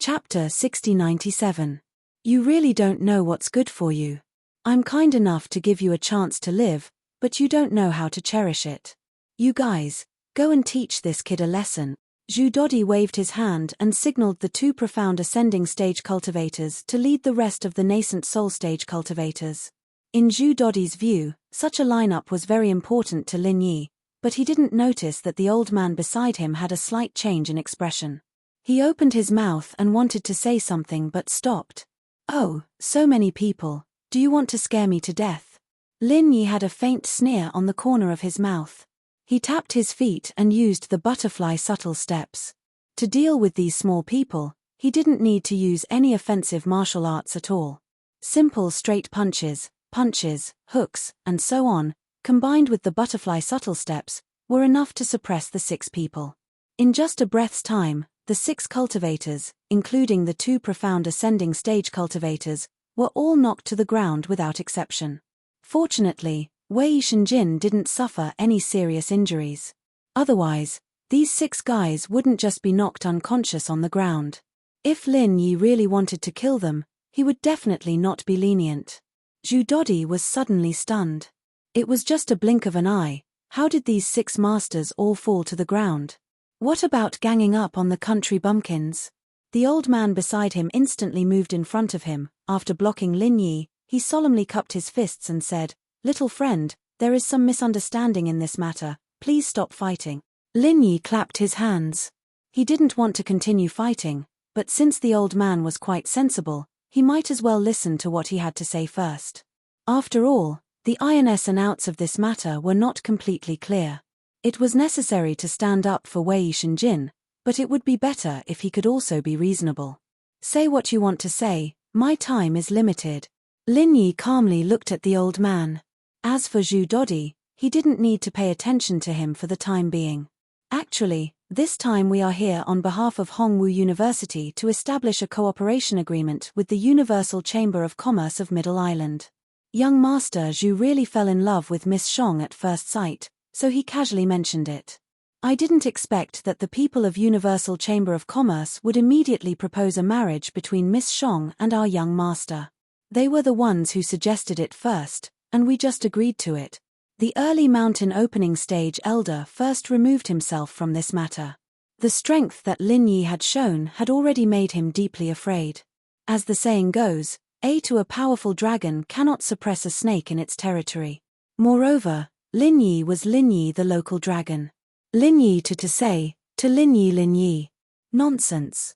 Chapter 6097. You really don't know what's good for you. I'm kind enough to give you a chance to live, but you don't know how to cherish it. You guys, go and teach this kid a lesson. Zhu Dodi waved his hand and signaled the two profound ascending stage cultivators to lead the rest of the nascent soul stage cultivators. In Zhu Dodi's view, such a lineup was very important to Lin Yi, but he didn't notice that the old man beside him had a slight change in expression. He opened his mouth and wanted to say something but stopped. Oh, so many people, do you want to scare me to death? Lin Yi had a faint sneer on the corner of his mouth. He tapped his feet and used the butterfly subtle steps. To deal with these small people, he didn't need to use any offensive martial arts at all. Simple straight punches, hooks, and so on, combined with the butterfly subtle steps, were enough to suppress the 6 people. In just a breath's time, the 6 cultivators, including the 2 profound ascending stage cultivators, were all knocked to the ground without exception. Fortunately, Wei Shenjin didn't suffer any serious injuries. Otherwise, these 6 guys wouldn't just be knocked unconscious on the ground. If Lin Yi really wanted to kill them, he would definitely not be lenient. Zhu Dodi was suddenly stunned. It was just a blink of an eye. How did these 6 masters all fall to the ground? What about ganging up on the country bumpkins? The old man beside him instantly moved in front of him. After blocking Lin Yi, he solemnly cupped his fists and said, "Little friend, there is some misunderstanding in this matter, please stop fighting." Lin Yi clapped his hands. He didn't want to continue fighting, but since the old man was quite sensible, he might as well listen to what he had to say first. After all, the ins and outs of this matter were not completely clear. It was necessary to stand up for Wei Shenjin, but it would be better if he could also be reasonable. Say what you want to say, my time is limited. Lin Yi calmly looked at the old man. As for Zhu Dodi, he didn't need to pay attention to him for the time being. Actually, this time we are here on behalf of Hongwu University to establish a cooperation agreement with the Universal Chamber of Commerce of Middle Island. Young Master Zhu really fell in love with Miss Shong at first sight, so he casually mentioned it. I didn't expect that the people of Universal Chamber of Commerce would immediately propose a marriage between Miss Shong and our young master. They were the ones who suggested it first, and we just agreed to it. The early mountain opening stage elder first removed himself from this matter. The strength that Lin Yi had shown had already made him deeply afraid. As the saying goes, a powerful dragon cannot suppress a snake in its territory. Moreover, Lin Yi was Lin Yi the local dragon. Lin Yi to say, to Lin Yi. Nonsense.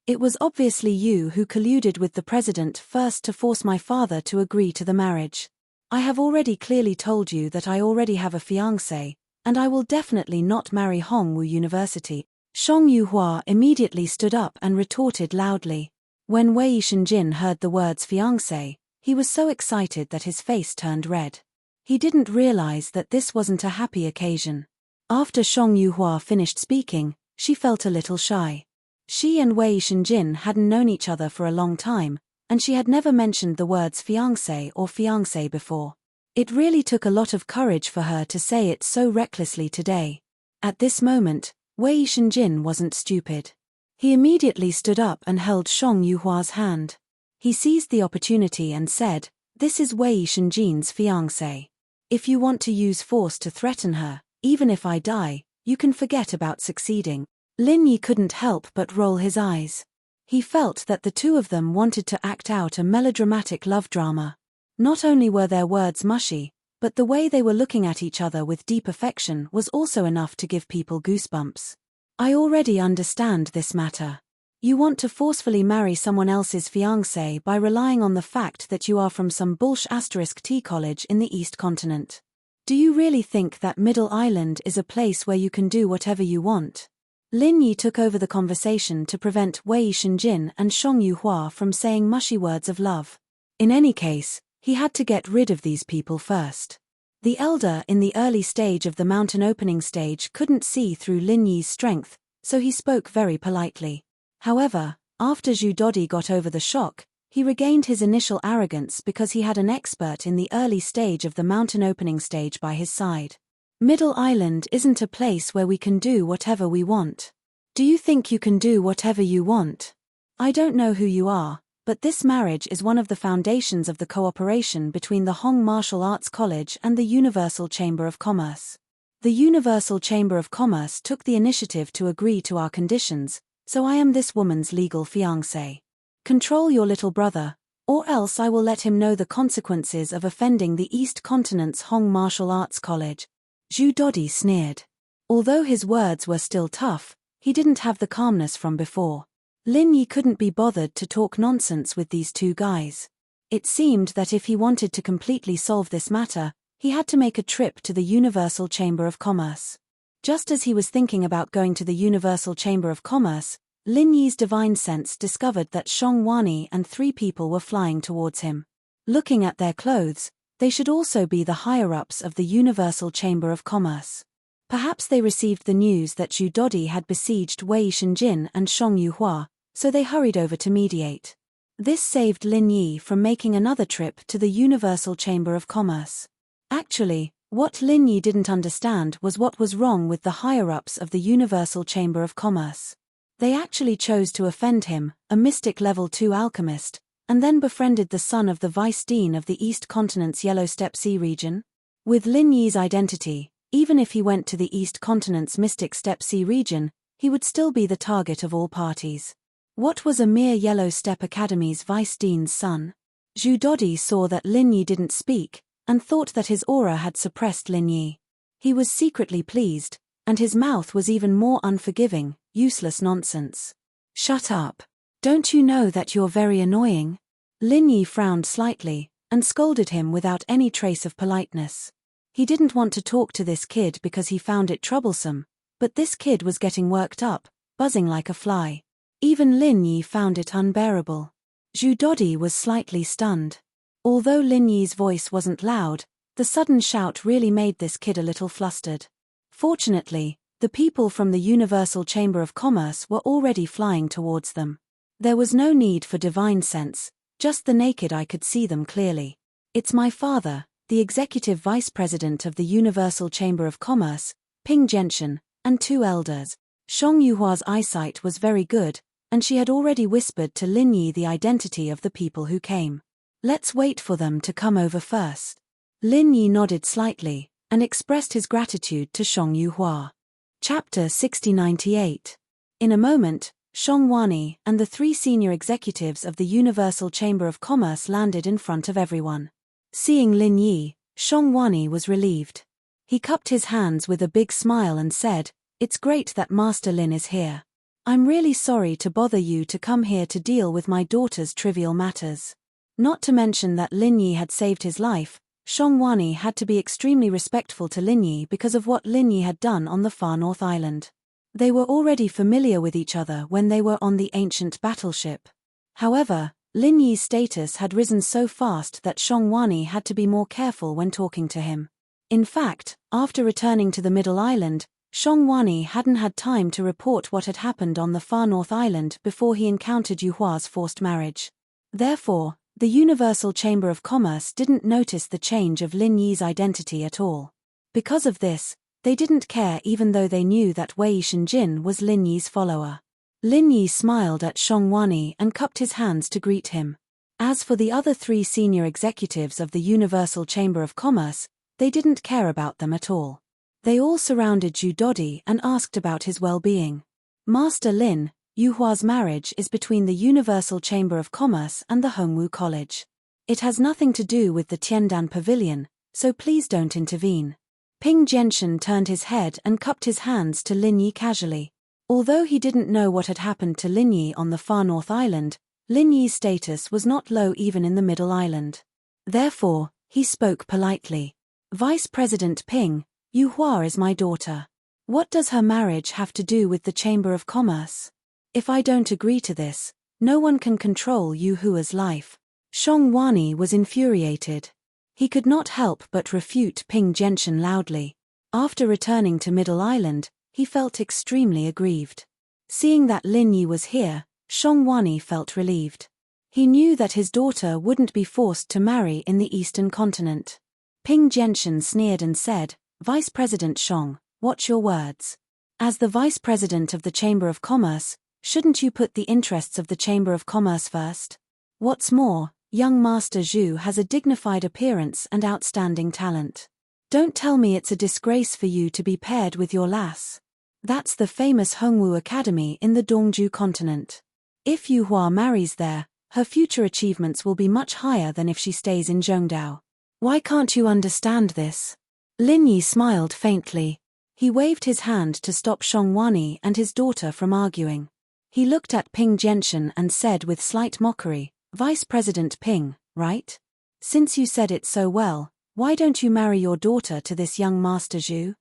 It was obviously you who colluded with the president first to force my father to agree to the marriage. I have already clearly told you that I already have a fiancé, and I will definitely not marry Hongwu University. Shong Yuhua immediately stood up and retorted loudly. When Wei Shenjin heard the words fiancé, he was so excited that his face turned red. He didn't realize that this wasn't a happy occasion. After Shong Yuhua finished speaking, she felt a little shy. She and Wei Shenjin hadn't known each other for a long time, and she had never mentioned the words fiancé or fiancé before. It really took a lot of courage for her to say it so recklessly today. At this moment, Wei Shenjin wasn't stupid. He immediately stood up and held Shong Yuhua's hand. He seized the opportunity and said, "This is Wei Shenjin's fiancé. If you want to use force to threaten her, even if I die, you can forget about succeeding." Lin Yi couldn't help but roll his eyes. He felt that the two of them wanted to act out a melodramatic love drama. Not only were their words mushy, but the way they were looking at each other with deep affection was also enough to give people goosebumps. I already understand this matter. You want to forcefully marry someone else's fiancé by relying on the fact that you are from some *T college in the East Continent. Do you really think that Middle Island is a place where you can do whatever you want? Lin Yi took over the conversation to prevent Wei Shenjin and Shong Yuhua from saying mushy words of love. In any case, he had to get rid of these people first. The elder in the early stage of the mountain opening stage couldn't see through Lin Yi's strength, so he spoke very politely. However, after Zhu Dodi got over the shock, he regained his initial arrogance because he had an expert in the early stage of the mountain opening stage by his side. Middle Island isn't a place where we can do whatever we want. Do you think you can do whatever you want? I don't know who you are, but this marriage is one of the foundations of the cooperation between the Hong Martial Arts College and the Universal Chamber of Commerce. The Universal Chamber of Commerce took the initiative to agree to our conditions, so I am this woman's legal fiancé. Control your little brother, or else I will let him know the consequences of offending the East Continent's Hong Martial Arts College. Zhu Dodi sneered. Although his words were still tough, he didn't have the calmness from before. Lin Yi couldn't be bothered to talk nonsense with these two guys. It seemed that if he wanted to completely solve this matter, he had to make a trip to the Universal Chamber of Commerce. Just as he was thinking about going to the Universal Chamber of Commerce, Lin Yi's divine sense discovered that Shang Wani and 3 people were flying towards him. Looking at their clothes, they should also be the higher-ups of the Universal Chamber of Commerce. Perhaps they received the news that Zhu Dodi had besieged Wei Shenjin and Shang Yuhua, so they hurried over to mediate. This saved Lin Yi from making another trip to the Universal Chamber of Commerce. Actually, what Lin Yi didn't understand was what was wrong with the higher-ups of the Universal Chamber of Commerce. They actually chose to offend him, a mystic level 2 alchemist, and then befriended the son of the vice dean of the East Continent's Yellow Steppe Sea region. With Lin Yi's identity, even if he went to the East Continent's Mystic Steppe Sea region, he would still be the target of all parties. What was a mere Yellow Steppe Academy's vice dean's son? Zhu Dodi saw that Lin Yi didn't speak, and thought that his aura had suppressed Lin Yi. He was secretly pleased, and his mouth was even more unforgiving. Useless nonsense. Shut up. Don't you know that you're very annoying? Lin Yi frowned slightly, and scolded him without any trace of politeness. He didn't want to talk to this kid because he found it troublesome, but this kid was getting worked up, buzzing like a fly. Even Lin Yi found it unbearable. Zhu Dodi was slightly stunned. Although Lin Yi's voice wasn't loud, the sudden shout really made this kid a little flustered. Fortunately, the people from the Universal Chamber of Commerce were already flying towards them. There was no need for divine sense, just the naked eye could see them clearly. It's my father, the executive vice president of the Universal Chamber of Commerce, Ping Genshin, and 2 elders. Shang Yuhua's eyesight was very good, and she had already whispered to Lin Yi the identity of the people who came. Let's wait for them to come over first. Lin Yi nodded slightly, and expressed his gratitude to Shang Yuhua. Chapter 6098. In a moment, Shang Wani and the 3 senior executives of the Universal Chamber of Commerce landed in front of everyone. Seeing Lin Yi, Shang Wani was relieved. He cupped his hands with a big smile and said, "It's great that Master Lin is here. I'm really sorry to bother you to come here to deal with my daughter's trivial matters." Not to mention that Lin Yi had saved his life, Shang Wani had to be extremely respectful to Lin Yi because of what Lin Yi had done on the far north island. They were already familiar with each other when they were on the ancient battleship. However, Lin Yi's status had risen so fast that Shang Wani had to be more careful when talking to him. In fact, after returning to the Middle Island, Shang Wani hadn't had time to report what had happened on the far north island before he encountered Yuhua's forced marriage. Therefore, the Universal Chamber of Commerce didn't notice the change of Lin Yi's identity at all. Because of this, they didn't care even though they knew that Wei Shenjin was Lin Yi's follower. Lin Yi smiled at Shang Wani and cupped his hands to greet him. As for the other 3 senior executives of the Universal Chamber of Commerce, they didn't care about them at all. They all surrounded Zhu Dodi and asked about his well-being. "Master Lin, Yuhua's marriage is between the Universal Chamber of Commerce and the Hongwu College. It has nothing to do with the Tiandan Pavilion, so please don't intervene." Ping Genshin turned his head and cupped his hands to Lin Yi casually. Although he didn't know what had happened to Lin Yi on the far north island, Lin Yi's status was not low even in the Middle Island. Therefore, he spoke politely. "Vice President Ping, Yuhua is my daughter. What does her marriage have to do with the Chamber of Commerce? If I don't agree to this, no one can control Yuhua's life." Shang Wani was infuriated. He could not help but refute Ping Genshin loudly. After returning to Middle Island, he felt extremely aggrieved. Seeing that Lin Yi was here, Shang Wani felt relieved. He knew that his daughter wouldn't be forced to marry in the Eastern Continent. Ping Genshin sneered and said, "Vice President Shang, watch your words." As the Vice President of the Chamber of Commerce, Shouldn't you put the interests of the Chamber of Commerce first? What's more, young Master Zhu has a dignified appearance and outstanding talent. Don't tell me it's a disgrace for you to be paired with your lass. That's the famous Hongwu Academy in the Dongju continent. If Yu Hua marries there, her future achievements will be much higher than if she stays in Zhongdao. Why can't you understand this? Lin Yi smiled faintly. He waved his hand to stop Shongwani and his daughter from arguing. He looked at Ping Genshin and said with slight mockery, Vice President Ping, right? Since you said it so well, why don't you marry your daughter to this young Master Zhu?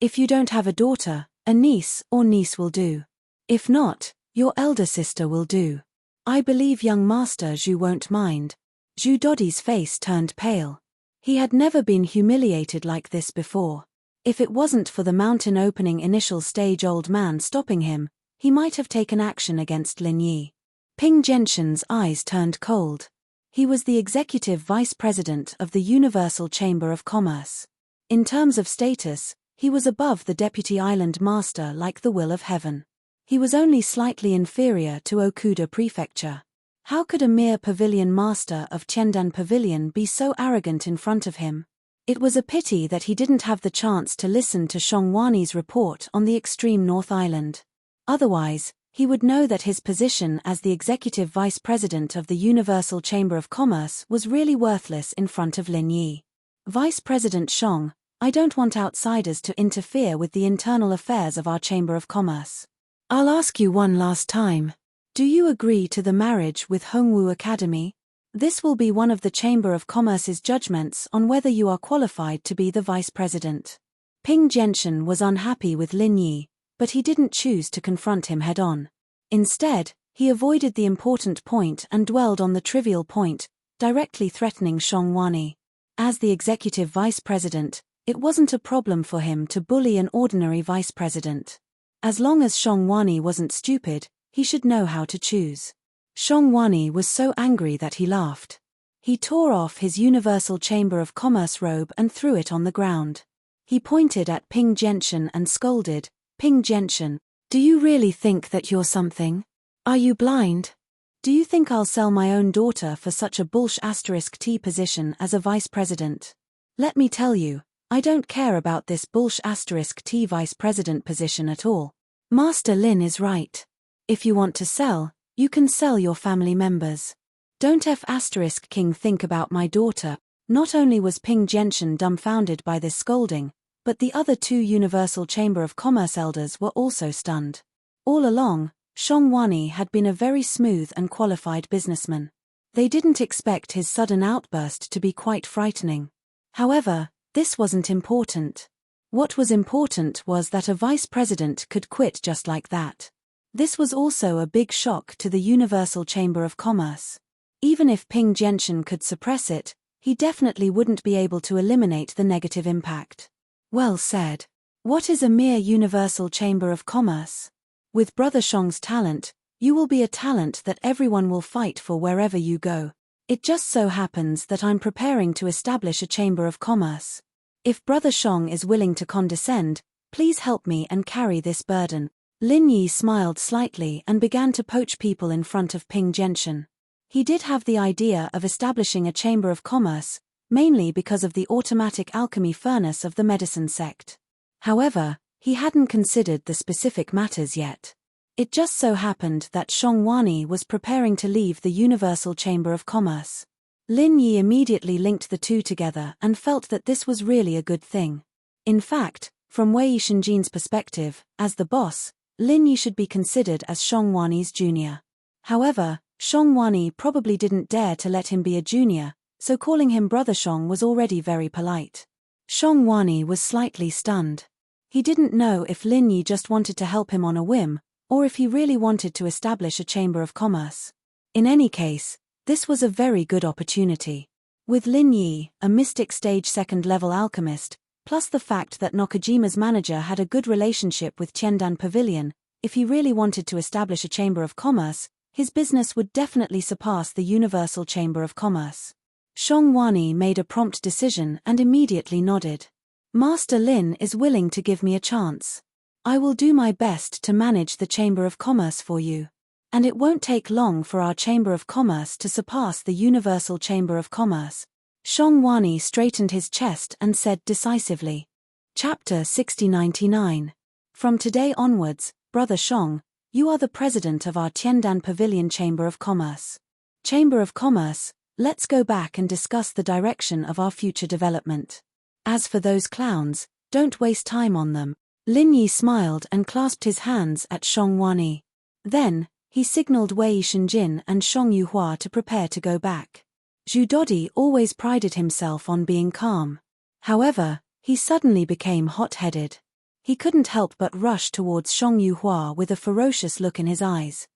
If you don't have a daughter, a niece or niece will do. If not, your elder sister will do. I believe young Master Zhu won't mind. Zhu Dodi's face turned pale. He had never been humiliated like this before. If it wasn't for the mountain opening initial stage old man stopping him, he might have taken action against Lin Yi. Ping Genshin's eyes turned cold. He was the executive vice president of the Universal Chamber of Commerce. In terms of status, he was above the deputy island master like the will of heaven. He was only slightly inferior to Okuda Prefecture. How could a mere pavilion master of Tiandan Pavilion be so arrogant in front of him? It was a pity that he didn't have the chance to listen to Shongwani's report on the extreme North Island. Otherwise, he would know that his position as the executive vice president of the Universal Chamber of Commerce was really worthless in front of Lin Yi. Vice President Shong, I don't want outsiders to interfere with the internal affairs of our Chamber of Commerce. I'll ask you one last time. Do you agree to the marriage with Hongwu Academy? This will be one of the Chamber of Commerce's judgments on whether you are qualified to be the vice president. Ping Genshin was unhappy with Lin Yi, but he didn't choose to confront him head-on. Instead, he avoided the important point and dwelled on the trivial point, directly threatening Shongwani. As the executive vice president, it wasn't a problem for him to bully an ordinary vice president. As long as Shongwani wasn't stupid, he should know how to choose. Shongwani was so angry that he laughed. He tore off his Universal Chamber of Commerce robe and threw it on the ground. He pointed at Ping Genshin and scolded, Ping Genshin, do you really think that you're something? Are you blind? Do you think I'll sell my own daughter for such a bullsh*t position as a vice president? Let me tell you, I don't care about this bullsh*t vice president position at all. Master Lin is right. If you want to sell, you can sell your family members. Don't F***king think about my daughter. Not only was Ping Genshin dumbfounded by this scolding, but the other two Universal Chamber of Commerce elders were also stunned. All along, Shongwani had been a very smooth and qualified businessman. They didn't expect his sudden outburst to be quite frightening. However, this wasn't important. What was important was that a vice president could quit just like that. This was also a big shock to the Universal Chamber of Commerce. Even if Ping Genshin could suppress it, he definitely wouldn't be able to eliminate the negative impact. Well said. What is a mere Universal Chamber of Commerce? With Brother Shong's talent, you will be a talent that everyone will fight for wherever you go. It just so happens that I'm preparing to establish a Chamber of Commerce. If Brother Shong is willing to condescend, please help me and carry this burden. Lin Yi smiled slightly and began to poach people in front of Ping Genshin. He did have the idea of establishing a Chamber of Commerce, mainly because of the automatic alchemy furnace of the medicine sect. However, he hadn't considered the specific matters yet. It just so happened that Shongwani was preparing to leave the Universal Chamber of Commerce. Lin Yi immediately linked the two together and felt that this was really a good thing. In fact, from Wei Shenjin's perspective, as the boss, Lin Yi should be considered as Shongwani's junior. However, Shongwani probably didn't dare to let him be a junior, so calling him Brother Shong was already very polite. Shongwani was slightly stunned. He didn't know if Lin Yi just wanted to help him on a whim, or if he really wanted to establish a Chamber of Commerce. In any case, this was a very good opportunity. With Lin Yi, a mystic stage second-level alchemist, plus the fact that Nokojima's manager had a good relationship with Tiandan Pavilion, if he really wanted to establish a Chamber of Commerce, his business would definitely surpass the Universal Chamber of Commerce. Shongwani made a prompt decision and immediately nodded. Master Lin is willing to give me a chance. I will do my best to manage the Chamber of Commerce for you. And it won't take long for our Chamber of Commerce to surpass the Universal Chamber of Commerce. Shongwani straightened his chest and said decisively. Chapter 6099. From today onwards, Brother Shong, you are the president of our Tiandan Pavilion Chamber of Commerce. Chamber of Commerce, let's go back and discuss the direction of our future development. As for those clowns, don't waste time on them. Lin Yi smiled and clasped his hands at Shongwani. Then, he signaled Wei Shenjin and Shong Yuhua to prepare to go back. Zhu Dodi always prided himself on being calm. However, he suddenly became hot-headed. He couldn't help but rush towards Shong Yuhua with a ferocious look in his eyes.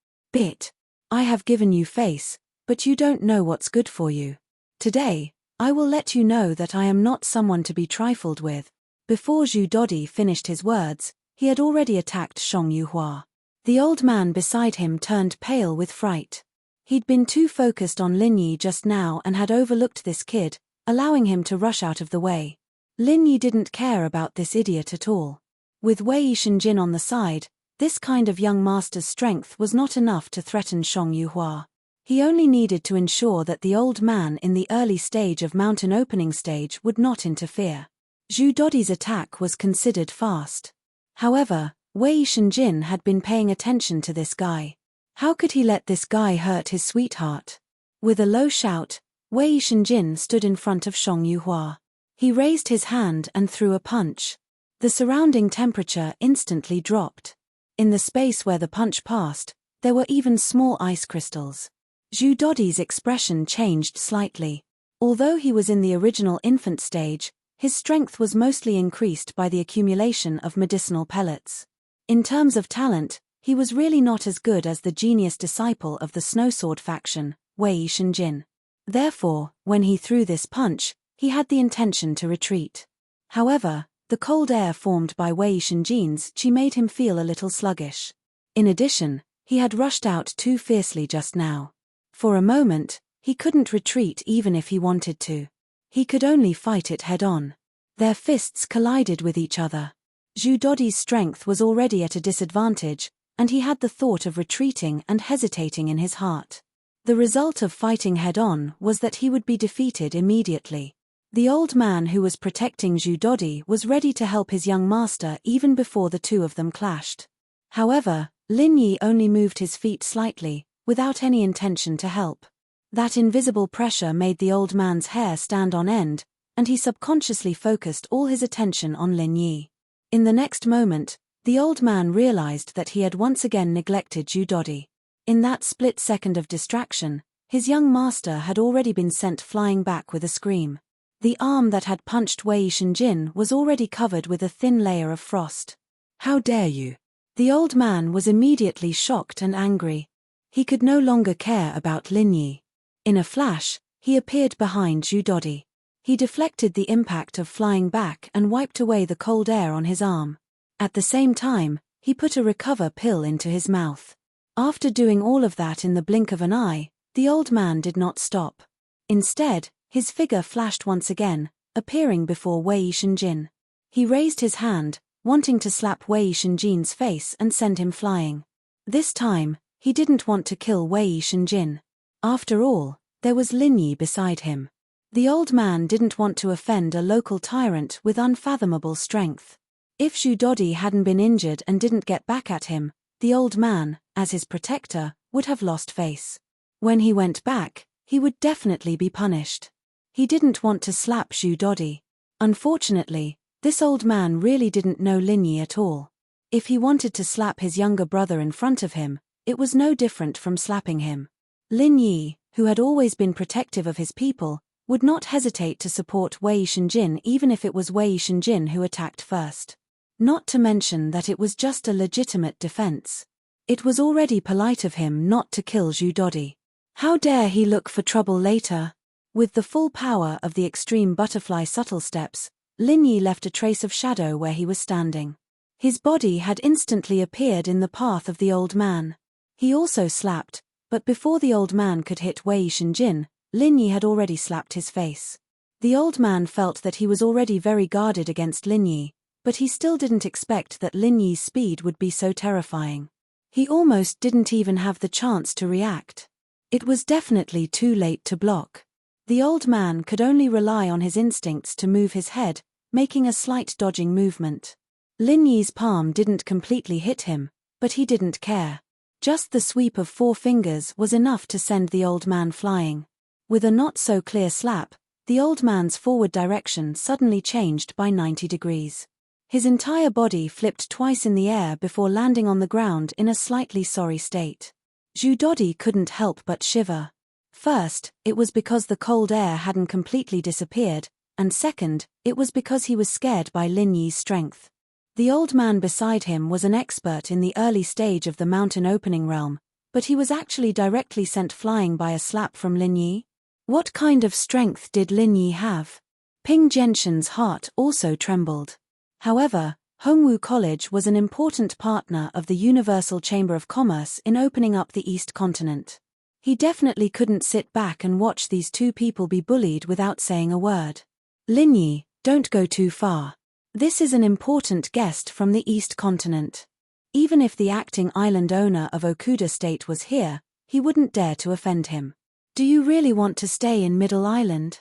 I have given you face, but you don't know what's good for you. Today, I will let you know that I am not someone to be trifled with. Before Zhu Dodi finished his words, he had already attacked Shong Yuhua. The old man beside him turned pale with fright. He'd been too focused on Lin Yi just now and had overlooked this kid, allowing him to rush out of the way. Lin Yi didn't care about this idiot at all. With Wei Shenjin on the side, this kind of young master's strength was not enough to threaten Shong Yuhua. He only needed to ensure that the old man in the early stage of mountain opening stage would not interfere. Zhu Dodi's attack was considered fast. However, Wei Shenjin had been paying attention to this guy. How could he let this guy hurt his sweetheart? With a low shout, Wei Shenjin stood in front of Shong Yuhua. He raised his hand and threw a punch. The surrounding temperature instantly dropped. In the space where the punch passed, there were even small ice crystals. Zhu Dodi's expression changed slightly. Although he was in the original infant stage, his strength was mostly increased by the accumulation of medicinal pellets. In terms of talent, he was really not as good as the genius disciple of the Snowsword faction, Wei Shenjin. Therefore, when he threw this punch, he had the intention to retreat. However, the cold air formed by Wei Shenjin's chi made him feel a little sluggish. In addition, he had rushed out too fiercely just now. For a moment, he couldn't retreat even if he wanted to. He could only fight it head-on. Their fists collided with each other. Zhu Dodi's strength was already at a disadvantage, and he had the thought of retreating and hesitating in his heart. The result of fighting head-on was that he would be defeated immediately. The old man who was protecting Zhu Dodi was ready to help his young master even before the two of them clashed. However, Lin Yi only moved his feet slightly, without any intention to help. That invisible pressure made the old man's hair stand on end, and he subconsciously focused all his attention on Lin Yi. In the next moment, the old man realized that he had once again neglected Zhu Dodi. In that split second of distraction, his young master had already been sent flying back with a scream. The arm that had punched Wei Shenjin was already covered with a thin layer of frost. How dare you? The old man was immediately shocked and angry. He could no longer care about Lin Yi. In a flash, he appeared behind Zhu Dodi. He deflected the impact of flying back and wiped away the cold air on his arm. At the same time, he put a recover pill into his mouth. After doing all of that in the blink of an eye, the old man did not stop. Instead, his figure flashed once again, appearing before Wei Shenjin. He raised his hand, wanting to slap Wei Shenjin's face and send him flying. This time, he didn't want to kill Wei Shenjin. After all, there was Lin Yi beside him. The old man didn't want to offend a local tyrant with unfathomable strength. If Zhu Dodi hadn't been injured and didn't get back at him, the old man, as his protector, would have lost face. When he went back, he would definitely be punished. He didn't want to slap Zhu Dodi. Unfortunately, this old man really didn't know Lin Yi at all. If he wanted to slap his younger brother in front of him, it was no different from slapping him. Lin Yi, who had always been protective of his people, would not hesitate to support Wei Shenjin even if it was Wei Shenjin who attacked first. Not to mention that it was just a legitimate defense. It was already polite of him not to kill Zhu Dodi. How dare he look for trouble later? With the full power of the extreme butterfly subtle steps, Lin Yi left a trace of shadow where he was standing. His body had instantly appeared in the path of the old man. He also slapped, but before the old man could hit Wei Shenjin, Lin Yi had already slapped his face. The old man felt that he was already very guarded against Lin Yi, But he still didn't expect that Lin Yi's speed would be so terrifying. He almost didn't even have the chance to react. It was definitely too late to block. The old man could only rely on his instincts to move his head, making a slight dodging movement. Lin Yi's palm didn't completely hit him, but he didn't care. Just the sweep of 4 fingers was enough to send the old man flying. With a not-so-clear slap, the old man's forward direction suddenly changed by 90 degrees. His entire body flipped twice in the air before landing on the ground in a slightly sorry state. Zhu Dodi couldn't help but shiver. First, it was because the cold air hadn't completely disappeared, and second, it was because he was scared by Lin Yi's strength. The old man beside him was an expert in the early stage of the mountain opening realm, but he was actually directly sent flying by a slap from Lin Yi. What kind of strength did Lin Yi have? Ping Genshin's heart also trembled. However, Hongwu College was an important partner of the Universal Chamber of Commerce in opening up the East Continent. He definitely couldn't sit back and watch these 2 people be bullied without saying a word. Lin Yi, don't go too far. This is an important guest from the East Continent. Even if the acting island owner of Okuda State was here, he wouldn't dare to offend him. Do you really want to stay in Middle Island?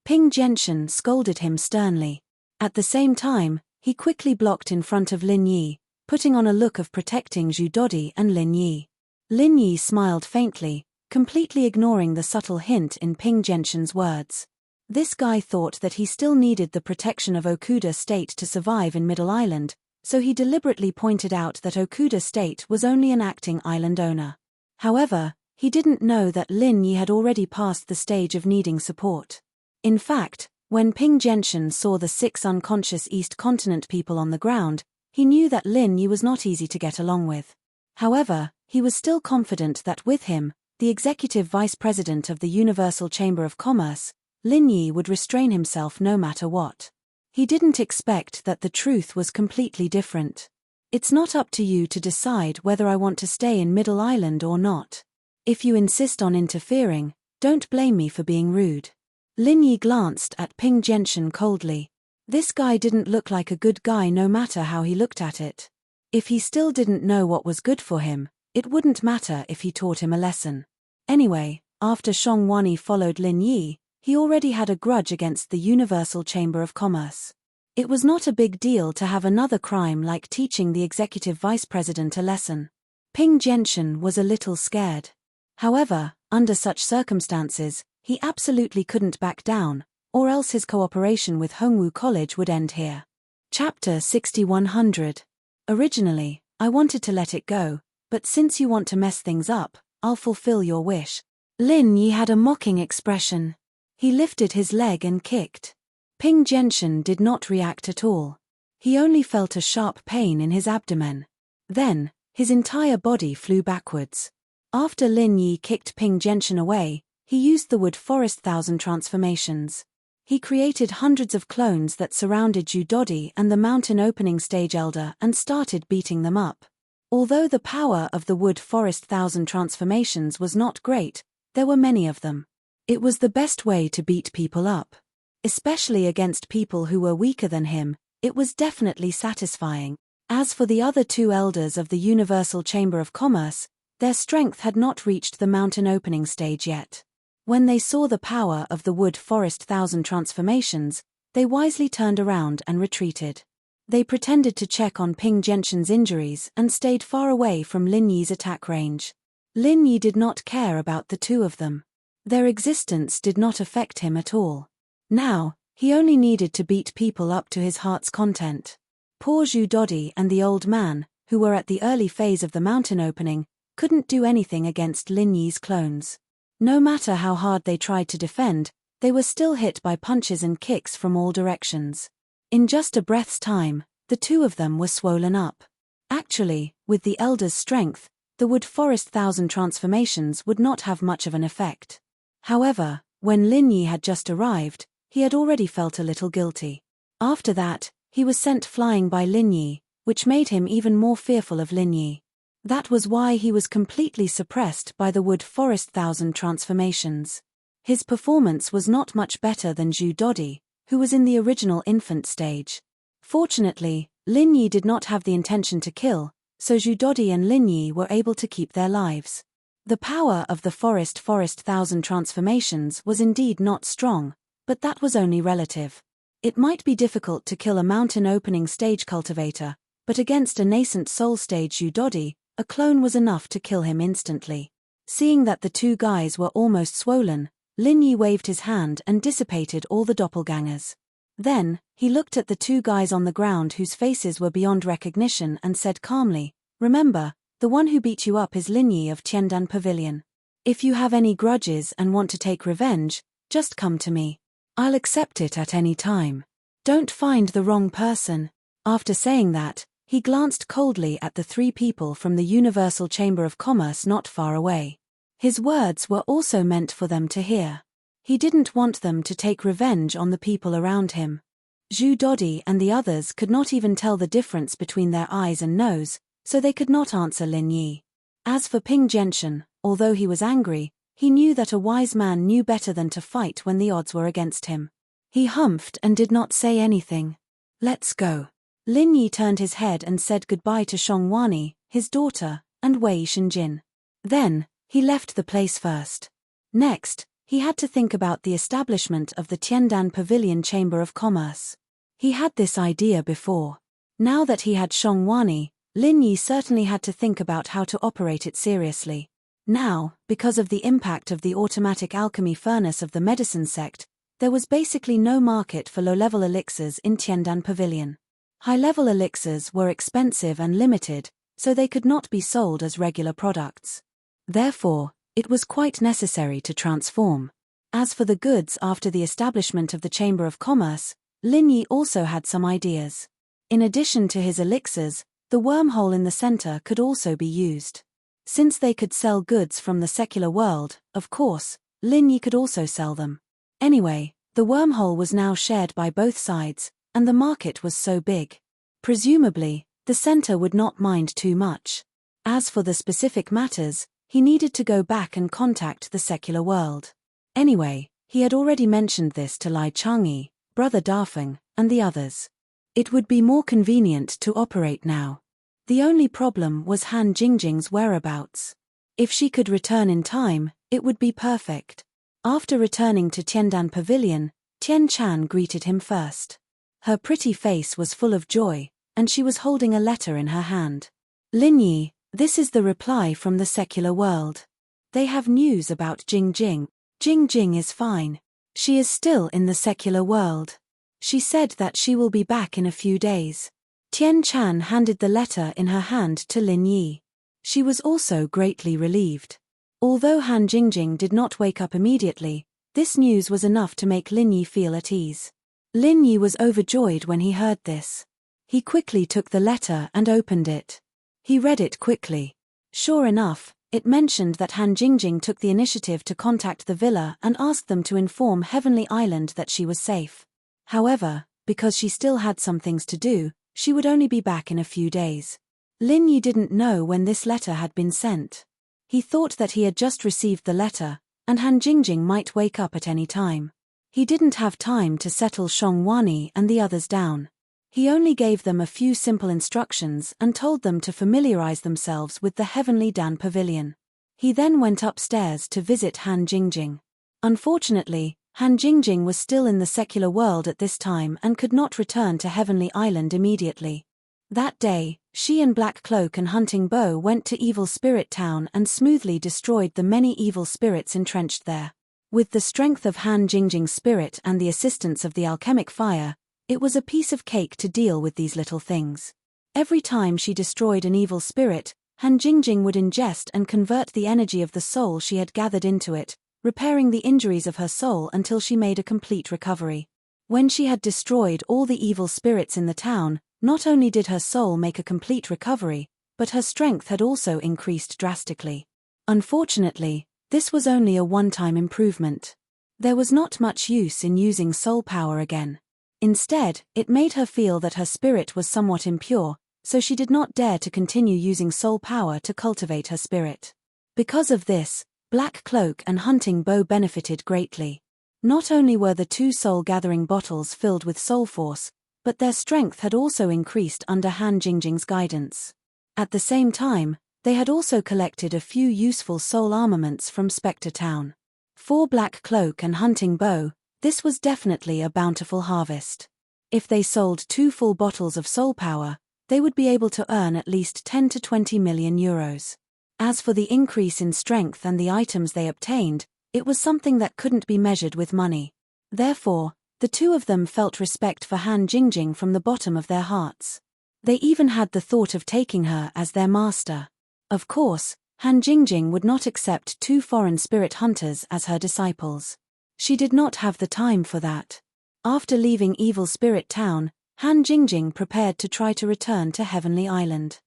Ping Genshin scolded him sternly. At the same time, he quickly blocked in front of Lin Yi, putting on a look of protecting Zhu Dodi and Lin Yi. Lin Yi smiled faintly, completely ignoring the subtle hint in Ping Genshin's words. This guy thought that he still needed the protection of Okuda State to survive in Middle Island, so he deliberately pointed out that Okuda State was only an acting island owner. However, he didn't know that Lin Yi had already passed the stage of needing support. In fact, when Ping Genshin saw the 6 unconscious East Continent people on the ground, he knew that Lin Yi was not easy to get along with. However, he was still confident that with him, the executive vice president of the Universal Chamber of Commerce, Lin Yi would restrain himself no matter what. He didn't expect that the truth was completely different. It's not up to you to decide whether I want to stay in Middle Island or not. If you insist on interfering, don't blame me for being rude. Lin Yi glanced at Ping Genshin coldly. This guy didn't look like a good guy no matter how he looked at it. If he still didn't know what was good for him, it wouldn't matter if he taught him a lesson. Anyway, after Shang Wani followed Lin Yi, he already had a grudge against the Universal Chamber of Commerce. It was not a big deal to have another crime like teaching the executive vice president a lesson. Ping Genshin was a little scared. However, under such circumstances, he absolutely couldn't back down, or else his cooperation with Hongwu College would end here. Chapter 6100. Originally, I wanted to let it go, but since you want to mess things up, I'll fulfill your wish. Lin Yi had a mocking expression. He lifted his leg and kicked. Ping Genshin did not react at all. He only felt a sharp pain in his abdomen. Then, his entire body flew backwards. After Lin Yi kicked Ping Genshin away, he used the Wood Forest Thousand transformations. He created hundreds of clones that surrounded Zhu Dodi and the mountain opening stage elder and started beating them up. Although the power of the Wood Forest Thousand transformations was not great, there were many of them. It was the best way to beat people up. Especially against people who were weaker than him, it was definitely satisfying. As for the other 2 elders of the Universal Chamber of Commerce, their strength had not reached the mountain opening stage yet. When they saw the power of the Wood Forest Thousand transformations, they wisely turned around and retreated. They pretended to check on Ping Genshin's injuries and stayed far away from Lin Yi's attack range. Lin Yi did not care about the 2 of them. Their existence did not affect him at all. Now, he only needed to beat people up to his heart's content. Poor Zhu Dodi and the old man, who were at the early phase of the mountain opening, couldn't do anything against Lin Yi's clones. No matter how hard they tried to defend, they were still hit by punches and kicks from all directions. In just a breath's time, the 2 of them were swollen up. Actually, with the elder's strength, the Wood Forest Thousand transformations would not have much of an effect. However, when Lin Yi had just arrived, he had already felt a little guilty. After that, he was sent flying by Lin Yi, which made him even more fearful of Lin Yi. That was why he was completely suppressed by the Wood Forest Thousand transformations. His performance was not much better than Zhu Dodi, who was in the original infant stage. Fortunately, Lin Yi did not have the intention to kill, so Zhu Dodi and Lin Yi were able to keep their lives. The power of the forest thousand transformations was indeed not strong, but that was only relative. It might be difficult to kill a mountain opening stage cultivator, but against a nascent soul stage Zhu Dodi, a clone was enough to kill him instantly. Seeing that the two guys were almost swollen, Lin Yi waved his hand and dissipated all the doppelgangers. Then, he looked at the two guys on the ground whose faces were beyond recognition and said calmly, "Remember, the one who beat you up is Lin Yi of Tiandan Pavilion. If you have any grudges and want to take revenge, just come to me. I'll accept it at any time. Don't find the wrong person." After saying that, he glanced coldly at the three people from the Universal Chamber of Commerce not far away. His words were also meant for them to hear. He didn't want them to take revenge on the people around him. Zhu Dodi and the others could not even tell the difference between their eyes and nose, so they could not answer Lin Yi. As for Ping Gentian, although he was angry, he knew that a wise man knew better than to fight when the odds were against him. He humphed and did not say anything. "Let's go." Lin Yi turned his head and said goodbye to Shongwani, his daughter, and Wei Shenjin. Then, he left the place first. Next, he had to think about the establishment of the Tiandan Pavilion Chamber of Commerce. He had this idea before. Now that he had Shongwani, Lin Yi certainly had to think about how to operate it seriously. Now, because of the impact of the automatic alchemy furnace of the medicine sect, there was basically no market for low-level elixirs in Tiandan Pavilion. High-level elixirs were expensive and limited, so they could not be sold as regular products. Therefore, it was quite necessary to transform. As for the goods after the establishment of the Chamber of Commerce, Lin Yi also had some ideas. In addition to his elixirs, the wormhole in the center could also be used. Since they could sell goods from the secular world, of course, Lin Yi could also sell them. Anyway, the wormhole was now shared by both sides, and the market was so big. Presumably, the center would not mind too much. As for the specific matters, he needed to go back and contact the secular world. Anyway, he had already mentioned this to Lai Changyi, Brother Dafeng, and the others. It would be more convenient to operate now. The only problem was Han Jingjing's whereabouts. If she could return in time, it would be perfect. After returning to Tiandan Pavilion, Tian Chan greeted him first. Her pretty face was full of joy, and she was holding a letter in her hand. "Lin Yi, this is the reply from the secular world. They have news about Jing Jing. Jing Jing is fine. She is still in the secular world. She said that she will be back in a few days." Tian Chan handed the letter in her hand to Lin Yi. She was also greatly relieved. Although Han Jingjing did not wake up immediately, this news was enough to make Lin Yi feel at ease. Lin Yi was overjoyed when he heard this. He quickly took the letter and opened it. He read it quickly. Sure enough, it mentioned that Han Jingjing took the initiative to contact the villa and asked them to inform Heavenly Island that she was safe. However, because she still had some things to do, she would only be back in a few days. Lin Yi didn't know when this letter had been sent. He thought that he had just received the letter, and Han Jingjing might wake up at any time. He didn't have time to settle Shongwani and the others down. He only gave them a few simple instructions and told them to familiarize themselves with the Heavenly Dan Pavilion. He then went upstairs to visit Han Jingjing. Unfortunately, Han Jingjing was still in the secular world at this time and could not return to Heavenly Island immediately. That day, she and Black Cloak and Hunting Bow went to Evil Spirit Town and smoothly destroyed the many evil spirits entrenched there. With the strength of Han Jingjing's spirit and the assistance of the alchemic fire, it was a piece of cake to deal with these little things. Every time she destroyed an evil spirit, Han Jingjing would ingest and convert the energy of the soul she had gathered into it, repairing the injuries of her soul until she made a complete recovery. When she had destroyed all the evil spirits in the town, not only did her soul make a complete recovery, but her strength had also increased drastically. Unfortunately, this was only a one-time improvement. There was not much use in using soul power again. Instead, it made her feel that her spirit was somewhat impure, so she did not dare to continue using soul power to cultivate her spirit. Because of this, Black Cloak and Hunting Bow benefited greatly. Not only were the two soul-gathering bottles filled with soul force, but their strength had also increased under Han Jingjing's guidance. At the same time, they had also collected a few useful soul armaments from Spectre Town. 4 black cloak and hunting bow, this was definitely a bountiful harvest. If they sold 2 full bottles of soul power, they would be able to earn at least 10 to 20 million euros. As for the increase in strength and the items they obtained, it was something that couldn't be measured with money. Therefore, the two of them felt respect for Han Jingjing from the bottom of their hearts. They even had the thought of taking her as their master. Of course, Han Jingjing would not accept 2 foreign spirit hunters as her disciples. She did not have the time for that. After leaving Evil Spirit Town, Han Jingjing prepared to try to return to Heavenly Island.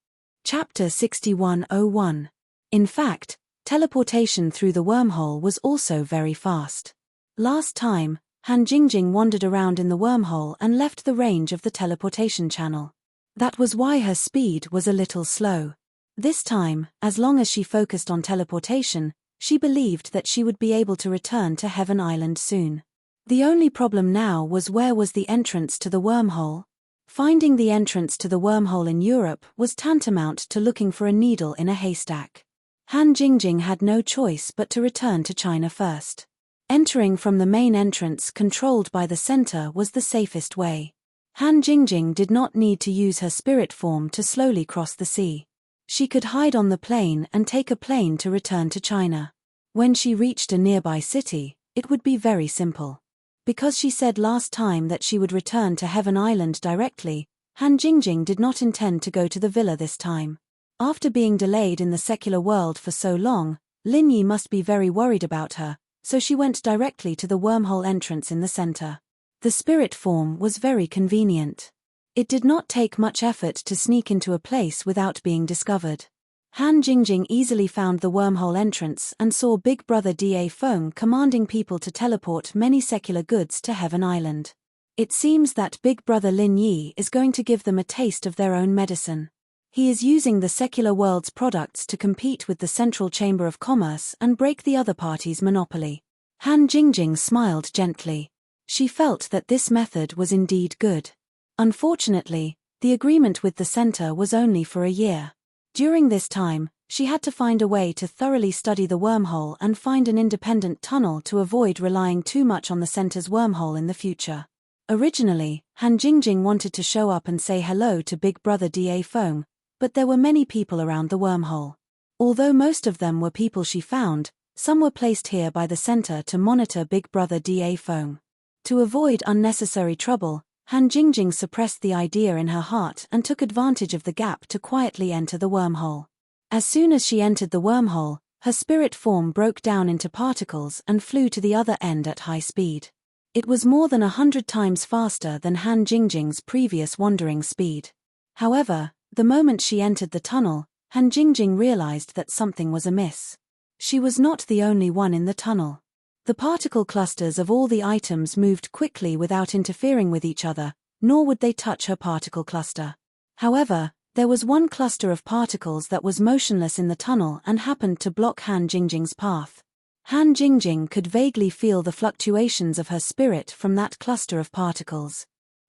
Chapter 6101. In fact, teleportation through the wormhole was also very fast. Last time, Han Jingjing wandered around in the wormhole and left the range of the teleportation channel. That was why her speed was a little slow. This time, as long as she focused on teleportation, she believed that she would be able to return to Heaven Island soon. The only problem now was where was the entrance to the wormhole? Finding the entrance to the wormhole in Europe was tantamount to looking for a needle in a haystack. Han Jingjing had no choice but to return to China first. Entering from the main entrance controlled by the center was the safest way. Han Jingjing did not need to use her spirit form to slowly cross the sea. She could hide on the plane and take a plane to return to China. When she reached a nearby city, it would be very simple. Because she said last time that she would return to Heaven Island directly, Han Jingjing did not intend to go to the villa this time. After being delayed in the secular world for so long, Lin Yi must be very worried about her, so she went directly to the wormhole entrance in the center. The spirit form was very convenient. It did not take much effort to sneak into a place without being discovered. Han Jingjing easily found the wormhole entrance and saw Big Brother Da Feng commanding people to teleport many secular goods to Heaven Island. It seems that Big Brother Lin Yi is going to give them a taste of their own medicine. He is using the secular world's products to compete with the Central Chamber of Commerce and break the other party's monopoly. Han Jingjing smiled gently. She felt that this method was indeed good. Unfortunately, the agreement with the center was only for a year. During this time, she had to find a way to thoroughly study the wormhole and find an independent tunnel to avoid relying too much on the center's wormhole in the future. Originally, Han Jingjing wanted to show up and say hello to Big Brother Da Feng, but there were many people around the wormhole. Although most of them were people she found, some were placed here by the center to monitor Big Brother Da Feng. To avoid unnecessary trouble, Han Jingjing suppressed the idea in her heart and took advantage of the gap to quietly enter the wormhole. As soon as she entered the wormhole, her spirit form broke down into particles and flew to the other end at high speed. It was more than 100 times faster than Han Jingjing's previous wandering speed. However, the moment she entered the tunnel, Han Jingjing realized that something was amiss. She was not the only one in the tunnel. The particle clusters of all the items moved quickly without interfering with each other, nor would they touch her particle cluster. However, there was one cluster of particles that was motionless in the tunnel and happened to block Han Jingjing's path. Han Jingjing could vaguely feel the fluctuations of her spirit from that cluster of particles.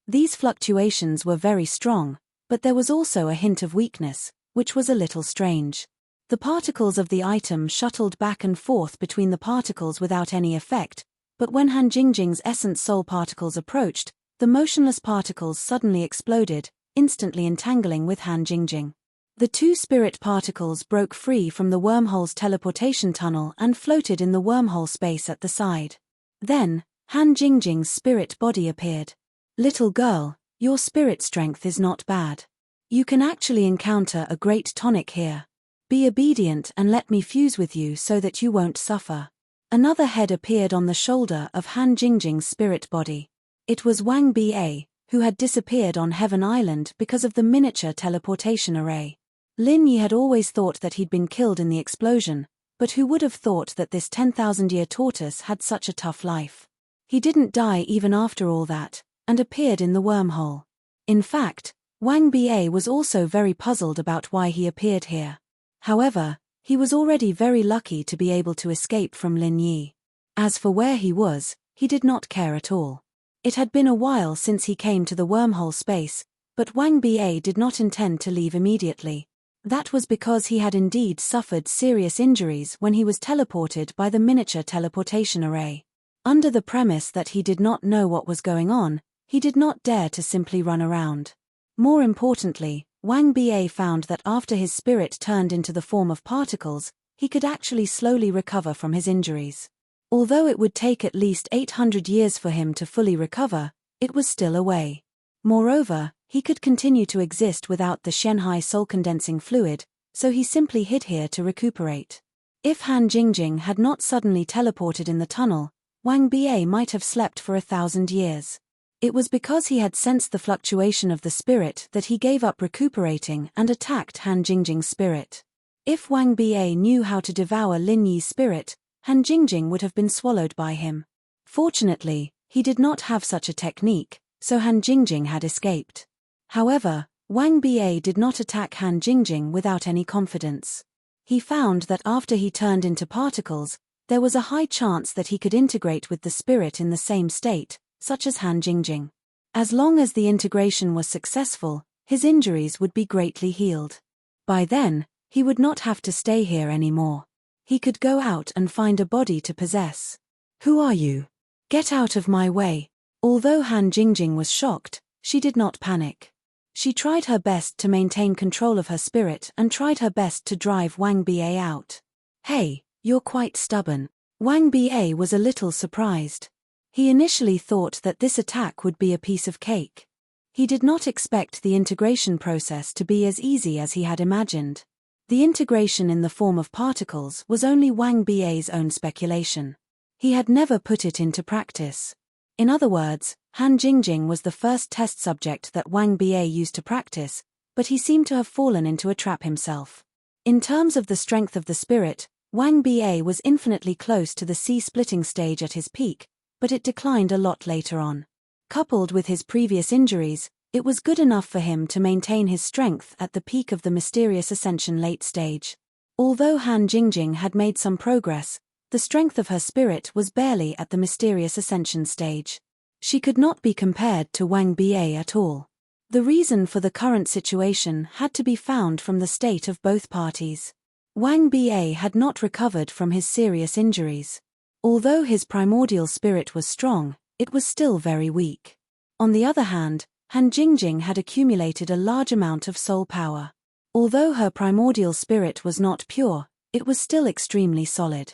These fluctuations were very strong, but there was also a hint of weakness, which was a little strange. The particles of the item shuttled back and forth between the particles without any effect, but when Han Jingjing's essence soul particles approached, the motionless particles suddenly exploded, instantly entangling with Han Jingjing. The 2 spirit particles broke free from the wormhole's teleportation tunnel and floated in the wormhole space at the side. Then, Han Jingjing's spirit body appeared. "Little girl, your spirit strength is not bad. You can actually encounter a great tonic here. Be obedient and let me fuse with you so that you won't suffer." Another head appeared on the shoulder of Han Jingjing's spirit body. It was Wang Ba, who had disappeared on Heaven Island because of the miniature teleportation array. Lin Yi had always thought that he'd been killed in the explosion, but who would have thought that this 10,000-year tortoise had such a tough life? He didn't die even after all that, and appeared in the wormhole. In fact, Wang Ba was also very puzzled about why he appeared here. However, he was already very lucky to be able to escape from Lin Yi. As for where he was, he did not care at all. It had been a while since he came to the wormhole space, but Wang Ba did not intend to leave immediately. That was because he had indeed suffered serious injuries when he was teleported by the miniature teleportation array. Under the premise that he did not know what was going on, he did not dare to simply run around. More importantly, Wang Ba found that after his spirit turned into the form of particles, he could actually slowly recover from his injuries. Although it would take at least 800 years for him to fully recover, it was still a way. Moreover, he could continue to exist without the Shenhai soul-condensing fluid, so he simply hid here to recuperate. If Han Jingjing had not suddenly teleported in the tunnel, Wang Ba might have slept for 1,000 years. It was because he had sensed the fluctuation of the spirit that he gave up recuperating and attacked Han Jingjing's spirit. If Wang Ba knew how to devour Lin Yi's spirit, Han Jingjing would have been swallowed by him. Fortunately, he did not have such a technique, so Han Jingjing had escaped. However, Wang Ba did not attack Han Jingjing without any confidence. He found that after he turned into particles, there was a high chance that he could integrate with the spirit in the same state, such as Han Jingjing. As long as the integration was successful, his injuries would be greatly healed. By then, he would not have to stay here anymore. He could go out and find a body to possess. "Who are you? Get out of my way." Although Han Jingjing was shocked, she did not panic. She tried her best to maintain control of her spirit and tried her best to drive Wang Ba out. "Hey, you're quite stubborn." Wang Ba was a little surprised. He initially thought that this attack would be a piece of cake. He did not expect the integration process to be as easy as he had imagined. The integration in the form of particles was only Wang Ba's own speculation. He had never put it into practice. In other words, Han Jingjing was the first test subject that Wang Ba used to practice, but he seemed to have fallen into a trap himself. In terms of the strength of the spirit, Wang Ba was infinitely close to the C-splitting stage at his peak, but it declined a lot later on. Coupled with his previous injuries, it was good enough for him to maintain his strength at the peak of the mysterious ascension late stage. Although Han Jingjing had made some progress, the strength of her spirit was barely at the mysterious ascension stage. She could not be compared to Wang Ba at all. The reason for the current situation had to be found from the state of both parties. Wang Ba had not recovered from his serious injuries. Although his primordial spirit was strong, it was still very weak. On the other hand, Han Jingjing had accumulated a large amount of soul power. Although her primordial spirit was not pure, it was still extremely solid.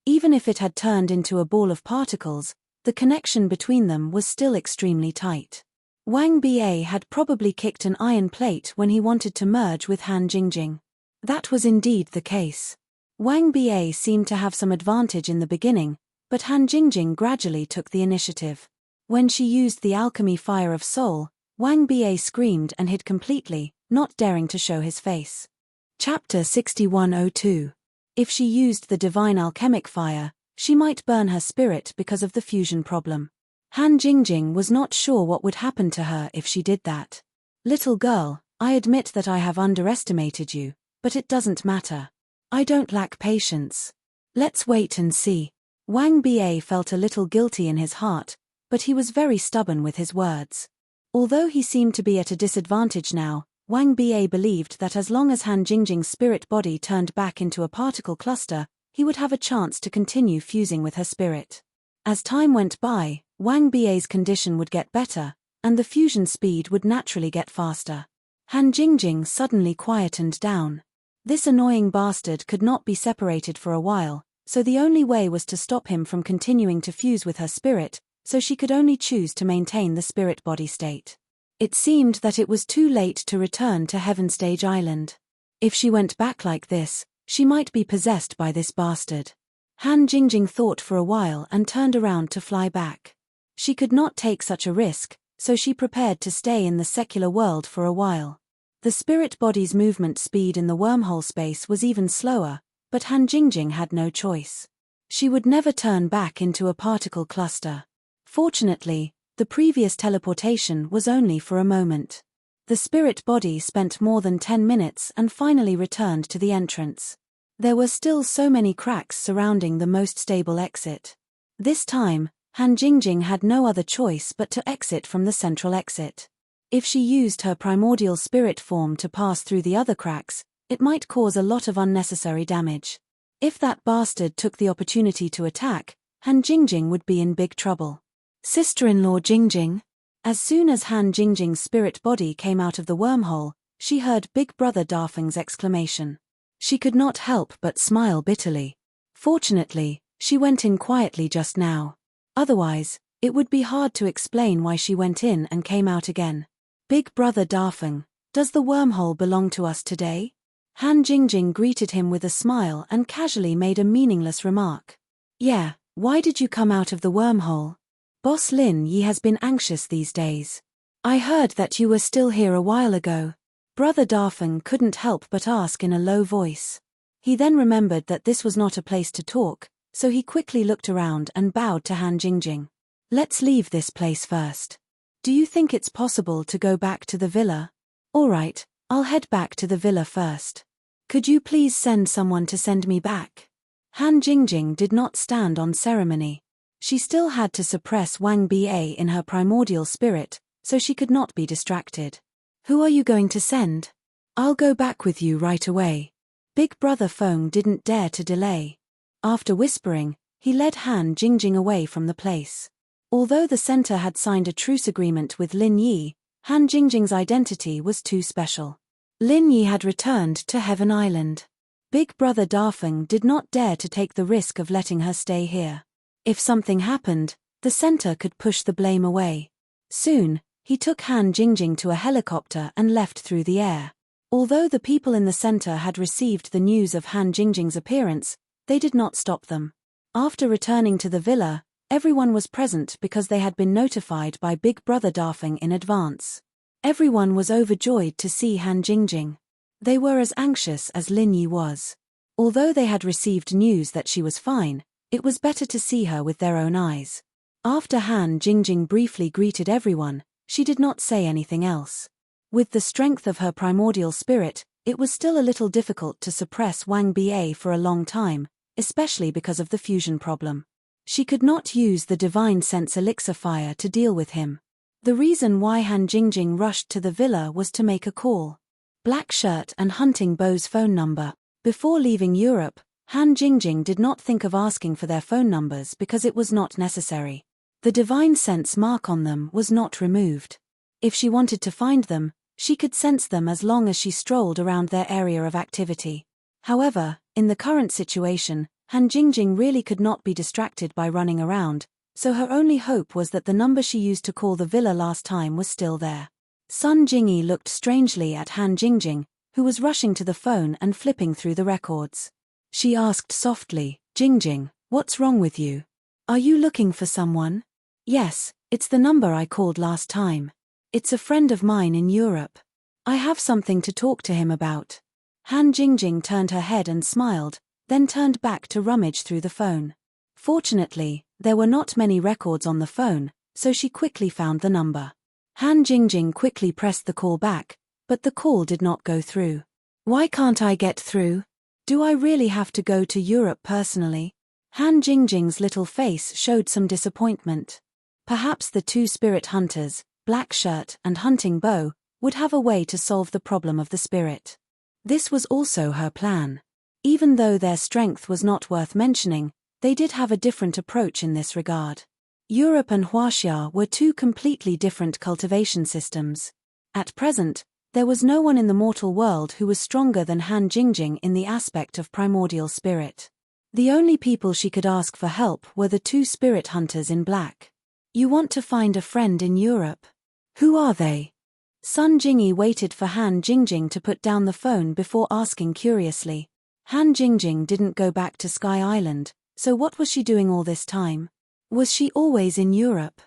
Even if it had turned into a ball of particles, the connection between them was still extremely tight. Wang Ba had probably kicked an iron plate when he wanted to merge with Han Jingjing. That was indeed the case. Wang Ba seemed to have some advantage in the beginning, but Han Jingjing gradually took the initiative. When she used the alchemy fire of soul, Wang Ba screamed and hid completely, not daring to show his face. Chapter 6102. If she used the divine alchemic fire, she might burn her spirit because of the fusion problem. Han Jingjing was not sure what would happen to her if she did that. "Little girl, I admit that I have underestimated you, but it doesn't matter. I don't lack patience. Let's wait and see." Wang Ba felt a little guilty in his heart, but he was very stubborn with his words. Although he seemed to be at a disadvantage now, Wang Ba believed that as long as Han Jingjing's spirit body turned back into a particle cluster, he would have a chance to continue fusing with her spirit. As time went by, Wang Ba's condition would get better, and the fusion speed would naturally get faster. Han Jingjing suddenly quietened down. This annoying bastard could not be separated for a while, so the only way was to stop him from continuing to fuse with her spirit, so she could only choose to maintain the spirit body state. It seemed that it was too late to return to Heaven Stage Island. If she went back like this, she might be possessed by this bastard. Han Jingjing thought for a while and turned around to fly back. She could not take such a risk, so she prepared to stay in the secular world for a while. The spirit body's movement speed in the wormhole space was even slower, but Han Jingjing had no choice. She would never turn back into a particle cluster. Fortunately, the previous teleportation was only for a moment. The spirit body spent more than 10 minutes and finally returned to the entrance. There were still so many cracks surrounding the most stable exit. This time, Han Jingjing had no other choice but to exit from the central exit. If she used her primordial spirit form to pass through the other cracks, it might cause a lot of unnecessary damage. If that bastard took the opportunity to attack, Han Jingjing would be in big trouble. Sister-in-law Jingjing. As soon as Han Jingjing's spirit body came out of the wormhole, she heard Big Brother Dafeng's exclamation. She could not help but smile bitterly. Fortunately, she went in quietly just now. Otherwise, it would be hard to explain why she went in and came out again. Big Brother Dafeng, does the wormhole belong to us today? Han Jingjing greeted him with a smile and casually made a meaningless remark. Yeah, why did you come out of the wormhole? Boss Lin Yi has been anxious these days. I heard that you were still here a while ago. Brother Dafeng couldn't help but ask in a low voice. He then remembered that this was not a place to talk, so he quickly looked around and bowed to Han Jingjing. Let's leave this place first. Do you think it's possible to go back to the villa? Alright, I'll head back to the villa first. Could you please send someone to send me back? Han Jingjing did not stand on ceremony. She still had to suppress Wang Ba in her primordial spirit, so she could not be distracted. Who are you going to send? I'll go back with you right away. Big Brother Feng didn't dare to delay. After whispering, he led Han Jingjing away from the place. Although the center had signed a truce agreement with Lin Yi, Han Jingjing's identity was too special. Lin Yi had returned to Heaven Island. Big Brother Dafeng did not dare to take the risk of letting her stay here. If something happened, the center could push the blame away. Soon, he took Han Jingjing to a helicopter and left through the air. Although the people in the center had received the news of Han Jingjing's appearance, they did not stop them. After returning to the villa, everyone was present because they had been notified by Big Brother Dafeng in advance. Everyone was overjoyed to see Han Jingjing. They were as anxious as Lin Yi was. Although they had received news that she was fine, it was better to see her with their own eyes. After Han Jingjing briefly greeted everyone, she did not say anything else. With the strength of her primordial spirit, it was still a little difficult to suppress Wang Ba for a long time, especially because of the fusion problem. She could not use the divine sense elixir fire to deal with him. The reason why Han Jingjing rushed to the villa was to make a call. Black Shirt and Hunting Bow's phone number. Before leaving Europe, Han Jingjing did not think of asking for their phone numbers because it was not necessary. The divine sense mark on them was not removed. If she wanted to find them, she could sense them as long as she strolled around their area of activity. However, in the current situation, Han Jingjing really could not be distracted by running around, so her only hope was that the number she used to call the villa last time was still there. Sun Jingyi looked strangely at Han Jingjing, who was rushing to the phone and flipping through the records. She asked softly, Jingjing, what's wrong with you? Are you looking for someone? Yes, it's the number I called last time. It's a friend of mine in Europe. I have something to talk to him about. Han Jingjing turned her head and smiled, then turned back to rummage through the phone. Fortunately, there were not many records on the phone, so she quickly found the number. Han Jingjing quickly pressed the call back, but the call did not go through. Why can't I get through? Do I really have to go to Europe personally? Han Jingjing's little face showed some disappointment. Perhaps the two spirit hunters, Black Shirt and Hunting Bow, would have a way to solve the problem of the spirit. This was also her plan. Even though their strength was not worth mentioning, they did have a different approach in this regard. Europe and Huaxia were two completely different cultivation systems. At present, there was no one in the mortal world who was stronger than Han Jingjing in the aspect of primordial spirit. The only people she could ask for help were the two spirit hunters in black. You want to find a friend in Europe? Who are they? Sun Jingyi waited for Han Jingjing to put down the phone before asking curiously. Han Jingjing didn't go back to Sky Island, so what was she doing all this time? Was she always in Europe?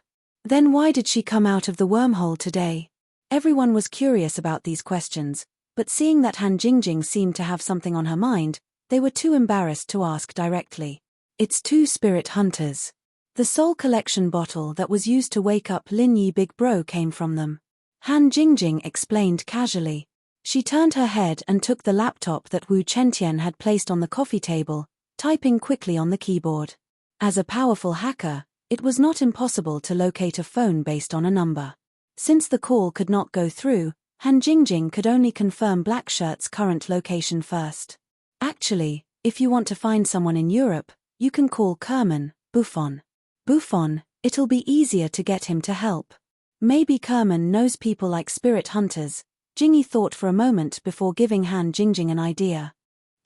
Then why did she come out of the wormhole today? Everyone was curious about these questions, but seeing that Han Jingjing seemed to have something on her mind, they were too embarrassed to ask directly. It's two spirit hunters. The soul collection bottle that was used to wake up Lin Yi Big Bro came from them. Han Jingjing explained casually. She turned her head and took the laptop that Wu Chentian had placed on the coffee table, typing quickly on the keyboard. As a powerful hacker, It was not impossible to locate a phone based on a number. Since the call could not go through, Han Jingjing could only confirm Blackshirt's current location first. Actually, if you want to find someone in Europe, you can call Kerman, Buffon. Buffon, it'll be easier to get him to help. Maybe Kerman knows people like spirit hunters. Jingy thought for a moment before giving Han Jingjing an idea.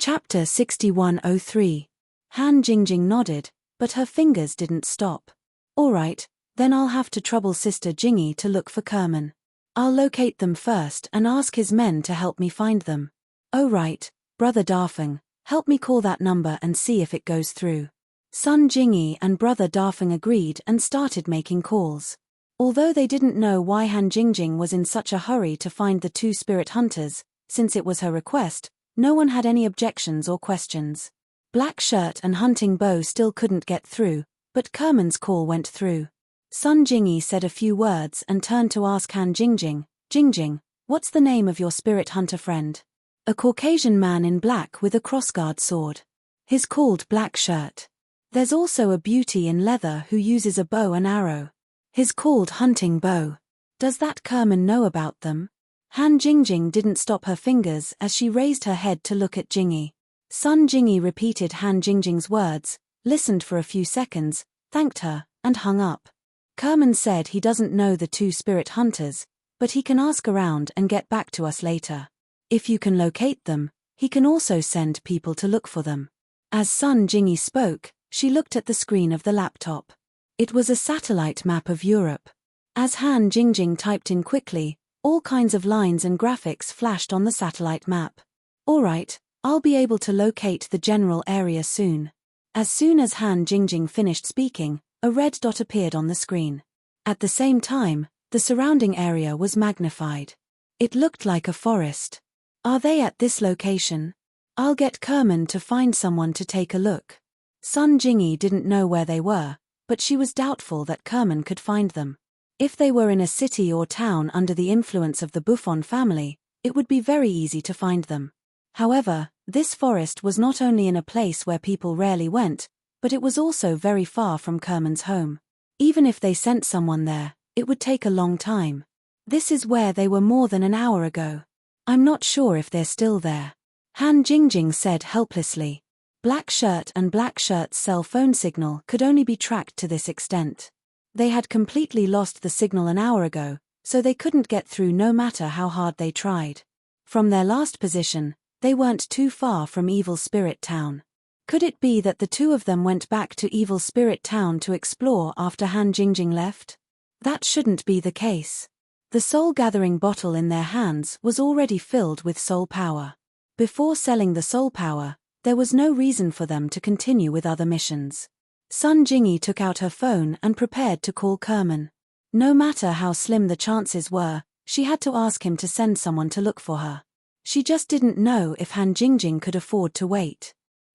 Chapter 6103. Han Jingjing nodded, but her fingers didn't stop. All right, then I'll have to trouble Sister Jingy to look for Kerman. I'll locate them first and ask his men to help me find them. Oh right, Brother Darfeng, help me call that number and see if it goes through. Son Jingy and Brother Darfeng agreed and started making calls. Although they didn't know why Han Jingjing was in such a hurry to find the two spirit hunters, since it was her request, no one had any objections or questions. Black Shirt and Hunting Bow still couldn't get through, but Kerman's call went through. Sun Jingy said a few words and turned to ask Han Jingjing, Jingjing, what's the name of your spirit hunter friend? A Caucasian man in black with a crossguard sword. He's called Black Shirt. There's also a beauty in leather who uses a bow and arrow. He's called Hunting Bow. Does that Kerman know about them? Han Jingjing didn't stop her fingers as she raised her head to look at Jingy. Sun Jingy repeated Han Jingjing's words, listened for a few seconds, thanked her, and hung up. Kerman said he doesn't know the two spirit hunters, but he can ask around and get back to us later. If you can locate them, he can also send people to look for them. As Sun Jingy spoke, she looked at the screen of the laptop. It was a satellite map of Europe. As Han Jingjing typed in quickly, all kinds of lines and graphics flashed on the satellite map. All right, I'll be able to locate the general area soon. As soon as Han Jingjing finished speaking, a red dot appeared on the screen. At the same time, the surrounding area was magnified. It looked like a forest. Are they at this location? I'll get Kerman to find someone to take a look. Sun Jingy didn't know where they were, but she was doubtful that Kerman could find them. If they were in a city or town under the influence of the Buffon family, it would be very easy to find them. However, this forest was not only in a place where people rarely went, but it was also very far from Kerman's home. Even if they sent someone there, it would take a long time. This is where they were more than an hour ago. I'm not sure if they're still there. Han Jingjing said helplessly. Black Shirt and Black Shirt's cell phone signal could only be tracked to this extent. They had completely lost the signal an hour ago, so they couldn't get through no matter how hard they tried. From their last position, they weren't too far from Evil Spirit Town. Could it be that the two of them went back to Evil Spirit Town to explore after Han Jingjing left? That shouldn't be the case. The soul-gathering bottle in their hands was already filled with soul power. Before selling the soul power, there was no reason for them to continue with other missions. Sun Jingy took out her phone and prepared to call Kerman. No matter how slim the chances were, she had to ask him to send someone to look for her. She just didn't know if Han Jingjing could afford to wait.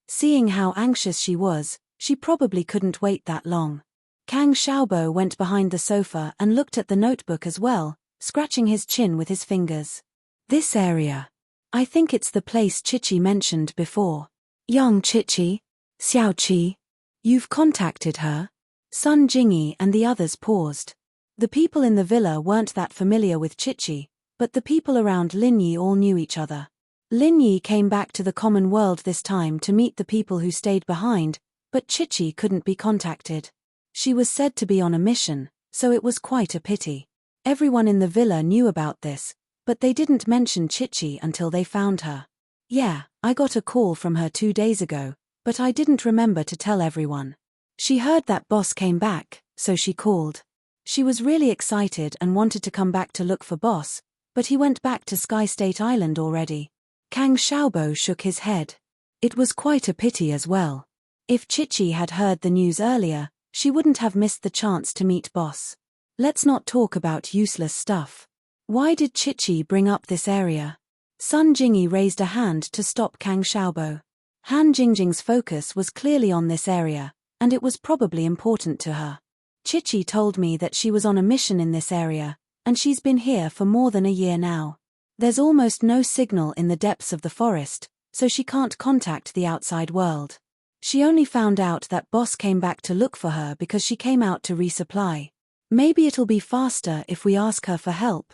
Seeing how anxious she was, she probably couldn't wait that long. Kang Xiaobo went behind the sofa and looked at the notebook as well, scratching his chin with his fingers. This area. I think it's the place Chichi mentioned before. Young Chichi? Xiaoqi? You've contacted her? Sun Jingy and the others paused. The people in the villa weren't that familiar with Chichi, but the people around Linyi all knew each other. Linyi came back to the common world this time to meet the people who stayed behind, but Chichi couldn't be contacted. She was said to be on a mission, so it was quite a pity. Everyone in the villa knew about this, but they didn't mention Chichi until they found her. Yeah, I got a call from her 2 days ago, but I didn't remember to tell everyone. She heard that boss came back, so she called. She was really excited and wanted to come back to look for boss, but he went back to Sky State Island already. Kang Xiaobo shook his head. It was quite a pity as well. If Chichi had heard the news earlier, she wouldn't have missed the chance to meet boss. Let's not talk about useless stuff. Why did Chichi bring up this area? Sun Jingy raised a hand to stop Kang Xiaobo. Han Jingjing's focus was clearly on this area, and it was probably important to her. Chichi told me that she was on a mission in this area, and she's been here for more than a year now. There's almost no signal in the depths of the forest, so she can't contact the outside world. She only found out that boss came back to look for her because she came out to resupply. Maybe it'll be faster if we ask her for help.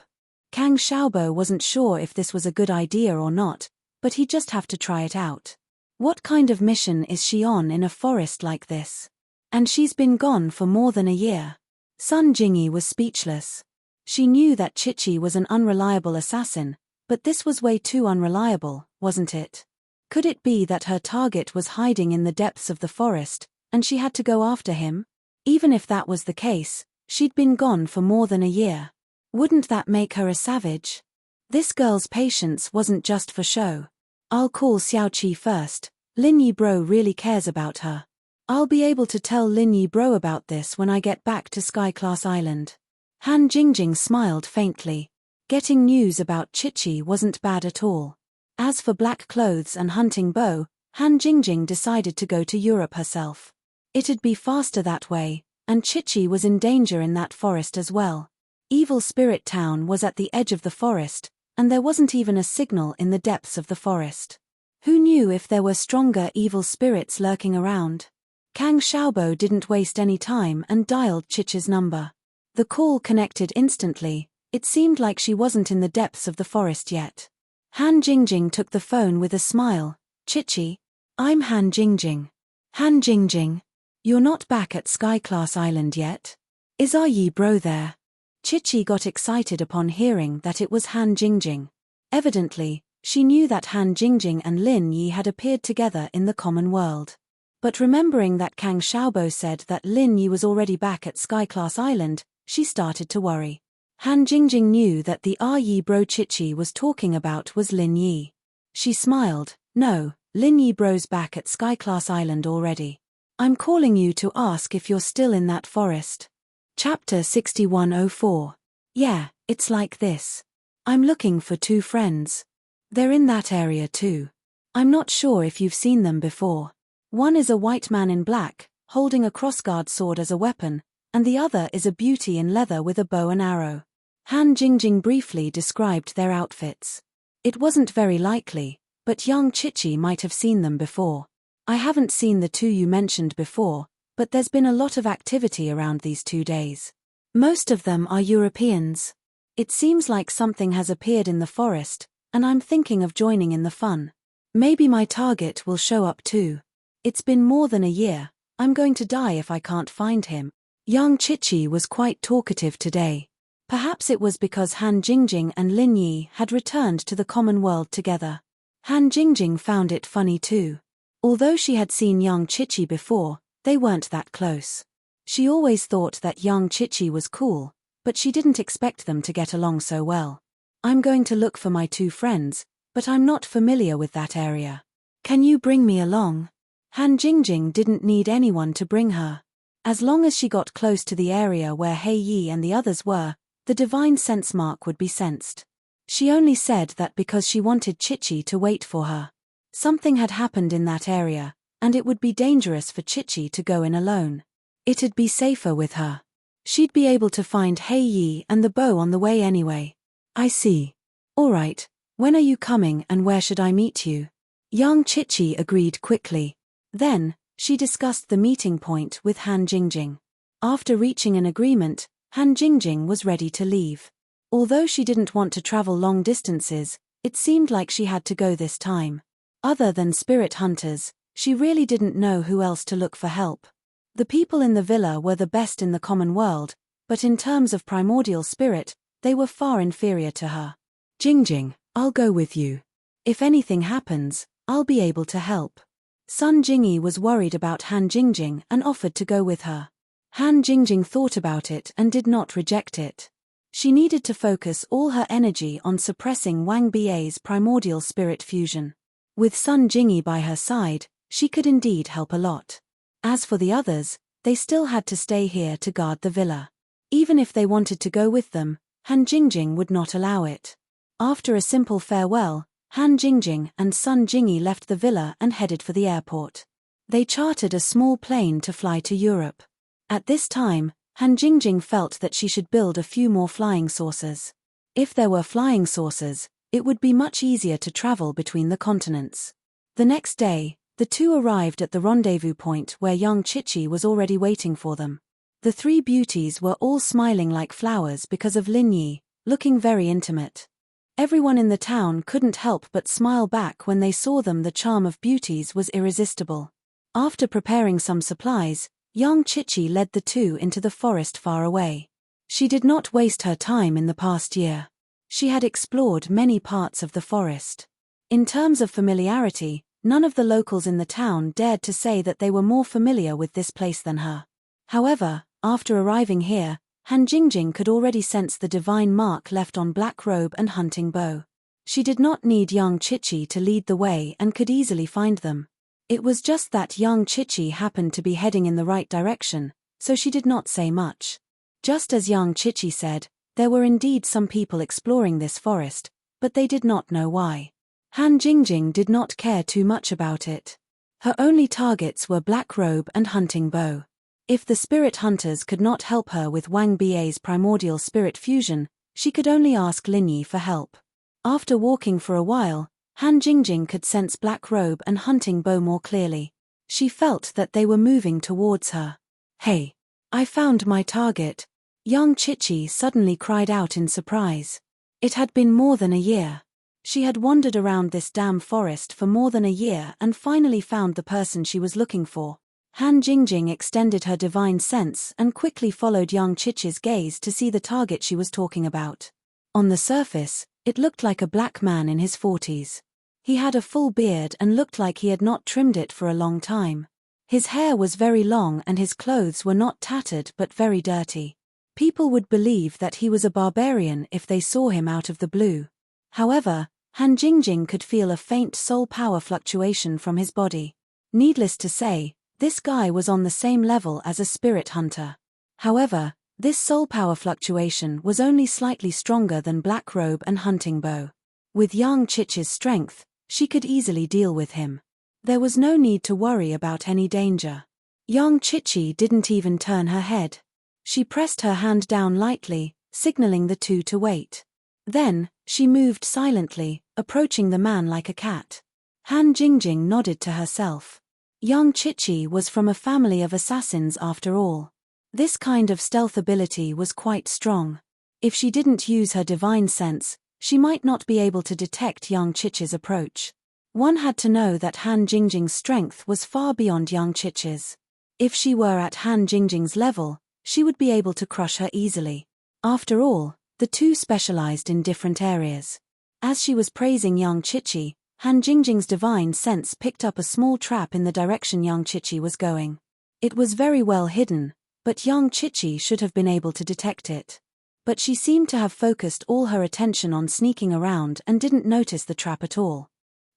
Kang Xiaobo wasn't sure if this was a good idea or not, but he'd just have to try it out. What kind of mission is she on in a forest like this? And she's been gone for more than a year. Sun Jingyi was speechless. She knew that Chichi was an unreliable assassin, but this was way too unreliable, wasn't it? Could it be that her target was hiding in the depths of the forest, and she had to go after him? Even if that was the case, she'd been gone for more than a year. Wouldn't that make her a savage? This girl's patience wasn't just for show. I'll call Xiaoqi first. Lin Yi Bro really cares about her. I'll be able to tell Lin Yi Bro about this when I get back to Sky Class Island. Han Jingjing smiled faintly. Getting news about Chichi wasn't bad at all. As for black clothes and hunting bow, Han Jingjing decided to go to Europe herself. It'd be faster that way, and Chichi was in danger in that forest as well. Evil Spirit Town was at the edge of the forest, and there wasn't even a signal in the depths of the forest. Who knew if there were stronger evil spirits lurking around? Kang Xiaobo didn't waste any time and dialed Chichi's number. The call connected instantly. It seemed like she wasn't in the depths of the forest yet. Han Jingjing took the phone with a smile. Chichi? I'm Han Jingjing. Han Jingjing? You're not back at Sky Class Island yet? Is Yi Bro there? Chichi got excited upon hearing that it was Han Jingjing. Evidently, she knew that Han Jingjing and Lin Yi had appeared together in the common world. But remembering that Kang Xiaobo said that Lin Yi was already back at Sky Class Island, she started to worry. Han Jingjing knew that the Yi Bro Chichi was talking about was Lin Yi. She smiled. No, Lin Yi Bro's back at Sky Class Island already. I'm calling you to ask if you're still in that forest. Chapter 6104. Yeah, it's like this. I'm looking for two friends. They're in that area too. I'm not sure if you've seen them before. One is a white man in black, holding a crossguard sword as a weapon, and the other is a beauty in leather with a bow and arrow. Han Jingjing briefly described their outfits. It wasn't very likely, but young Chichi might have seen them before. I haven't seen the two you mentioned before, but there's been a lot of activity around these 2 days. Most of them are Europeans. It seems like something has appeared in the forest, and I'm thinking of joining in the fun. Maybe my target will show up too. It's been more than a year. I'm going to die if I can't find him. Young Chichi was quite talkative today. Perhaps it was because Han Jingjing and Lin Yi had returned to the common world together. Han Jingjing found it funny too. Although she had seen young Chichi before, they weren't that close. She always thought that young Chichi was cool, but she didn't expect them to get along so well. I'm going to look for my two friends, but I'm not familiar with that area. Can you bring me along? Han Jingjing didn't need anyone to bring her. As long as she got close to the area where Hei Yi and the others were, the divine sense mark would be sensed. She only said that because she wanted Chichi to wait for her. Something had happened in that area, and it would be dangerous for Chichi to go in alone. It'd be safer with her. She'd be able to find Hei Yi and the bow on the way anyway. I see. All right, when are you coming and where should I meet you? Young Chichi agreed quickly. Then, she discussed the meeting point with Han Jingjing. After reaching an agreement, Han Jingjing was ready to leave. Although she didn't want to travel long distances, it seemed like she had to go this time. Other than spirit hunters, she really didn't know who else to look for help. The people in the villa were the best in the common world, but in terms of primordial spirit, they were far inferior to her. Jingjing, I'll go with you. If anything happens, I'll be able to help. Sun Jingyi was worried about Han Jingjing and offered to go with her. Han Jingjing thought about it and did not reject it. She needed to focus all her energy on suppressing Wang Bai's primordial spirit fusion. With Sun Jingyi by her side, she could indeed help a lot. As for the others, they still had to stay here to guard the villa. Even if they wanted to go with them, Han Jingjing would not allow it. After a simple farewell, Han Jingjing and Sun Jingyi left the villa and headed for the airport. They chartered a small plane to fly to Europe. At this time, Han Jingjing felt that she should build a few more flying saucers. If there were flying saucers, it would be much easier to travel between the continents. The next day, The two arrived at the rendezvous point where young Chichi was already waiting for them. The three beauties were all smiling like flowers because of Lin Yi, looking very intimate. Everyone in the town couldn't help but smile back when they saw them. The charm of beauties was irresistible. After preparing some supplies, young Chichi led the two into the forest far away. She did not waste her time in the past year. She had explored many parts of the forest. In terms of familiarity, none of the locals in the town dared to say that they were more familiar with this place than her. However, after arriving here, Han Jingjing could already sense the divine mark left on black robe and hunting bow. She did not need young Chichi to lead the way and could easily find them. It was just that young Chichi happened to be heading in the right direction, so she did not say much. Just as young Chichi said, there were indeed some people exploring this forest, but they did not know why. Han Jingjing did not care too much about it. Her only targets were black robe and hunting bow. If the spirit hunters could not help her with Wang Bai's primordial spirit fusion, she could only ask Lin Yi for help. After walking for a while, Han Jingjing could sense black robe and hunting bow more clearly. She felt that they were moving towards her. "Hey! I found my target!" Young Chichi suddenly cried out in surprise. It had been more than a year. She had wandered around this damn forest for more than a year and finally found the person she was looking for. Han Jingjing extended her divine sense and quickly followed young Chichi's gaze to see the target she was talking about. On the surface, it looked like a black man in his 40s. He had a full beard and looked like he had not trimmed it for a long time. His hair was very long and his clothes were not tattered but very dirty. People would believe that he was a barbarian if they saw him out of the blue. However, Han Jingjing could feel a faint soul power fluctuation from his body. Needless to say, this guy was on the same level as a spirit hunter. However, this soul power fluctuation was only slightly stronger than black robe and hunting bow. With young Chichi's strength, she could easily deal with him. There was no need to worry about any danger. Young Chichi didn't even turn her head. She pressed her hand down lightly, signaling the two to wait. Then, she moved silently, approaching the man like a cat. Han Jingjing nodded to herself. Young Chichi was from a family of assassins after all. This kind of stealth ability was quite strong. If she didn't use her divine sense, she might not be able to detect young Chichi's approach. One had to know that Han Jingjing's strength was far beyond young Chichi's. If she were at Han Jingjing's level, she would be able to crush her easily. After all, the two specialized in different areas. As she was praising young Chichi, Han Jingjing's divine sense picked up a small trap in the direction young Chichi was going. It was very well hidden, but young Chichi should have been able to detect it. But she seemed to have focused all her attention on sneaking around and didn't notice the trap at all.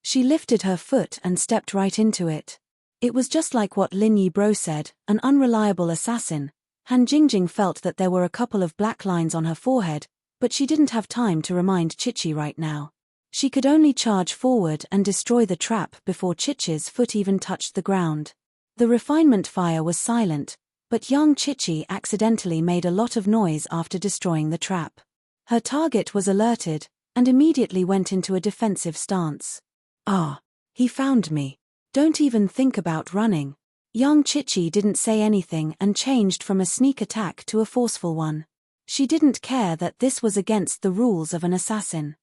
She lifted her foot and stepped right into it. It was just like what Lin Yi Bro said, an unreliable assassin. Han Jingjing felt that there were a couple of black lines on her forehead, but she didn't have time to remind Chichi right now. She could only charge forward and destroy the trap before Chichi's foot even touched the ground. The refinement fire was silent, but young Chichi accidentally made a lot of noise after destroying the trap. Her target was alerted, and immediately went into a defensive stance. "Ah, he found me. Don't even think about running." Young Chichi didn't say anything and changed from a sneak attack to a forceful one. She didn't care that this was against the rules of an assassin.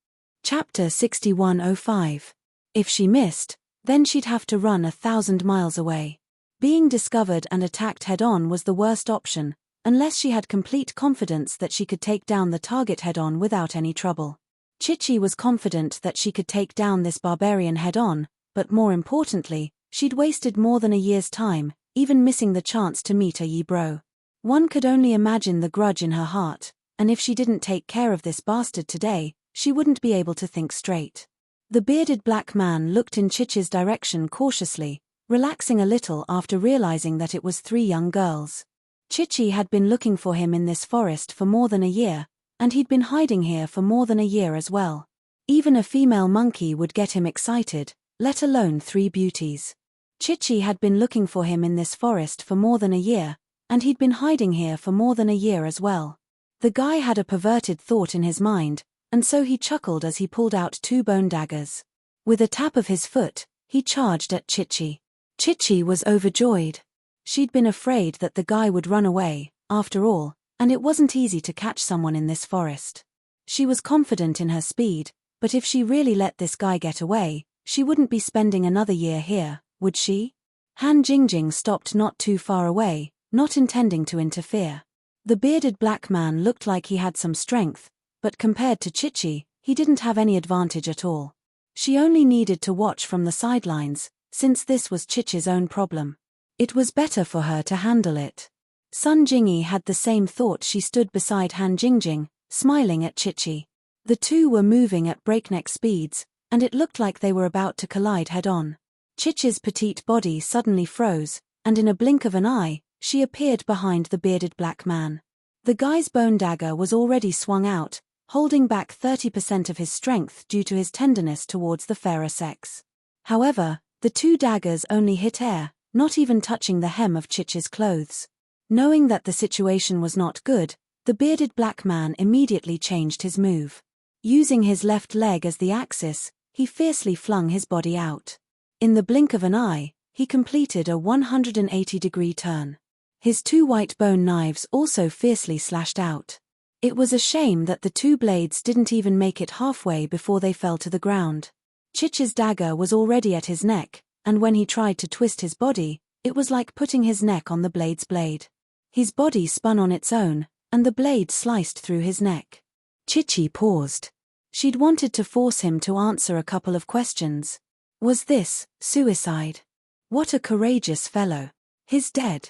Chapter 6105. If she missed, then she'd have to run 1,000 miles away. Being discovered and attacked head-on was the worst option, unless she had complete confidence that she could take down the target head-on without any trouble. Chichi was confident that she could take down this barbarian head-on, but more importantly, she'd wasted more than a year's time, even missing the chance to meet a Yi Bro. One could only imagine the grudge in her heart, and if she didn't take care of this bastard today, she wouldn't be able to think straight. The bearded black man looked in Chichi's direction cautiously, relaxing a little after realizing that it was three young girls. Chichi had been looking for him in this forest for more than a year, and he'd been hiding here for more than a year as well. Even a female monkey would get him excited, let alone three beauties. Chichi had been looking for him in this forest for more than a year, and he'd been hiding here for more than a year as well. The guy had a perverted thought in his mind, and so he chuckled as he pulled out two bone daggers. With a tap of his foot, he charged at Chichi. Chichi was overjoyed. She'd been afraid that the guy would run away, after all, and it wasn't easy to catch someone in this forest. She was confident in her speed, but if she really let this guy get away, she wouldn't be spending another year here, would she? Han Jingjing stopped not too far away, not intending to interfere. The bearded black man looked like he had some strength, but compared to Chichi, he didn't have any advantage at all. She only needed to watch from the sidelines, since this was Chichi's own problem. It was better for her to handle it. Sun Jingyi had the same thought. She stood beside Han Jingjing, smiling at Chichi. The two were moving at breakneck speeds, and it looked like they were about to collide head-on. Chichi's petite body suddenly froze, and in a blink of an eye, she appeared behind the bearded black man. The guy's bone dagger was already swung out, holding back 30% of his strength due to his tenderness towards the fairer sex. However, the two daggers only hit air, not even touching the hem of Chichi's clothes. Knowing that the situation was not good, the bearded black man immediately changed his move. Using his left leg as the axis, he fiercely flung his body out. In the blink of an eye, he completed a 180-degree turn. His two white bone knives also fiercely slashed out. It was a shame that the two blades didn't even make it halfway before they fell to the ground. Chichi's dagger was already at his neck, and when he tried to twist his body, it was like putting his neck on the blade's blade. His body spun on its own, and the blade sliced through his neck. Chichi paused. She'd wanted to force him to answer a couple of questions. Was this suicide? What a courageous fellow. He's dead.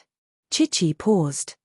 Chichi paused.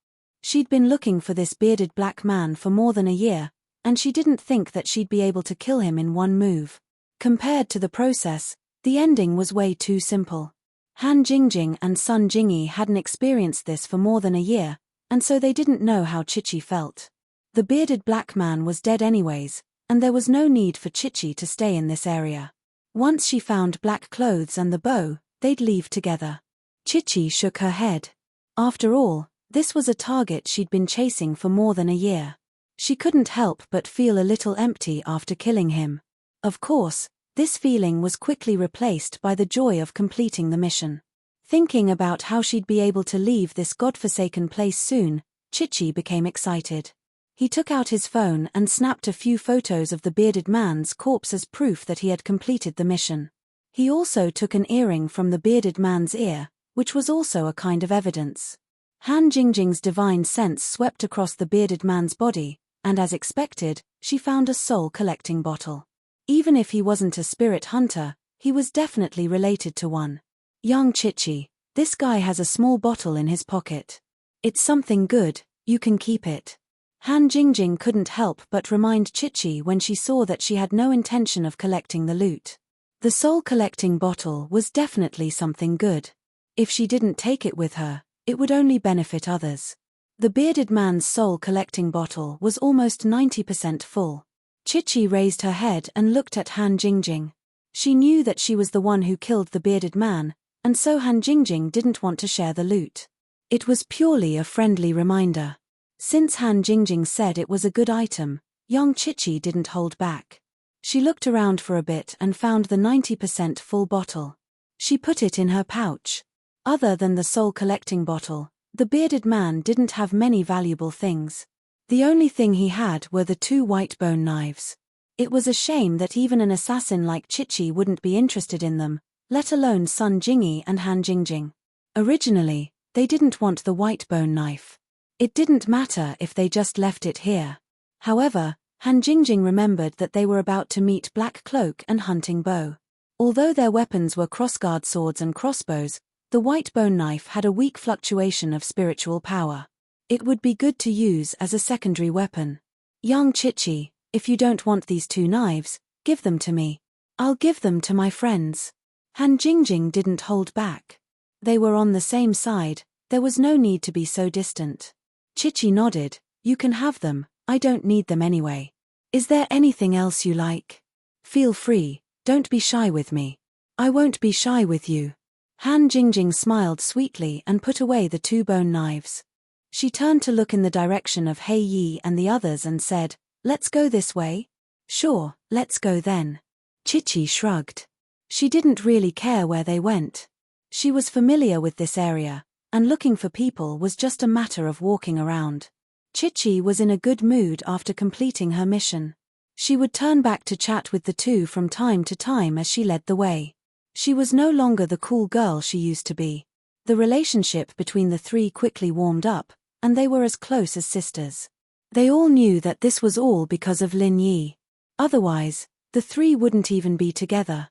She'd been looking for this bearded black man for more than a year, and she didn't think that she'd be able to kill him in one move. Compared to the process, the ending was way too simple. Han Jingjing and Sun Jingyi hadn't experienced this for more than a year, and so they didn't know how Chichi felt. The bearded black man was dead anyways, and there was no need for Chichi to stay in this area. Once she found black clothes and the bow, they'd leave together. Chichi shook her head. After all, this was a target she'd been chasing for more than a year. She couldn't help but feel a little empty after killing him. Of course, this feeling was quickly replaced by the joy of completing the mission. Thinking about how she'd be able to leave this godforsaken place soon, Chichi became excited. He took out his phone and snapped a few photos of the bearded man's corpse as proof that he had completed the mission. He also took an earring from the bearded man's ear, which was also a kind of evidence. Han Jingjing's divine sense swept across the bearded man's body, and as expected, she found a soul-collecting bottle. Even if he wasn't a spirit hunter, he was definitely related to one. Young Chichi, this guy has a small bottle in his pocket. It's something good, you can keep it. Han Jingjing couldn't help but remind Chichi when she saw that she had no intention of collecting the loot. The soul-collecting bottle was definitely something good. If she didn't take it with her, it would only benefit others. The bearded man's soul-collecting bottle was almost 90% full. Chichi raised her head and looked at Han Jingjing. She knew that she was the one who killed the bearded man, and so Han Jingjing didn't want to share the loot. It was purely a friendly reminder. Since Han Jingjing said it was a good item, young Chichi didn't hold back. She looked around for a bit and found the 90% full bottle. She put it in her pouch. Other than the soul-collecting bottle, the bearded man didn't have many valuable things. The only thing he had were the two white bone knives. It was a shame that even an assassin like Chichi wouldn't be interested in them, let alone Sun Jingyi and Han Jingjing. Originally, they didn't want the white bone knife. It didn't matter if they just left it here. However, Han Jingjing remembered that they were about to meet Black Cloak and Hunting Bow. Although their weapons were crossguard swords and crossbows, the white bone knife had a weak fluctuation of spiritual power. It would be good to use as a secondary weapon. Young Chichi, if you don't want these two knives, give them to me. I'll give them to my friends. Han Jingjing didn't hold back. They were on the same side, there was no need to be so distant. Chichi nodded. You can have them, I don't need them anyway. Is there anything else you like? Feel free, don't be shy with me. I won't be shy with you. Han Jingjing smiled sweetly and put away the two bone knives. She turned to look in the direction of Hei Yi and the others and said, Let's go this way? Sure, let's go then. Chichi shrugged. She didn't really care where they went. She was familiar with this area, and looking for people was just a matter of walking around. Chichi was in a good mood after completing her mission. She would turn back to chat with the two from time to time as she led the way. She was no longer the cool girl she used to be. The relationship between the three quickly warmed up, and they were as close as sisters. They all knew that this was all because of Lin Yi. Otherwise, the three wouldn't even be together.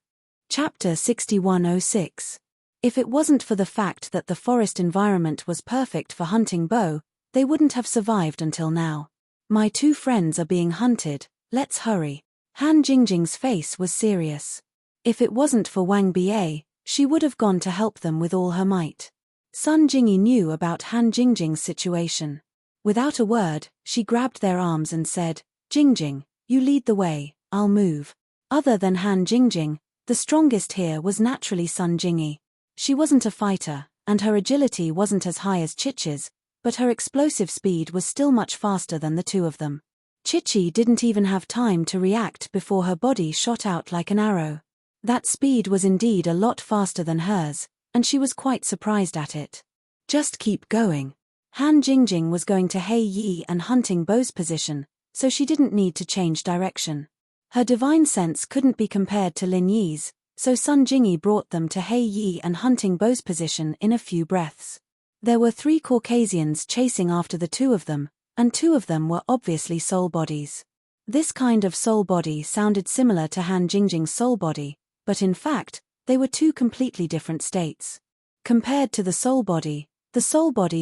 Chapter 6106. If it wasn't for the fact that the forest environment was perfect for hunting bow, they wouldn't have survived until now. My two friends are being hunted, let's hurry. Han Jingjing's face was serious. If it wasn't for Wang Bie, she would have gone to help them with all her might. Sun Jingyi knew about Han Jingjing's situation. Without a word, she grabbed their arms and said, "Jingjing, you lead the way, I'll move." Other than Han Jingjing, the strongest here was naturally Sun Jingyi. She wasn't a fighter, and her agility wasn't as high as Chichi's, but her explosive speed was still much faster than the two of them. Chichi didn't even have time to react before her body shot out like an arrow. That speed was indeed a lot faster than hers, and she was quite surprised at it. Just keep going. Han Jingjing was going to Hei Yi and hunting bow's position, so she didn't need to change direction. Her divine sense couldn't be compared to Lin Yi's, so Sun Jingyi brought them to Hei Yi and hunting bow's position in a few breaths. There were 3 Caucasians chasing after the two of them, and 2 of them were obviously soul bodies. This kind of soul body sounded similar to Han Jingjing's soul body, but in fact, they were 2 completely different states. Compared to the soul body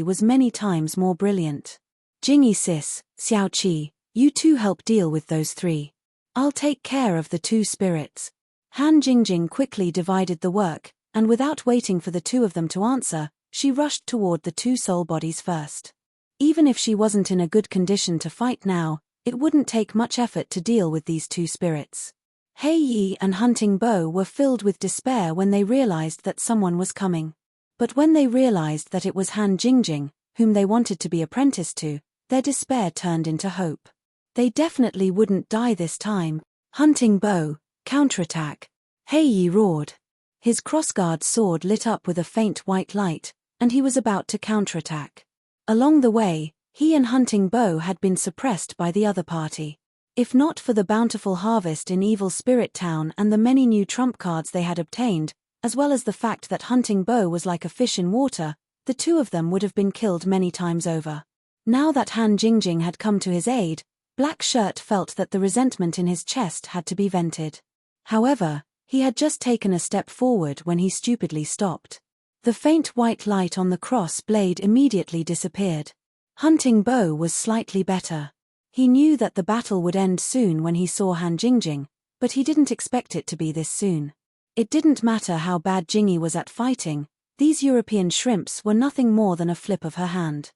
was many times more brilliant. "Jingyi sis, Xiao Qi, you two help deal with those 3. I'll take care of the 2 spirits." Han Jingjing quickly divided the work, and without waiting for the 2 of them to answer, she rushed toward the 2 soul bodies first. Even if she wasn't in a good condition to fight now, it wouldn't take much effort to deal with these 2 spirits. Hei Yi and Hunting Bow were filled with despair when they realized that someone was coming. But when they realized that it was Han Jingjing, whom they wanted to be apprenticed to, their despair turned into hope. They definitely wouldn't die this time. "Hunting Bow, counterattack!" Hei Yi roared. His crossguard sword lit up with a faint white light, and he was about to counterattack. Along the way, he and Hunting Bow had been suppressed by the other party. If not for the bountiful harvest in Evil Spirit Town and the many new trump cards they had obtained, as well as the fact that Hunting Bow was like a fish in water, the 2 of them would have been killed many times over. Now that Han Jingjing had come to his aid, Black Shirt felt that the resentment in his chest had to be vented. However, he had just taken a step forward when he stupidly stopped. The faint white light on the cross blade immediately disappeared. Hunting Bow was slightly better. He knew that the battle would end soon when he saw Han Jingjing, but he didn't expect it to be this soon. It didn't matter how bad Jingyi was at fighting, these European shrimps were nothing more than a flip of her hand.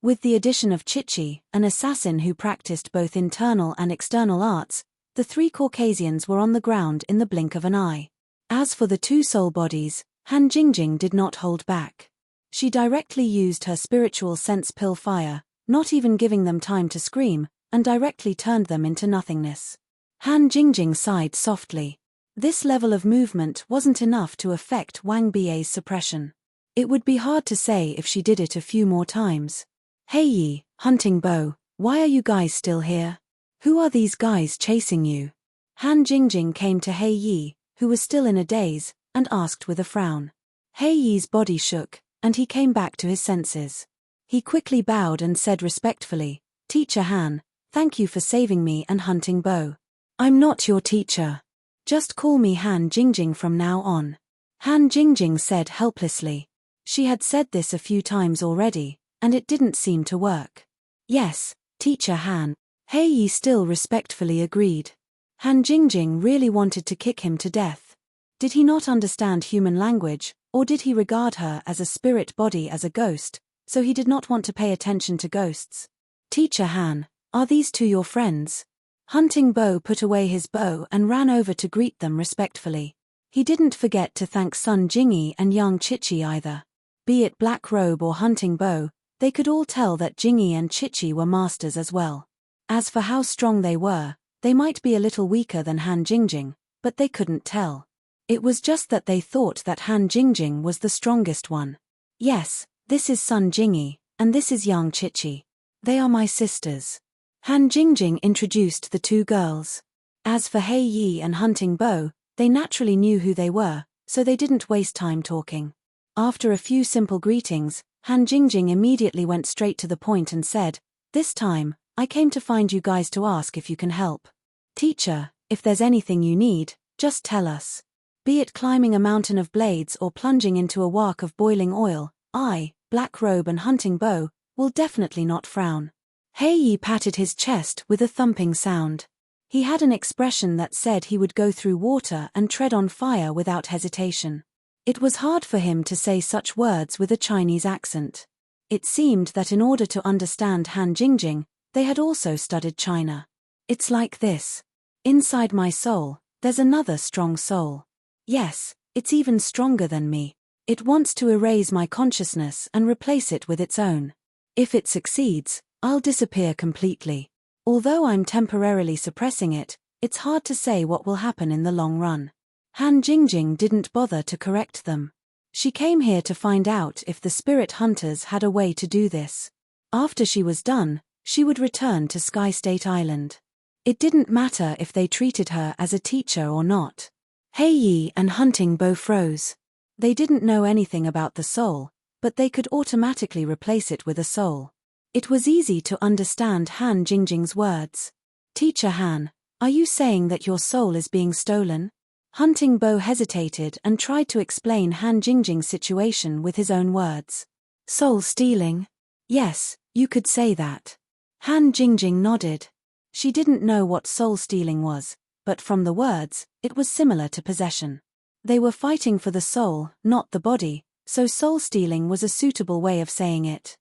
With the addition of Chichi, an assassin who practiced both internal and external arts, the 3 Caucasians were on the ground in the blink of an eye. As for the 2 soul bodies, Han Jingjing did not hold back. She directly used her spiritual sense pill fire, not even giving them time to scream, and directly turned them into nothingness. Han Jingjing sighed softly. This level of movement wasn't enough to affect Wang Bie's suppression. It would be hard to say if she did it a few more times. "Hei Yi, Hunting Bow, why are you guys still here? Who are these guys chasing you?" Han Jingjing came to Hei Yi, who was still in a daze, and asked with a frown. Hei Yi's body shook, and he came back to his senses. He quickly bowed and said respectfully, "Teacher Han, thank you for saving me and Hunting Bow. I'm not your teacher. Just call me Han Jingjing from now on." Han Jingjing said helplessly. She had said this a few times already, and it didn't seem to work. "Yes, Teacher Han." Hei Yi still respectfully agreed. Han Jingjing really wanted to kick him to death. Did he not understand human language, or did he regard her as a spirit body as a ghost, so he did not want to pay attention to ghosts? "Teacher Han, are these 2 your friends?" Hunting Bow put away his bow and ran over to greet them respectfully. He didn't forget to thank Sun Jingyi and young Chichi either. Be it Black Robe or Hunting Bow, they could all tell that Jingyi and Chichi were masters as well. As for how strong they might be a little weaker than Han Jingjing, but they couldn't tell. It was just that they thought that Han Jingjing was the strongest one. Yes, this is Sun Jingyi, and this is Yang Chichi. They are my sisters. Han Jingjing introduced the two girls. As for Hei Yi and Hunting Bow, they naturally knew who they were, so they didn't waste time talking. After a few simple greetings, Han Jingjing immediately went straight to the point and said, "This time, I came to find you guys to ask if you can help. Teacher, if there's anything you need, just tell us. Be it climbing a mountain of blades or plunging into a wok of boiling oil, I, Black Robe and Hunting Bow, will definitely not frown." Hei Yi patted his chest with a thumping sound. He had an expression that said he would go through water and tread on fire without hesitation. It was hard for him to say such words with a Chinese accent. It seemed that in order to understand Han Jingjing, they had also studied China. It's like this. Inside my soul, there's another strong soul. Yes, it's even stronger than me. It wants to erase my consciousness and replace it with its own. If it succeeds, I'll disappear completely. Although I'm temporarily suppressing it, it's hard to say what will happen in the long run. Han Jingjing didn't bother to correct them. She came here to find out if the spirit hunters had a way to do this. After she was done, she would return to Sky State Island. It didn't matter if they treated her as a teacher or not. Hei Yi and Hunting Bow froze. They didn't know anything about the soul, but they could automatically replace it with a soul. It was easy to understand Han Jingjing's words. "Teacher Han, are you saying that your soul is being stolen?" Hunting Bow hesitated and tried to explain Han Jingjing's situation with his own words. "Soul stealing? Yes, you could say that." Han Jingjing nodded. She didn't know what soul stealing was, but from the words, it was similar to possession. They were fighting for the soul, not the body, so soul stealing was a suitable way of saying it.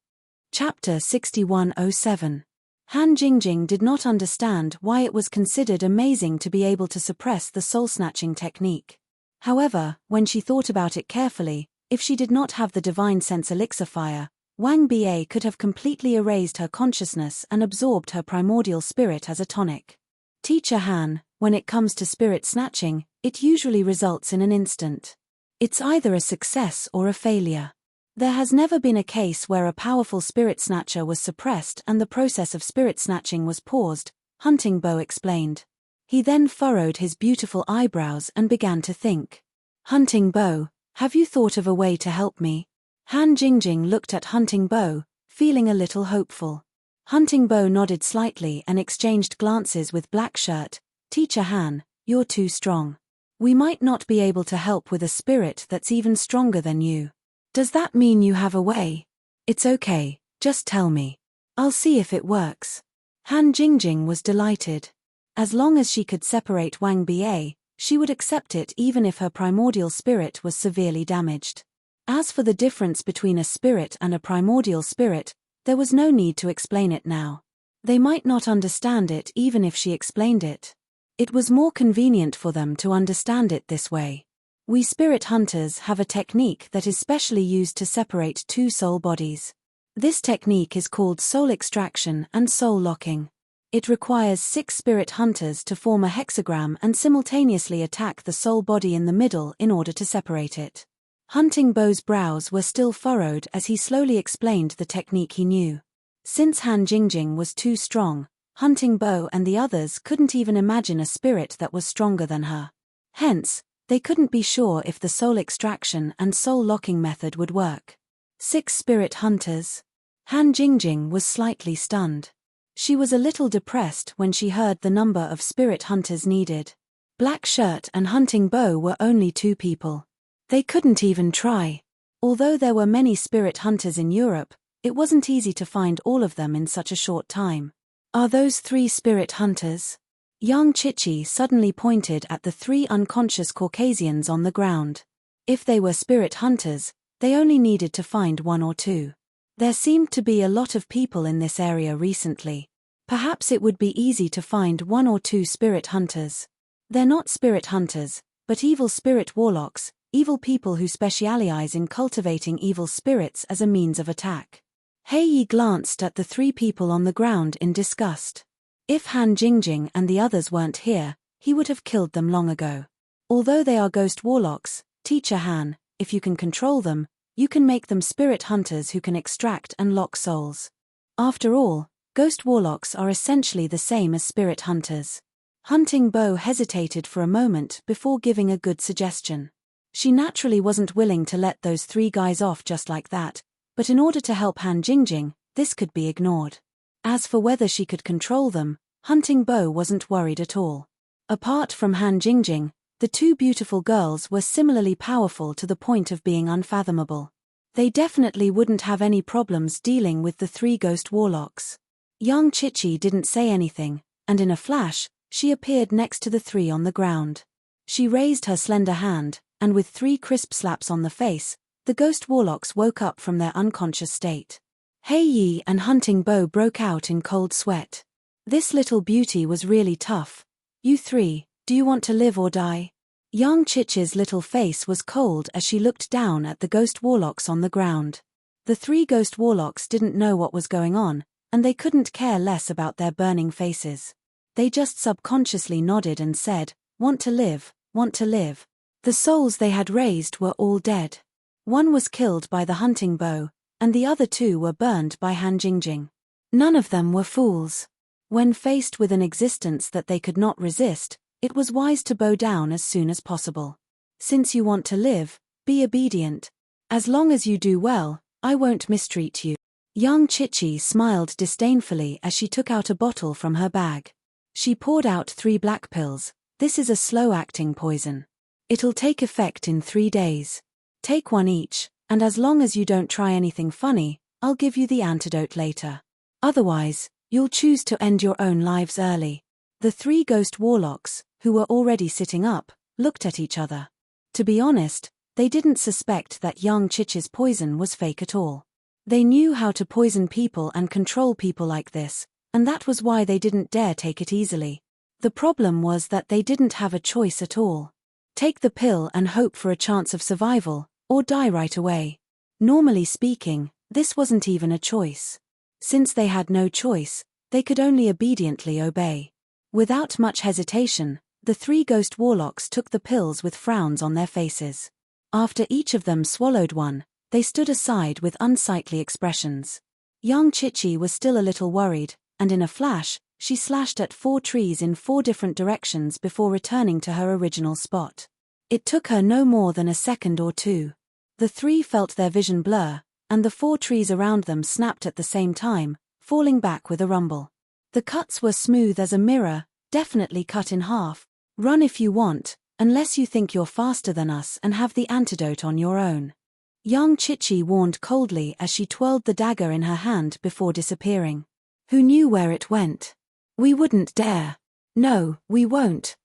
Chapter 6107. Han Jingjing did not understand why it was considered amazing to be able to suppress the soul-snatching technique. However, when she thought about it carefully, if she did not have the divine sense elixir fire, Wang Ba could have completely erased her consciousness and absorbed her primordial spirit as a tonic. Teacher Han, when it comes to spirit snatching, it usually results in an instant. It's either a success or a failure. There has never been a case where a powerful spirit snatcher was suppressed and the process of spirit snatching was paused, Hunting Bow explained. He then furrowed his beautiful eyebrows and began to think. "Hunting Bow, have you thought of a way to help me?" Han Jingjing looked at Hunting Bow, feeling a little hopeful. Hunting Bow nodded slightly and exchanged glances with Black Shirt. "Teacher Han, you're too strong. We might not be able to help with a spirit that's even stronger than you. Does that mean you have a way?" "It's okay, just tell me. I'll see if it works." Han Jingjing was delighted. As long as she could separate Wang Ba, she would accept it even if her primordial spirit was severely damaged. As for the difference between a spirit and a primordial spirit, there was no need to explain it now. They might not understand it even if she explained it. It was more convenient for them to understand it this way. We spirit hunters have a technique that is specially used to separate two soul bodies. This technique is called soul extraction and soul locking. It requires 6 spirit hunters to form a hexagram and simultaneously attack the soul body in the middle in order to separate it. Hunting Bow's brows were still furrowed as he slowly explained the technique he knew. Since Han Jingjing was too strong, Hunting Bow and the others couldn't even imagine a spirit that was stronger than her. Hence, they couldn't be sure if the soul extraction and soul locking method would work. 6 spirit hunters. Han Jingjing was slightly stunned. She was a little depressed when she heard the number of spirit hunters needed. Black Shirt and Hunting Bow were only 2 people. They couldn't even try. Although there were many spirit hunters in Europe, it wasn't easy to find all of them in such a short time. "Are those 3 spirit hunters?" Yang Chichi suddenly pointed at the 3 unconscious Caucasians on the ground. If they were spirit hunters, they only needed to find 1 or 2. There seemed to be a lot of people in this area recently. Perhaps it would be easy to find 1 or 2 spirit hunters. They're not spirit hunters, but evil spirit warlocks, evil people who specialize in cultivating evil spirits as a means of attack. Hei Yi glanced at the 3 people on the ground in disgust. If Han Jingjing and the others weren't here, he would have killed them long ago. Although they are ghost warlocks, Teacher Han, if you can control them, you can make them spirit hunters who can extract and lock souls. After all, ghost warlocks are essentially the same as spirit hunters. Hunting Bo hesitated for a moment before giving a good suggestion. She naturally wasn't willing to let those 3 guys off just like that, but in order to help Han Jingjing, this could be ignored. As for whether she could control them, Hunting Bo wasn't worried at all. Apart from Han Jingjing, the 2 beautiful girls were similarly powerful to the point of being unfathomable. They definitely wouldn't have any problems dealing with the 3 ghost warlocks. Young Chichi didn't say anything, and in a flash, she appeared next to the 3 on the ground. She raised her slender hand, and with 3 crisp slaps on the face, the ghost warlocks woke up from their unconscious state. Hei Yi and Hunting Bo broke out in cold sweat. This little beauty was really tough. You 3, do you want to live or die? Young Chichi's little face was cold as she looked down at the ghost warlocks on the ground. The 3 ghost warlocks didn't know what was going on, and they couldn't care less about their burning faces. They just subconsciously nodded and said, "Want to live, want to live." The souls they had raised were all dead. 1 was killed by the Hunting Bo, and the other 2 were burned by Han Jingjing. None of them were fools. When faced with an existence that they could not resist, it was wise to bow down as soon as possible. Since you want to live, be obedient. As long as you do well, I won't mistreat you. Young Chichi smiled disdainfully as she took out a bottle from her bag. She poured out 3 black pills. This is a slow-acting poison. It'll take effect in 3 days. Take 1 each, and as long as you don't try anything funny, I'll give you the antidote later. Otherwise, you'll choose to end your own lives early. The 3 ghost warlocks, who were already sitting up, looked at each other. To be honest, they didn't suspect that young Chichi's poison was fake at all. They knew how to poison people and control people like this, and that was why they didn't dare take it easily. The problem was that they didn't have a choice at all. Take the pill and hope for a chance of survival, or die right away. Normally speaking, this wasn't even a choice. Since they had no choice, they could only obediently obey. Without much hesitation, the 3 ghost warlocks took the pills with frowns on their faces. After each of them swallowed 1, they stood aside with unsightly expressions. Young Chichi was still a little worried, and in a flash, she slashed at 4 trees in 4 different directions before returning to her original spot. It took her no more than a second or 2. The 3 felt their vision blur, and the 4 trees around them snapped at the same time, falling back with a rumble. The cuts were smooth as a mirror, definitely cut in half. Run if you want, unless you think you're faster than us and have the antidote on your own. Young Chichi warned coldly as she twirled the dagger in her hand before disappearing. Who knew where it went? We wouldn't dare. No, we won't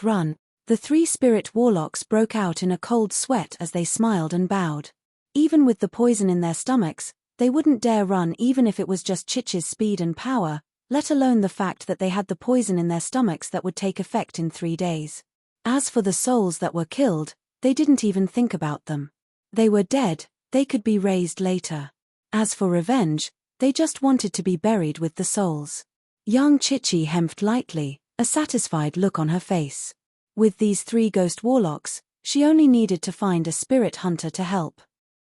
run. The 3 spirit warlocks broke out in a cold sweat as they smiled and bowed. Even with the poison in their stomachs, they wouldn't dare run even if it was just Chichi's speed and power, let alone the fact that they had the poison in their stomachs that would take effect in 3 days. As for the souls that were killed, they didn't even think about them. They were dead, they could be raised later. As for revenge, they just wanted to be buried with the souls. Young Chichi hemped lightly, a satisfied look on her face. With these 3 ghost warlocks, she only needed to find a spirit hunter to help.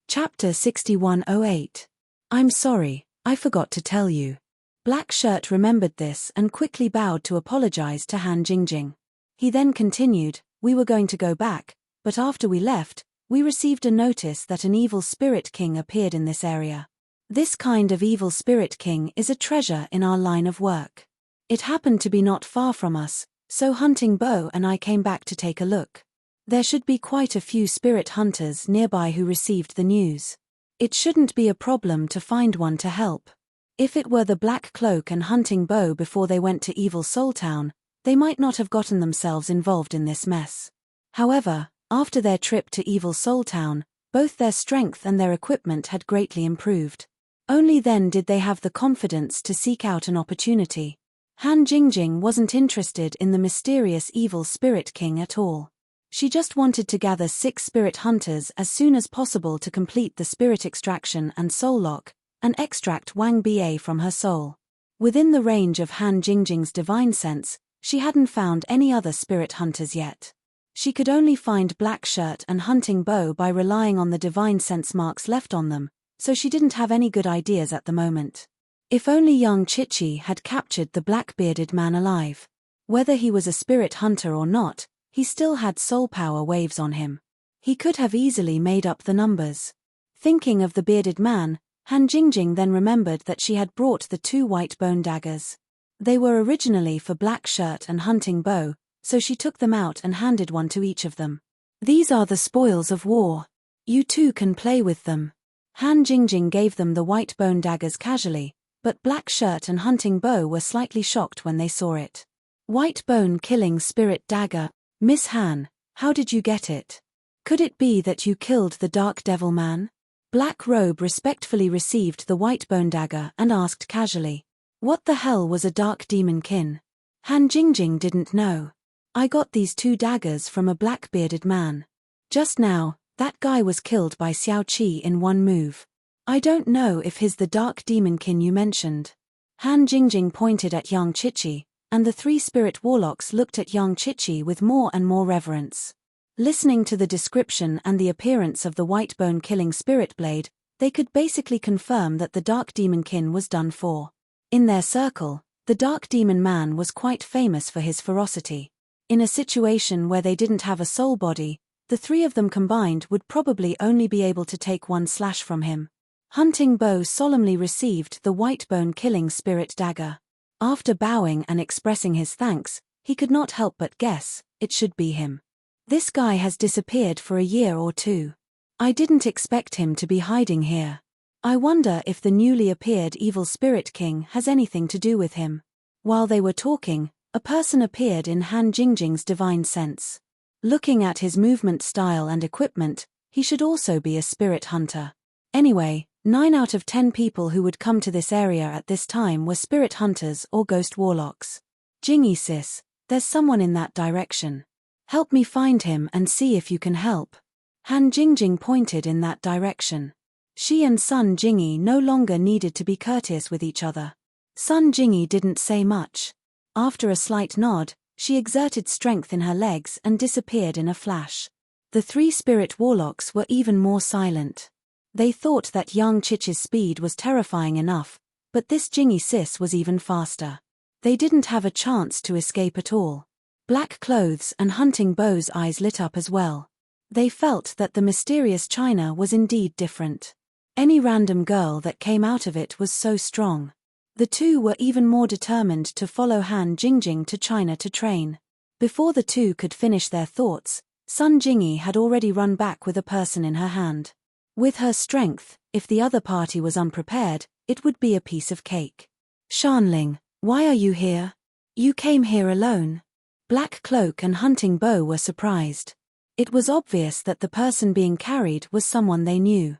Chapter 6108. I'm sorry, I forgot to tell you. Black Shirt remembered this and quickly bowed to apologize to Han Jingjing. He then continued, we were going to go back, but after we left, we received a notice that an evil spirit king appeared in this area. This kind of evil spirit king is a treasure in our line of work. It happened to be not far from us, so Hunting Bo and I came back to take a look. There should be quite a few spirit hunters nearby who received the news. It shouldn't be a problem to find one to help. If it were the Black Cloak and Hunting Bo before they went to Evil Soul Town, they might not have gotten themselves involved in this mess. However, after their trip to Evil Soul Town, both their strength and their equipment had greatly improved. Only then did they have the confidence to seek out an opportunity. Han Jingjing wasn't interested in the mysterious evil spirit king at all. She just wanted to gather 6 spirit hunters as soon as possible to complete the spirit extraction and soul lock, and extract Wang Ba from her soul. Within the range of Han Jingjing's divine sense, she hadn't found any other spirit hunters yet. She could only find black shirt and hunting bow by relying on the divine sense marks left on them, so she didn't have any good ideas at the moment. If only young Chichi had captured the black-bearded man alive. Whether he was a spirit hunter or not, he still had soul power waves on him. He could have easily made up the numbers. Thinking of the bearded man, Han Jingjing then remembered that she had brought the 2 white bone daggers. They were originally for black shirt and hunting bow, so she took them out and handed one to each of them. These are the spoils of war. You too can play with them. Han Jingjing gave them the white bone daggers casually, but black shirt and hunting bow were slightly shocked when they saw it. White bone killing spirit dagger. Miss Han, how did you get it? Could it be that you killed the dark devil man? Black Robe respectfully received the white bone dagger and asked casually, what the hell was a dark demon kin? Han Jingjing didn't know. I got these 2 daggers from a black-bearded man. Just now, that guy was killed by Xiao Qi in one move. I don't know if he's the dark demon kin you mentioned. Han Jingjing pointed at young Chichi, and the 3 spirit warlocks looked at young Chichi with more and more reverence. Listening to the description and the appearance of the white bone killing spirit blade, they could basically confirm that the dark demon kin was done for. In their circle, the dark demon man was quite famous for his ferocity. In a situation where they didn't have a soul body, the 3 of them combined would probably only be able to take 1 slash from him. Hunting Bow solemnly received the white bone killing spirit dagger. After bowing and expressing his thanks, he could not help but guess, it should be him. This guy has disappeared for a year or 2. I didn't expect him to be hiding here. I wonder if the newly appeared evil spirit king has anything to do with him. While they were talking, a person appeared in Han Jingjing's divine sense. Looking at his movement style and equipment, he should also be a spirit hunter. Anyway, 9 out of 10 people who would come to this area at this time were spirit hunters or ghost warlocks. Jingy sis, there's someone in that direction. Help me find him and see if you can help. Han Jingjing pointed in that direction. She and Sun Jingy no longer needed to be courteous with each other. Sun Jingy didn't say much. After a slight nod, she exerted strength in her legs and disappeared in a flash. The 3 spirit warlocks were even more silent. They thought that young Chichi's speed was terrifying enough, but this Jingy sis was even faster. They didn't have a chance to escape at all. Black Clothes and Hunting Bow's eyes lit up as well. They felt that the mysterious China was indeed different. Any random girl that came out of it was so strong. The 2 were even more determined to follow Han Jingjing to China to train. Before the 2 could finish their thoughts, Sun Jingy had already run back with a person in her hand. With her strength, if the other party was unprepared, it would be a piece of cake. Shanling, why are you here? You came here alone. Black Cloak and Hunting Bow were surprised. It was obvious that the person being carried was someone they knew.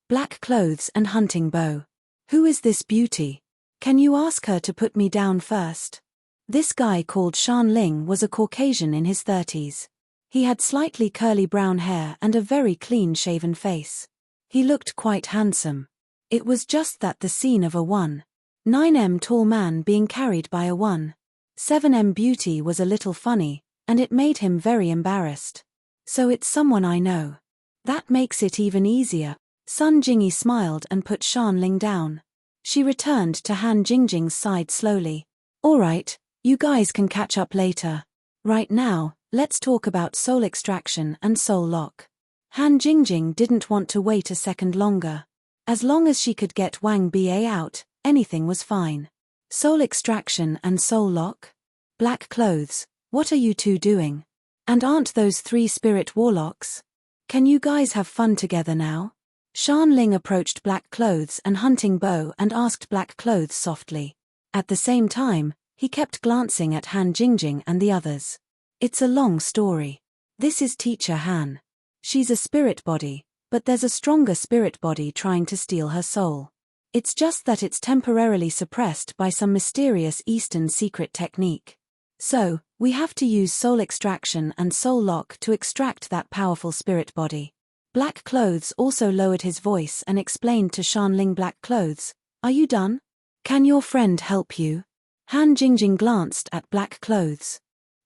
Black Clothes and Hunting Bow. Who is this beauty? Can you ask her to put me down first? This guy called Shanling was a Caucasian in his 30s. He had slightly curly brown hair and a very clean-shaven face. He looked quite handsome. It was just that the scene of a 1.9m tall man being carried by a 1.7m beauty was a little funny, and it made him very embarrassed. So it's someone I know. That makes it even easier. Sun Jingy smiled and put Shanling down. She returned to Han Jingjing's side slowly. Alright, you guys can catch up later. Right now, let's talk about soul extraction and soul lock. Han Jingjing didn't want to wait a second longer. As long as she could get Wang Ba out, anything was fine. Soul extraction and soul lock? Black Clothes, what are you 2 doing? And aren't those 3 spirit warlocks? Can you guys have fun together now? Shanling approached Black Clothes and Hunting Bow and asked Black Clothes softly. At the same time, he kept glancing at Han Jingjing and the others. It's a long story. This is Teacher Han. She's a spirit body, but there's a stronger spirit body trying to steal her soul. It's just that it's temporarily suppressed by some mysterious Eastern secret technique. So, we have to use soul extraction and soul lock to extract that powerful spirit body. Black Clothes also lowered his voice and explained to Shanling. Black Clothes, are you done? Can your friend help you? Han Jingjing glanced at Black Clothes.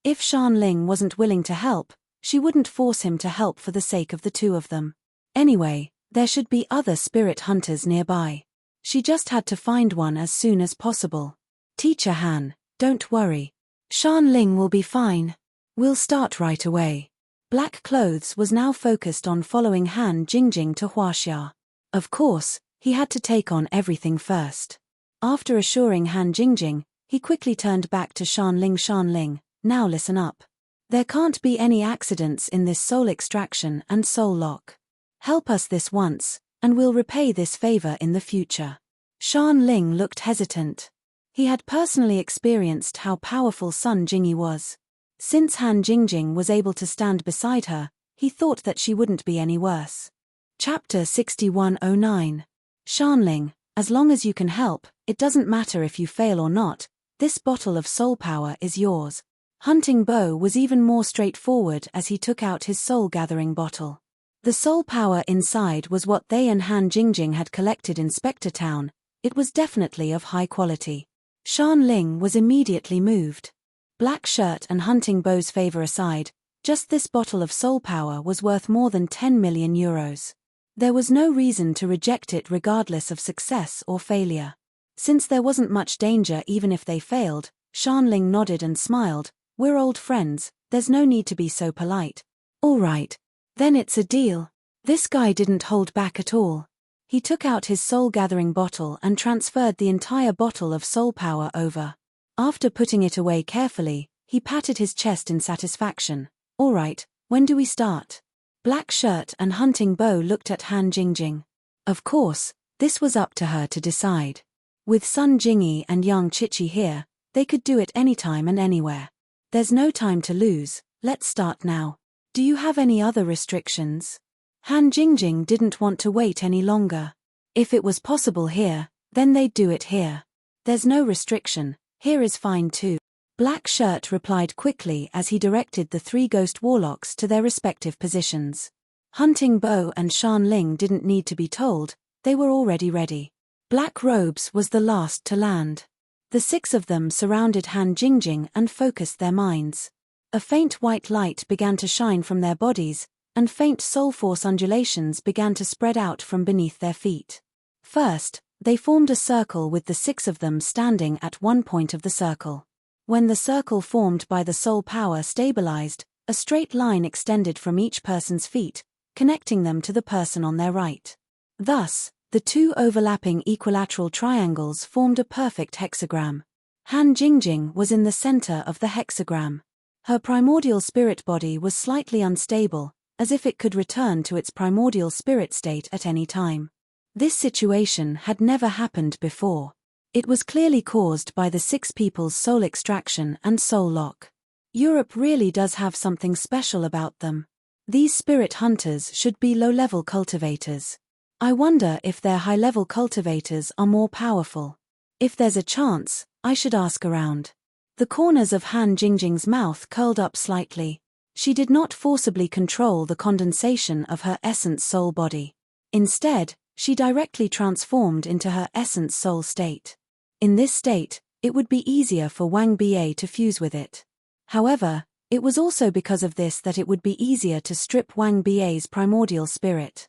If Shan Ling wasn't willing to help, she wouldn't force him to help for the sake of the two of them. Anyway, there should be other spirit hunters nearby. She just had to find one as soon as possible. Teacher Han, don't worry. Shan Ling will be fine. We'll start right away. Black Clothes was now focused on following Han Jingjing to Huaxia. Of course, he had to take on everything first. After assuring Han Jingjing, he quickly turned back to Shan Ling. Shan Ling, now listen up. There can't be any accidents in this soul extraction and soul lock. Help us this once, and we'll repay this favor in the future. Shan Ling looked hesitant. He had personally experienced how powerful Sun Jingyi was. Since Han Jingjing was able to stand beside her, he thought that she wouldn't be any worse. Chapter 6109. Shan Ling, as long as you can help, it doesn't matter if you fail or not, this bottle of soul power is yours. Hunting Bo was even more straightforward as he took out his soul-gathering bottle. The soul power inside was what they and Han Jingjing had collected in Spectre Town. It was definitely of high quality. Shan Ling was immediately moved. Black Shirt and Hunting Bo's favor aside, just this bottle of soul power was worth more than 10 million euros. There was no reason to reject it regardless of success or failure. Since there wasn't much danger even if they failed, Shan Ling nodded and smiled. We're old friends, there's no need to be so polite. All right. Then it's a deal. This guy didn't hold back at all. He took out his soul-gathering bottle and transferred the entire bottle of soul power over. After putting it away carefully, he patted his chest in satisfaction. All right, when do we start? Black Shirt and Hunting Bo looked at Han Jingjing. Of course, this was up to her to decide. With Sun Jingyi and Yang Chichi here, they could do it anytime and anywhere. There's no time to lose, let's start now. Do you have any other restrictions? Han Jingjing didn't want to wait any longer. If it was possible here, then they'd do it here. There's no restriction, here is fine too. Black Shirt replied quickly as he directed the three ghost warlocks to their respective positions. Hunting Bo and Shan Ling didn't need to be told, they were already ready. Black Robes was the last to land. The six of them surrounded Han Jingjing and focused their minds. A faint white light began to shine from their bodies, and faint soul force undulations began to spread out from beneath their feet. First, they formed a circle with the six of them standing at one point of the circle. When the circle formed by the soul power stabilized, a straight line extended from each person's feet, connecting them to the person on their right. Thus, the two overlapping equilateral triangles formed a perfect hexagram. Han Jingjing was in the center of the hexagram. Her primordial spirit body was slightly unstable, as if it could return to its primordial spirit state at any time. This situation had never happened before. It was clearly caused by the six people's soul extraction and soul lock. Europe really does have something special about them. These spirit hunters should be low-level cultivators. I wonder if their high-level cultivators are more powerful. If there's a chance, I should ask around. The corners of Han Jingjing's mouth curled up slightly. She did not forcibly control the condensation of her essence soul body. Instead, she directly transformed into her essence soul state. In this state, it would be easier for Wang Ba to fuse with it. However, it was also because of this that it would be easier to strip Wang Ba's primordial spirit.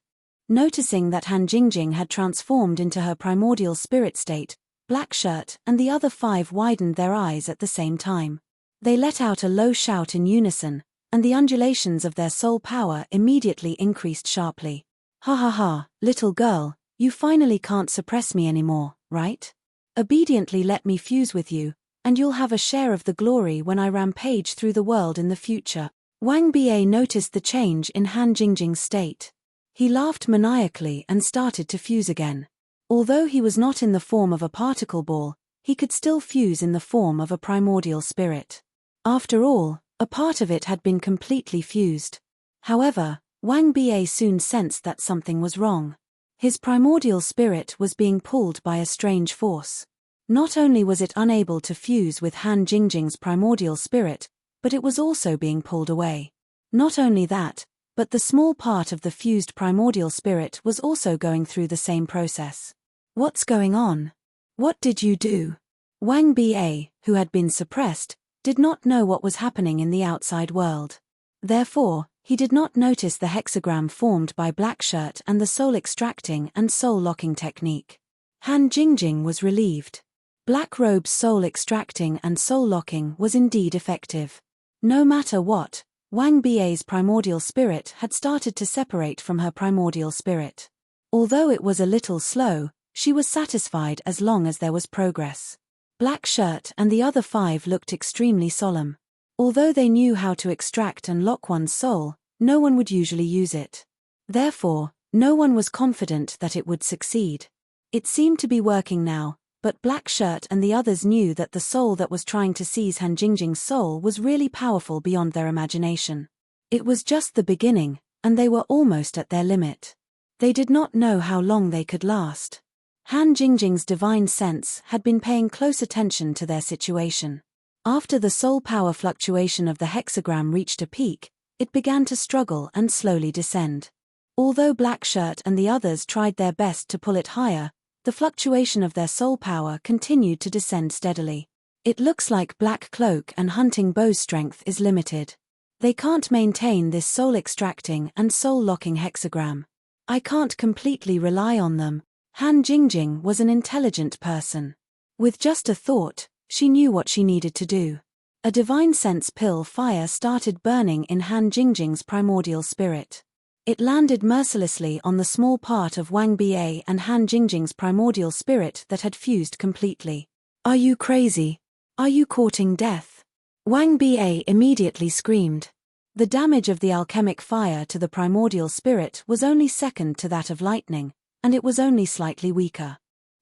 Noticing that Han Jingjing had transformed into her primordial spirit state, Black Shirt and the other five widened their eyes at the same time. They let out a low shout in unison, and the undulations of their soul power immediately increased sharply. Ha ha ha, little girl, you finally can't suppress me anymore, right? Obediently let me fuse with you, and you'll have a share of the glory when I rampage through the world in the future. Wang Ba noticed the change in Han Jingjing's state. He laughed maniacally and started to fuse again. Although he was not in the form of a particle ball, he could still fuse in the form of a primordial spirit. After all, a part of it had been completely fused. However, Wang Ba soon sensed that something was wrong. His primordial spirit was being pulled by a strange force. Not only was it unable to fuse with Han Jingjing's primordial spirit, but it was also being pulled away. Not only that, but the small part of the fused primordial spirit was also going through the same process. What's going on? What did you do? Wang Ba, who had been suppressed, did not know what was happening in the outside world. Therefore, he did not notice the hexagram formed by Blackshirt and the soul extracting and soul locking technique. Han Jingjing was relieved. Black Robe's soul extracting and soul locking was indeed effective. No matter what, Wang Bi's primordial spirit had started to separate from her primordial spirit. Although it was a little slow, she was satisfied as long as there was progress. Blackshirt and the other 5 looked extremely solemn. Although they knew how to extract and lock one's soul, no one would usually use it. Therefore, no one was confident that it would succeed. It seemed to be working now, but Blackshirt and the others knew that the soul that was trying to seize Han Jingjing's soul was really powerful beyond their imagination. It was just the beginning, and they were almost at their limit. They did not know how long they could last. Han Jingjing's divine sense had been paying close attention to their situation. After the soul power fluctuation of the hexagram reached a peak, it began to struggle and slowly descend. Although Blackshirt and the others tried their best to pull it higher, the fluctuation of their soul power continued to descend steadily. It looks like Black Cloak and Hunting Bow's strength is limited. They can't maintain this soul extracting and soul locking hexagram. I can't completely rely on them. Han Jingjing was an intelligent person. With just a thought, she knew what she needed to do. A divine sense pill fire started burning in Han Jingjing's primordial spirit. It landed mercilessly on the small part of Wang Ba and Han Jingjing's primordial spirit that had fused completely. "Are you crazy? Are you courting death?" Wang Ba immediately screamed. The damage of the alchemic fire to the primordial spirit was only second to that of lightning, and it was only slightly weaker.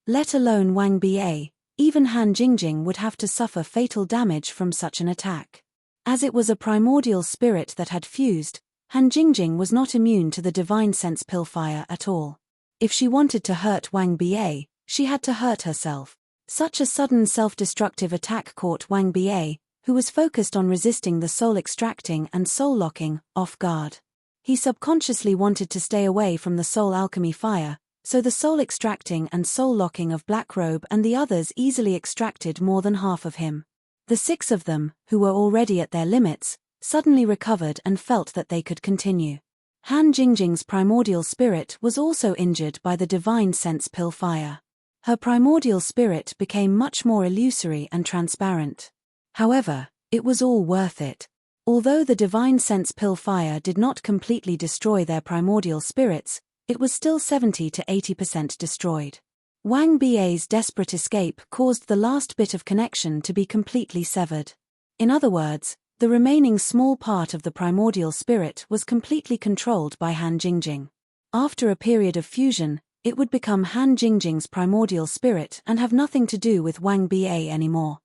Let alone Wang Ba, even Han Jingjing would have to suffer fatal damage from such an attack. As it was a primordial spirit that had fused, Han Jingjing was not immune to the divine sense pill fire at all. If she wanted to hurt Wang Ba, she had to hurt herself. Such a sudden self-destructive attack caught Wang Ba, who was focused on resisting the soul extracting and soul locking, off guard. He subconsciously wanted to stay away from the soul alchemy fire, so the soul extracting and soul locking of Black Robe and the others easily extracted more than half of him. The 6 of them, who were already at their limits, suddenly recovered and felt that they could continue. Han Jingjing's primordial spirit was also injured by the divine sense pill fire. Her primordial spirit became much more illusory and transparent. However, it was all worth it. Although the divine sense pill fire did not completely destroy their primordial spirits, it was still 70 to 80% destroyed. Wang Ba's desperate escape caused the last bit of connection to be completely severed. In other words, the remaining small part of the primordial spirit was completely controlled by Han Jingjing. After a period of fusion, it would become Han Jingjing's primordial spirit and have nothing to do with Wang Ba anymore.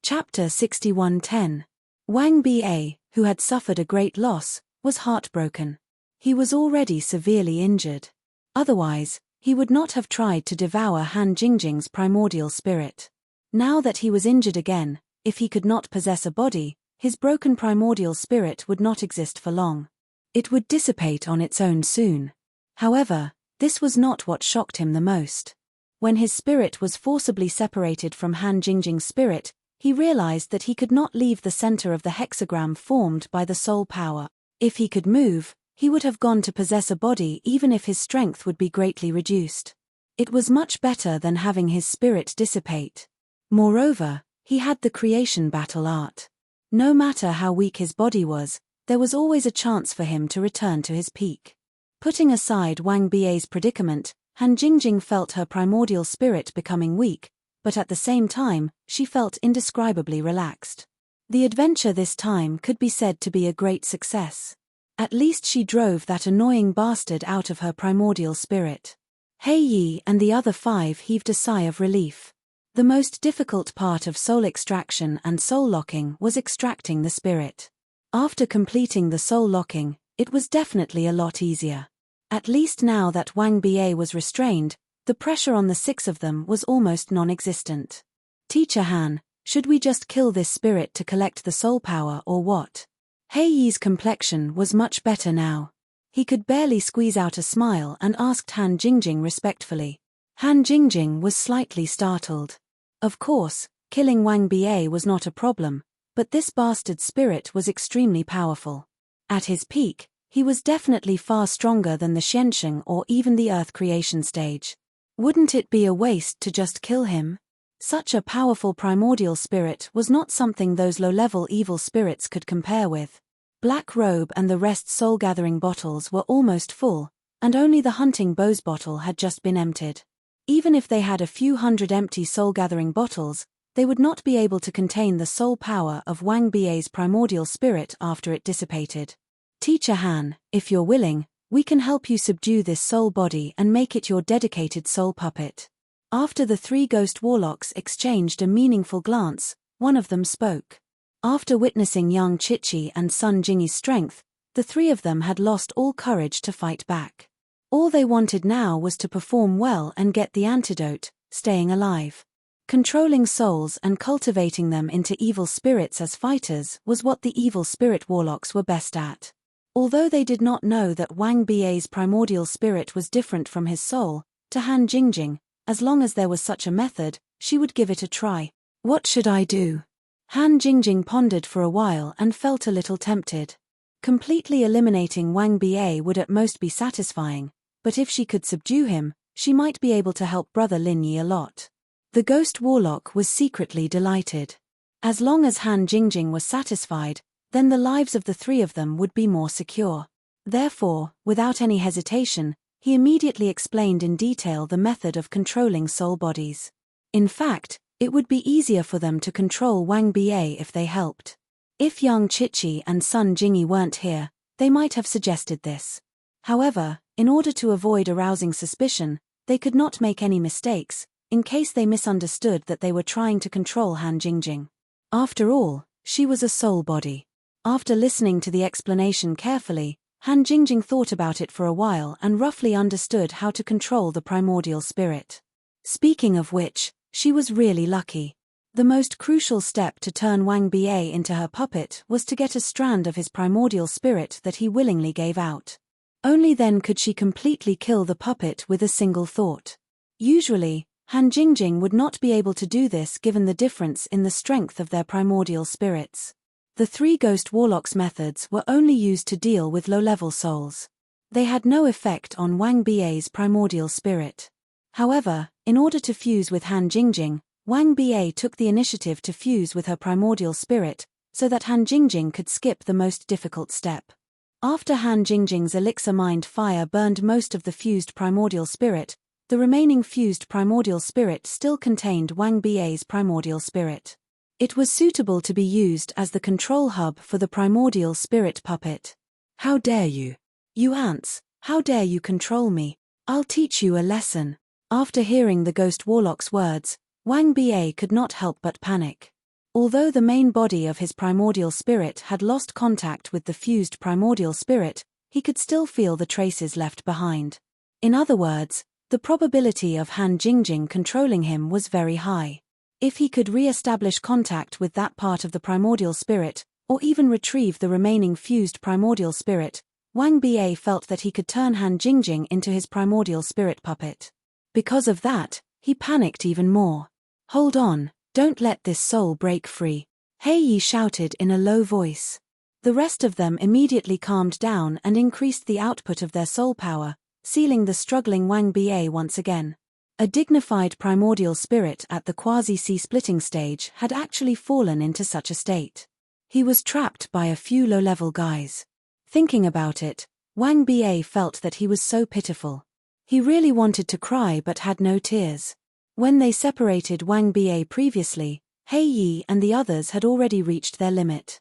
Chapter 61:10. Wang Ba, who had suffered a great loss, was heartbroken. He was already severely injured. Otherwise, he would not have tried to devour Han Jingjing's primordial spirit. Now that he was injured again, if he could not possess a body, his broken primordial spirit would not exist for long. It would dissipate on its own soon. However, this was not what shocked him the most. When his spirit was forcibly separated from Han Jingjing's spirit, he realized that he could not leave the center of the hexagram formed by the soul power. If he could move, he would have gone to possess a body even if his strength would be greatly reduced. It was much better than having his spirit dissipate. Moreover, he had the creation battle art. No matter how weak his body was, there was always a chance for him to return to his peak. Putting aside Wang Ba's predicament, Han Jingjing felt her primordial spirit becoming weak, but at the same time, she felt indescribably relaxed. The adventure this time could be said to be a great success. At least she drove that annoying bastard out of her primordial spirit. Hei Yi and the other 5 heaved a sigh of relief. The most difficult part of soul extraction and soul locking was extracting the spirit. After completing the soul locking, it was definitely a lot easier. At least now that Wang Ba was restrained, the pressure on the 6 of them was almost non-existent. "Teacher Han, should we just kill this spirit to collect the soul power or what?" Hei Yi's complexion was much better now. He could barely squeeze out a smile and asked Han Jingjing respectfully. Han Jingjing was slightly startled. Of course, killing Wang Ba was not a problem, But this bastard spirit was extremely powerful. At his peak, he was definitely far stronger than the Xiansheng or even the Earth creation stage. Wouldn't it be a waste to just kill him? Such a powerful primordial spirit was not something those low-level evil spirits could compare with. Black Robe and the rest soul-gathering bottles were almost full, and only the hunting bow's bottle had just been emptied. Even if they had a few hundred empty soul-gathering bottles, they would not be able to contain the soul power of Wang Bie's primordial spirit after it dissipated. Teacher Han, if you're willing, we can help you subdue this soul body and make it your dedicated soul puppet. After the three ghost warlocks exchanged a meaningful glance, one of them spoke. After witnessing young Chichi and Sun Jingyi's strength, the three of them had lost all courage to fight back. All they wanted now was to perform well and get the antidote, staying alive. Controlling souls and cultivating them into evil spirits as fighters was what the evil spirit warlocks were best at. Although they did not know that Wang Bie's primordial spirit was different from his soul, to Han Jingjing, as long as there was such a method, she would give it a try. What should I do? Han Jingjing pondered for a while and felt a little tempted. Completely eliminating Wang Bie would at most be satisfying, but if she could subdue him, she might be able to help brother Lin Yi a lot. The ghost warlock was secretly delighted. As long as Han Jingjing was satisfied, then the lives of the three of them would be more secure. Therefore, without any hesitation, he immediately explained in detail the method of controlling soul bodies. In fact, it would be easier for them to control Wang Bie if they helped. If young Chichi and Sun Jingyi weren't here, they might have suggested this. However, in order to avoid arousing suspicion, they could not make any mistakes, in case they misunderstood that they were trying to control Han Jingjing. After all, she was a soul body. After listening to the explanation carefully, Han Jingjing thought about it for a while and roughly understood how to control the primordial spirit. Speaking of which, she was really lucky. The most crucial step to turn Wang Bie into her puppet was to get a strand of his primordial spirit that he willingly gave out. Only then could she completely kill the puppet with a single thought. Usually, Han Jingjing would not be able to do this given the difference in the strength of their primordial spirits. The three ghost warlocks' methods were only used to deal with low-level souls. They had no effect on Wang Bie's primordial spirit. However, in order to fuse with Han Jingjing, Wang Bie took the initiative to fuse with her primordial spirit, so that Han Jingjing could skip the most difficult step. After Han Jingjing's elixir mind fire burned most of the fused primordial spirit, the remaining fused primordial spirit still contained Wang Bie's primordial spirit. It was suitable to be used as the control hub for the primordial spirit puppet. How dare you? You ants, how dare you control me? I'll teach you a lesson. After hearing the ghost warlock's words, Wang Bie could not help but panic. Although the main body of his primordial spirit had lost contact with the fused primordial spirit, he could still feel the traces left behind. In other words, the probability of Han Jingjing controlling him was very high. If he could re-establish contact with that part of the primordial spirit, or even retrieve the remaining fused primordial spirit, Wang Bie felt that he could turn Han Jingjing into his primordial spirit puppet. Because of that, he panicked even more. Hold on, don't let this soul break free, Hei Yi shouted in a low voice. The rest of them immediately calmed down and increased the output of their soul power, sealing the struggling Wang Bie once again. A dignified primordial spirit at the quasi-sea splitting stage had actually fallen into such a state. He was trapped by a few low-level guys. Thinking about it, Wang Bie felt that he was so pitiful. He really wanted to cry but had no tears. When they separated Wang Bie previously, Hei Yi and the others had already reached their limit.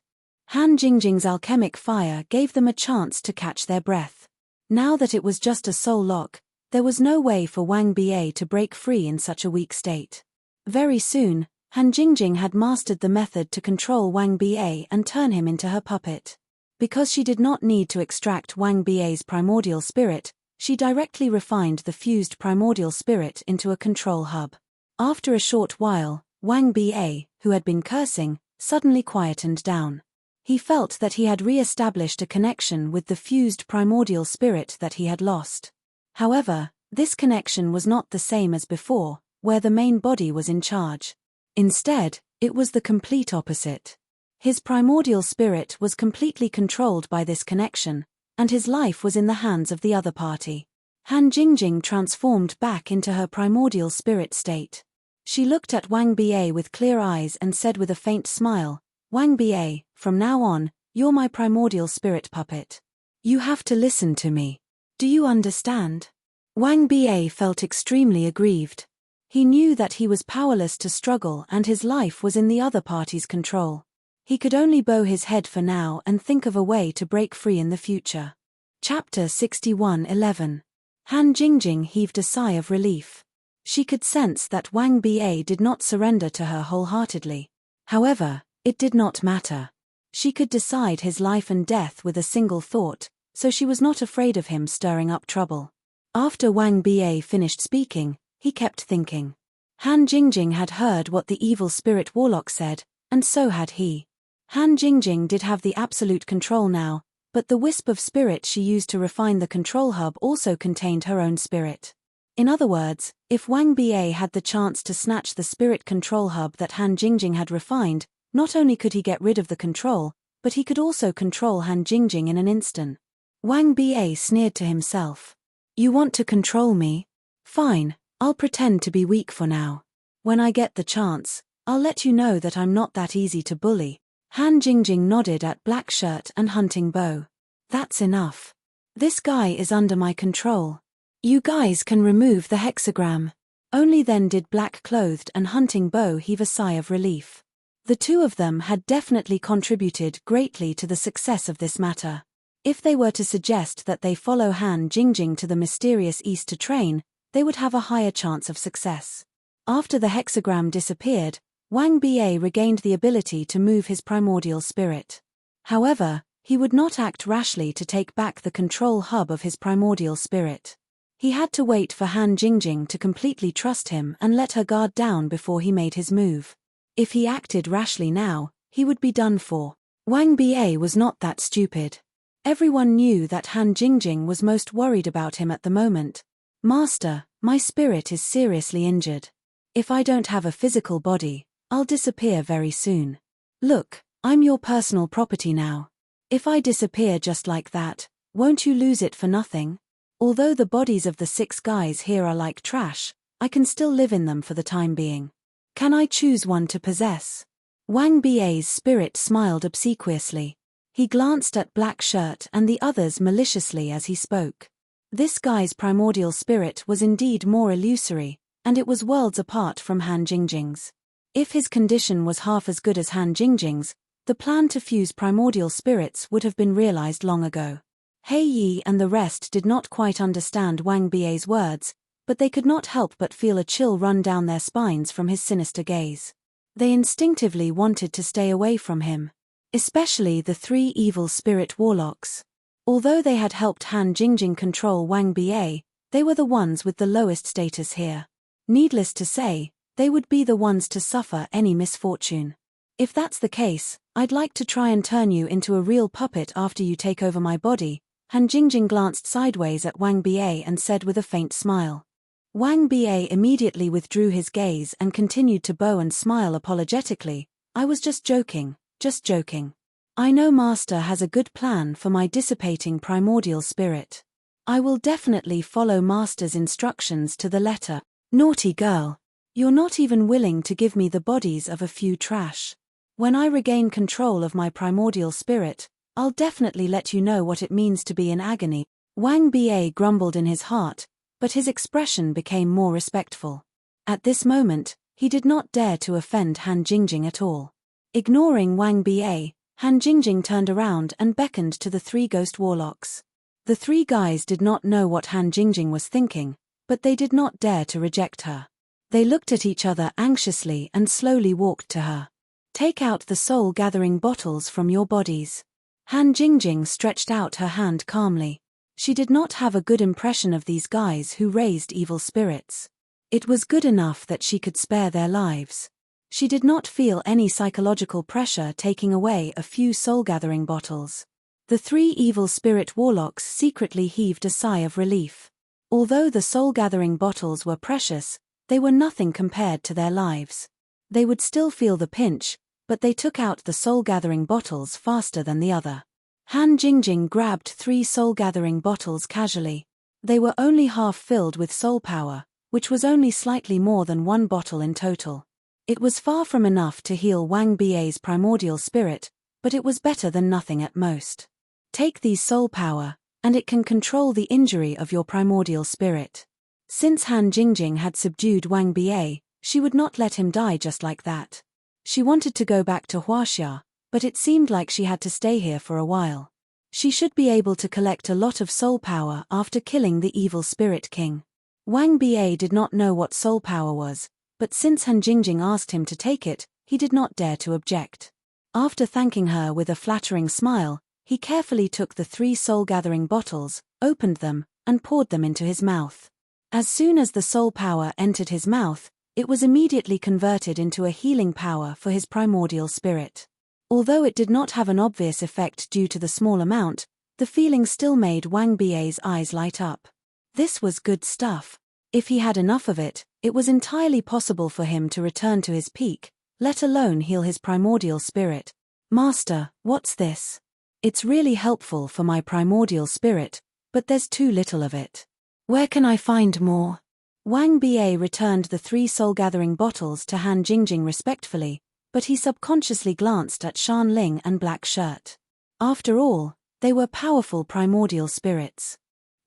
Han Jingjing's alchemic fire gave them a chance to catch their breath. Now that it was just a soul lock, there was no way for Wang Bie to break free in such a weak state. Very soon, Han Jingjing had mastered the method to control Wang Bie and turn him into her puppet. Because she did not need to extract Wang Bie's primordial spirit, she directly refined the fused primordial spirit into a control hub. After a short while, Wang Bie, who had been cursing, suddenly quietened down. He felt that he had re-established a connection with the fused primordial spirit that he had lost. However, this connection was not the same as before, where the main body was in charge. Instead, it was the complete opposite. His primordial spirit was completely controlled by this connection, and his life was in the hands of the other party. Han Jingjing transformed back into her primordial spirit state. She looked at Wang Ba with clear eyes and said with a faint smile, "Wang Ba, from now on, you're my primordial spirit puppet. You have to listen to me. Do you understand?" Wang Ba felt extremely aggrieved. He knew that he was powerless to struggle and his life was in the other party's control. He could only bow his head for now and think of a way to break free in the future. Chapter 61:11. Han Jingjing heaved a sigh of relief. She could sense that Wang Ba did not surrender to her wholeheartedly. However, it did not matter. She could decide his life and death with a single thought, so she was not afraid of him stirring up trouble. After Wang Ba finished speaking, he kept thinking. Han Jingjing had heard what the evil spirit warlock said, and so had he. Han Jingjing did have the absolute control now, but the wisp of spirit she used to refine the control hub also contained her own spirit. In other words, if Wang Ba had the chance to snatch the spirit control hub that Han Jingjing had refined, not only could he get rid of the control, but he could also control Han Jingjing in an instant. Wang Ba sneered to himself. "You want to control me? Fine, I'll pretend to be weak for now. When I get the chance, I'll let you know that I'm not that easy to bully." Han Jingjing nodded at Black Shirt and Hunting Bow. "That's enough. This guy is under my control. You guys can remove the hexagram." Only then did Black Clothed and Hunting Bow heave a sigh of relief. The two of them had definitely contributed greatly to the success of this matter. If they were to suggest that they follow Han Jingjing to the mysterious east to train, they would have a higher chance of success. After the hexagram disappeared, Wang Ba regained the ability to move his primordial spirit. However, he would not act rashly to take back the control hub of his primordial spirit. He had to wait for Han Jingjing to completely trust him and let her guard down before he made his move. If he acted rashly now, he would be done for. Wang Ba was not that stupid. Everyone knew that Han Jingjing was most worried about him at the moment. "Master, my spirit is seriously injured. If I don't have a physical body, I'll disappear very soon. Look, I'm your personal property now. If I disappear just like that, won't you lose it for nothing? Although the bodies of the 6 guys here are like trash, I can still live in them for the time being. Can I choose one to possess?" Wang Ba's spirit smiled obsequiously. He glanced at Black Shirt and the others maliciously as he spoke. This guy's primordial spirit was indeed more illusory, and it was worlds apart from Han Jingjing's. If his condition was half as good as Han Jingjing's, the plan to fuse primordial spirits would have been realized long ago. Hei Yi and the rest did not quite understand Wang Ba's words, but they could not help but feel a chill run down their spines from his sinister gaze. They instinctively wanted to stay away from him. Especially the 3 evil spirit warlocks. Although they had helped Han Jingjing control Wang Ba, they were the ones with the lowest status here. Needless to say, they would be the ones to suffer any misfortune. "If that's the case, I'd like to try and turn you into a real puppet after you take over my body." Han Jingjing glanced sideways at Wang Ba and said with a faint smile. Wang Ba immediately withdrew his gaze and continued to bow and smile apologetically. "I was just joking. Just joking. I know Master has a good plan for my dissipating primordial spirit. I will definitely follow Master's instructions to the letter." "Naughty girl. You're not even willing to give me the bodies of a few trash. When I regain control of my primordial spirit, I'll definitely let you know what it means to be in agony." Wang Ba grumbled in his heart, but his expression became more respectful. At this moment, he did not dare to offend Han Jingjing at all. Ignoring Wang Ba, Han Jingjing turned around and beckoned to the 3 ghost warlocks. The 3 guys did not know what Han Jingjing was thinking, but they did not dare to reject her. They looked at each other anxiously and slowly walked to her. "Take out the soul-gathering bottles from your bodies." Han Jingjing stretched out her hand calmly. She did not have a good impression of these guys who raised evil spirits. It was good enough that she could spare their lives. She did not feel any psychological pressure taking away a few soul-gathering bottles. The 3 evil spirit warlocks secretly heaved a sigh of relief. Although the soul-gathering bottles were precious, they were nothing compared to their lives. They would still feel the pinch, but they took out the soul-gathering bottles faster than the other. Han Jingjing grabbed 3 soul-gathering bottles casually. They were only half filled with soul power, which was only slightly more than 1 bottle in total. It was far from enough to heal Wang Bai's primordial spirit, but it was better than nothing at most. Take these soul power, and it can control the injury of your primordial spirit. Since Han Jingjing had subdued Wang Bai, she would not let him die just like that. She wanted to go back to Huaxia, but it seemed like she had to stay here for a while. She should be able to collect a lot of soul power after killing the evil spirit king. Wang Bai did not know what soul power was, but since Han Jingjing asked him to take it, he did not dare to object. After thanking her with a flattering smile, he carefully took the 3 soul-gathering bottles, opened them, and poured them into his mouth. As soon as the soul power entered his mouth, it was immediately converted into a healing power for his primordial spirit. Although it did not have an obvious effect due to the small amount, the feeling still made Wang Bai's eyes light up. This was good stuff. If he had enough of it, it was entirely possible for him to return to his peak, let alone heal his primordial spirit. Master, what's this? It's really helpful for my primordial spirit, but there's too little of it. Where can I find more? Wang Bai returned the 3 soul-gathering bottles to Han Jingjing respectfully, but he subconsciously glanced at Shan Ling and Black Shirt. After all, they were powerful primordial spirits.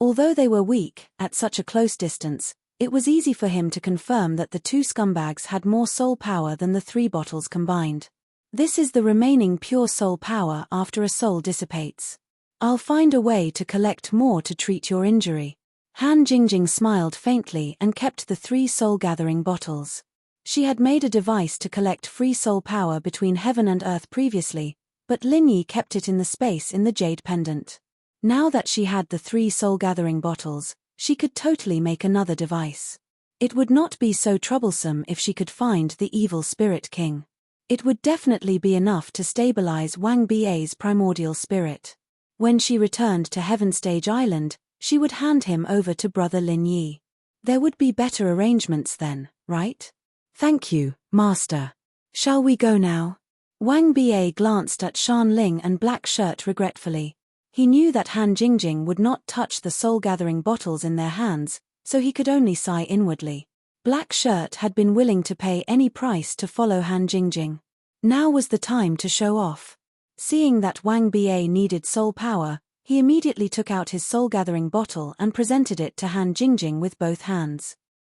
Although they were weak, at such a close distance, it was easy for him to confirm that the 2 scumbags had more soul power than the 3 bottles combined. This is the remaining pure soul power after a soul dissipates. I'll find a way to collect more to treat your injury. Han Jingjing smiled faintly and kept the 3 soul-gathering bottles. She had made a device to collect free soul power between heaven and earth previously, but Lin Yi kept it in the space in the jade pendant. Now that she had the 3 soul-gathering bottles, she could totally make another device. It would not be so troublesome if she could find the evil spirit king. It would definitely be enough to stabilize Wang Bai's primordial spirit. When she returned to Heaven Stage Island, she would hand him over to Brother Lin Yi. There would be better arrangements then, right? Thank you, Master. Shall we go now? Wang Bai glanced at Shan Ling and Black Shirt regretfully. He knew that Han Jingjing would not touch the soul-gathering bottles in their hands, so he could only sigh inwardly. Black Shirt had been willing to pay any price to follow Han Jingjing. Now was the time to show off. Seeing that Wang Bai needed soul power, he immediately took out his soul-gathering bottle and presented it to Han Jingjing with both hands.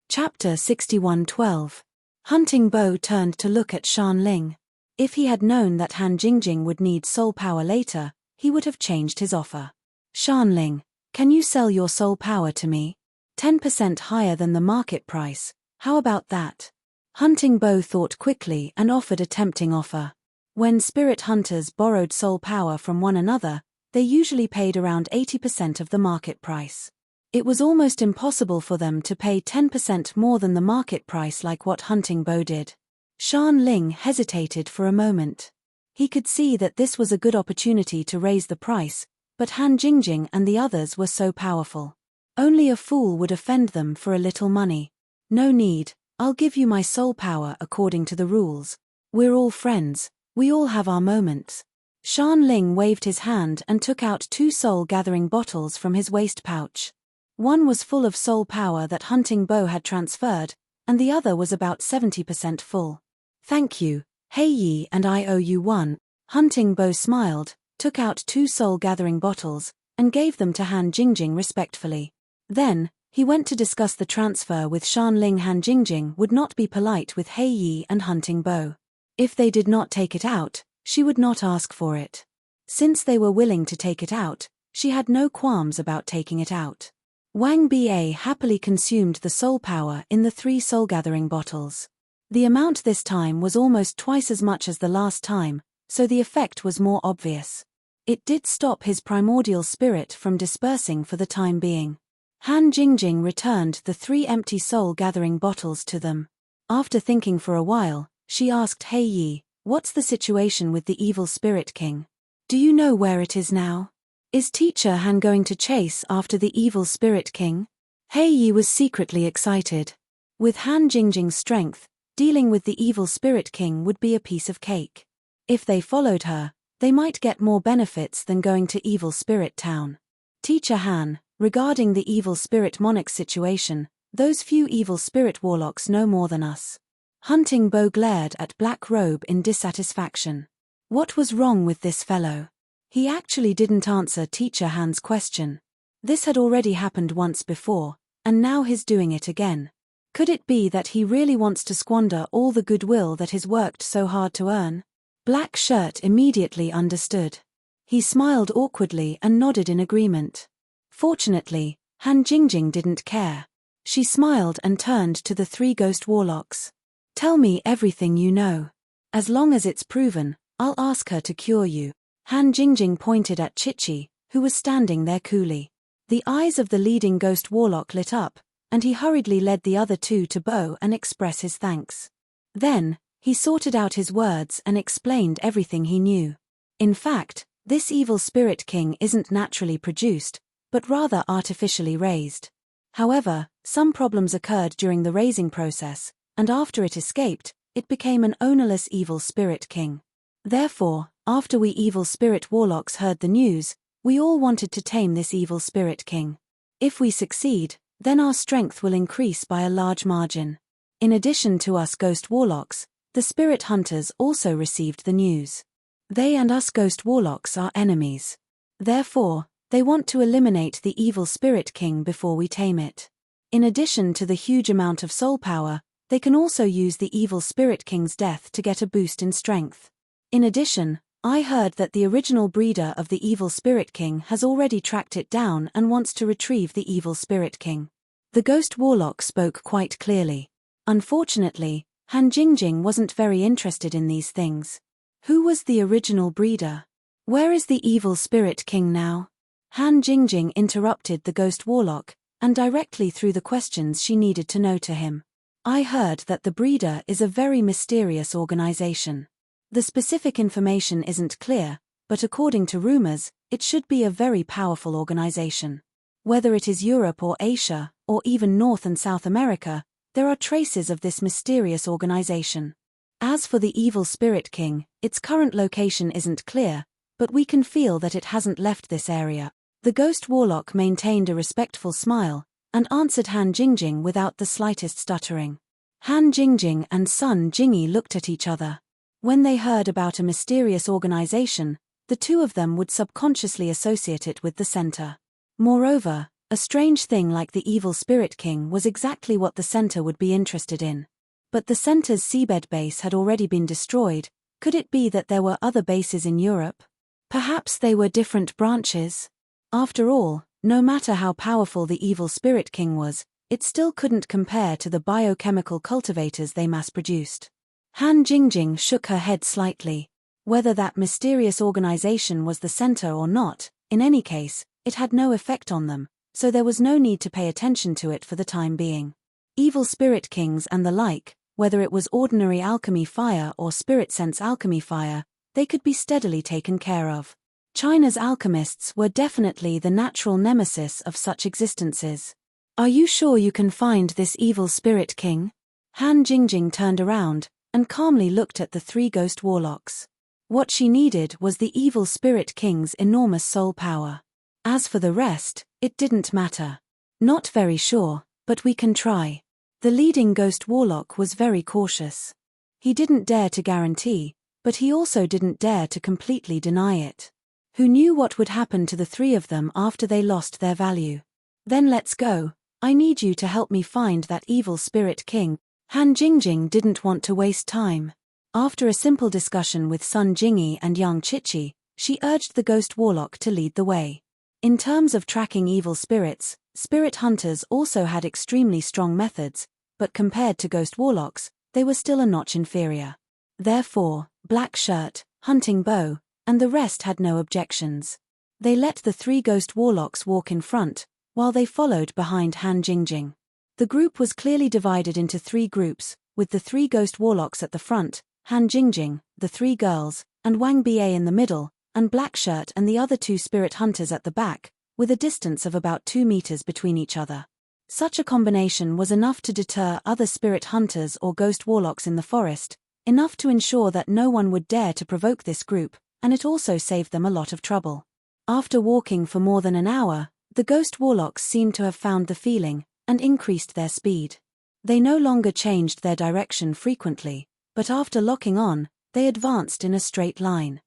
Chapter 61:12. Hunting Bo turned to look at Shan Ling. If he had known that Han Jingjing would need soul power later, he would have changed his offer. Shan Ling, can you sell your soul power to me? 10% higher than the market price, how about that? Hunting Bo thought quickly and offered a tempting offer. When spirit hunters borrowed soul power from one another, they usually paid around 80% of the market price. It was almost impossible for them to pay 10% more than the market price like what Hunting Bo did. Shan Ling hesitated for a moment. He could see that this was a good opportunity to raise the price, but Han Jingjing and the others were so powerful. Only a fool would offend them for a little money. No need, I'll give you my soul power according to the rules. We're all friends, we all have our moments. Shan Ling waved his hand and took out 2 soul-gathering bottles from his waist pouch. One was full of soul power that Hunting Bo had transferred, and the other was about 70% full. Thank you, Hei Yi, and I owe you one. Hunting Bo smiled, took out 2 soul-gathering bottles, and gave them to Han Jingjing respectfully. Then, he went to discuss the transfer with Shan Ling. Han Jingjing would not be polite with Hei Yi and Hunting Bo. If they did not take it out, she would not ask for it. Since they were willing to take it out, she had no qualms about taking it out. Wang Bai happily consumed the soul power in the 3 soul-gathering bottles. The amount this time was almost twice as much as the last time, so the effect was more obvious. It did stop his primordial spirit from dispersing for the time being. Han Jingjing returned the 3 empty soul-gathering bottles to them. After thinking for a while, she asked Hei Yi, what's the situation with the evil spirit king? Do you know where it is now? Is Teacher Han going to chase after the evil spirit king? Hei Yi was secretly excited. With Han Jingjing's strength, dealing with the evil spirit king would be a piece of cake. If they followed her, they might get more benefits than going to Evil Spirit Town. Teacher Han, regarding the Evil Spirit Monarch situation, those few Evil Spirit Warlocks know more than us. Hunting Bow glared at Black Robe in dissatisfaction. What was wrong with this fellow? He actually didn't answer Teacher Han's question. This had already happened once before, and now he's doing it again. Could it be that he really wants to squander all the goodwill that he's worked so hard to earn? Black Shirt immediately understood. He smiled awkwardly and nodded in agreement. Fortunately, Han Jingjing didn't care. She smiled and turned to the three ghost warlocks. Tell me everything you know. As long as it's proven, I'll ask her to cure you. Han Jingjing pointed at Chichi, who was standing there coolly. The eyes of the leading ghost warlock lit up, and he hurriedly led the other two to bow and express his thanks. Then, he sorted out his words and explained everything he knew. In fact, this evil spirit king isn't naturally produced, but rather artificially raised. However, some problems occurred during the raising process, and after it escaped, it became an ownerless evil spirit king. Therefore, after we evil spirit warlocks heard the news, we all wanted to tame this evil spirit king. If we succeed, then our strength will increase by a large margin. In addition to us ghost warlocks, the spirit hunters also received the news. They and us ghost warlocks are enemies. Therefore, they want to eliminate the evil spirit king before we tame it. In addition to the huge amount of soul power, they can also use the evil spirit king's death to get a boost in strength. In addition, I heard that the original breeder of the evil spirit king has already tracked it down and wants to retrieve the evil spirit king. The ghost warlock spoke quite clearly. Unfortunately, Han Jingjing wasn't very interested in these things. Who was the original breeder? Where is the evil spirit king now? Han Jingjing interrupted the ghost warlock, and directly threw the questions she needed to know to him. I heard that the breeder is a very mysterious organization. The specific information isn't clear, but according to rumors, it should be a very powerful organization. Whether it is Europe or Asia, or even North and South America, there are traces of this mysterious organization. As for the evil spirit king, its current location isn't clear, but we can feel that it hasn't left this area. The ghost warlock maintained a respectful smile, and answered Han Jingjing without the slightest stuttering. Han Jingjing and Sun Jingyi looked at each other. When they heard about a mysterious organization, the two of them would subconsciously associate it with the center. Moreover, a strange thing like the evil spirit king was exactly what the center would be interested in. But the center's seabed base had already been destroyed. Could it be that there were other bases in Europe? Perhaps they were different branches? After all, no matter how powerful the evil spirit king was, it still couldn't compare to the biochemical cultivators they mass-produced. Han Jingjing shook her head slightly. Whether that mysterious organization was the center or not, in any case, it had no effect on them, so there was no need to pay attention to it for the time being. Evil spirit kings and the like, whether it was ordinary alchemy fire or spirit sense alchemy fire, they could be steadily taken care of. China's alchemists were definitely the natural nemesis of such existences. Are you sure you can find this evil spirit king? Han Jingjing turned around and calmly looked at the three ghost warlocks. What she needed was the evil spirit king's enormous soul power. As for the rest, it didn't matter. Not very sure, but we can try. The leading ghost warlock was very cautious. He didn't dare to guarantee, but he also didn't dare to completely deny it. Who knew what would happen to the three of them after they lost their value? Then let's go. I need you to help me find that evil spirit king. Han Jingjing didn't want to waste time. After a simple discussion with Sun Jingyi and Yang Chichi, she urged the ghost warlock to lead the way. In terms of tracking evil spirits, spirit hunters also had extremely strong methods, but compared to ghost warlocks, they were still a notch inferior. Therefore, Black Shirt, Hunting Bow, and the rest had no objections. They let the three ghost warlocks walk in front, while they followed behind Han Jingjing. The group was clearly divided into three groups, with the three ghost warlocks at the front, Han Jingjing, the three girls, and Wang Ba in the middle, and Black Shirt and the other two spirit hunters at the back, with a distance of about 2 meters between each other. Such a combination was enough to deter other spirit hunters or ghost warlocks in the forest, enough to ensure that no one would dare to provoke this group, and it also saved them a lot of trouble. After walking for more than an hour, the ghost warlocks seemed to have found the feeling, and increased their speed. They no longer changed their direction frequently, but after locking on, they advanced in a straight line.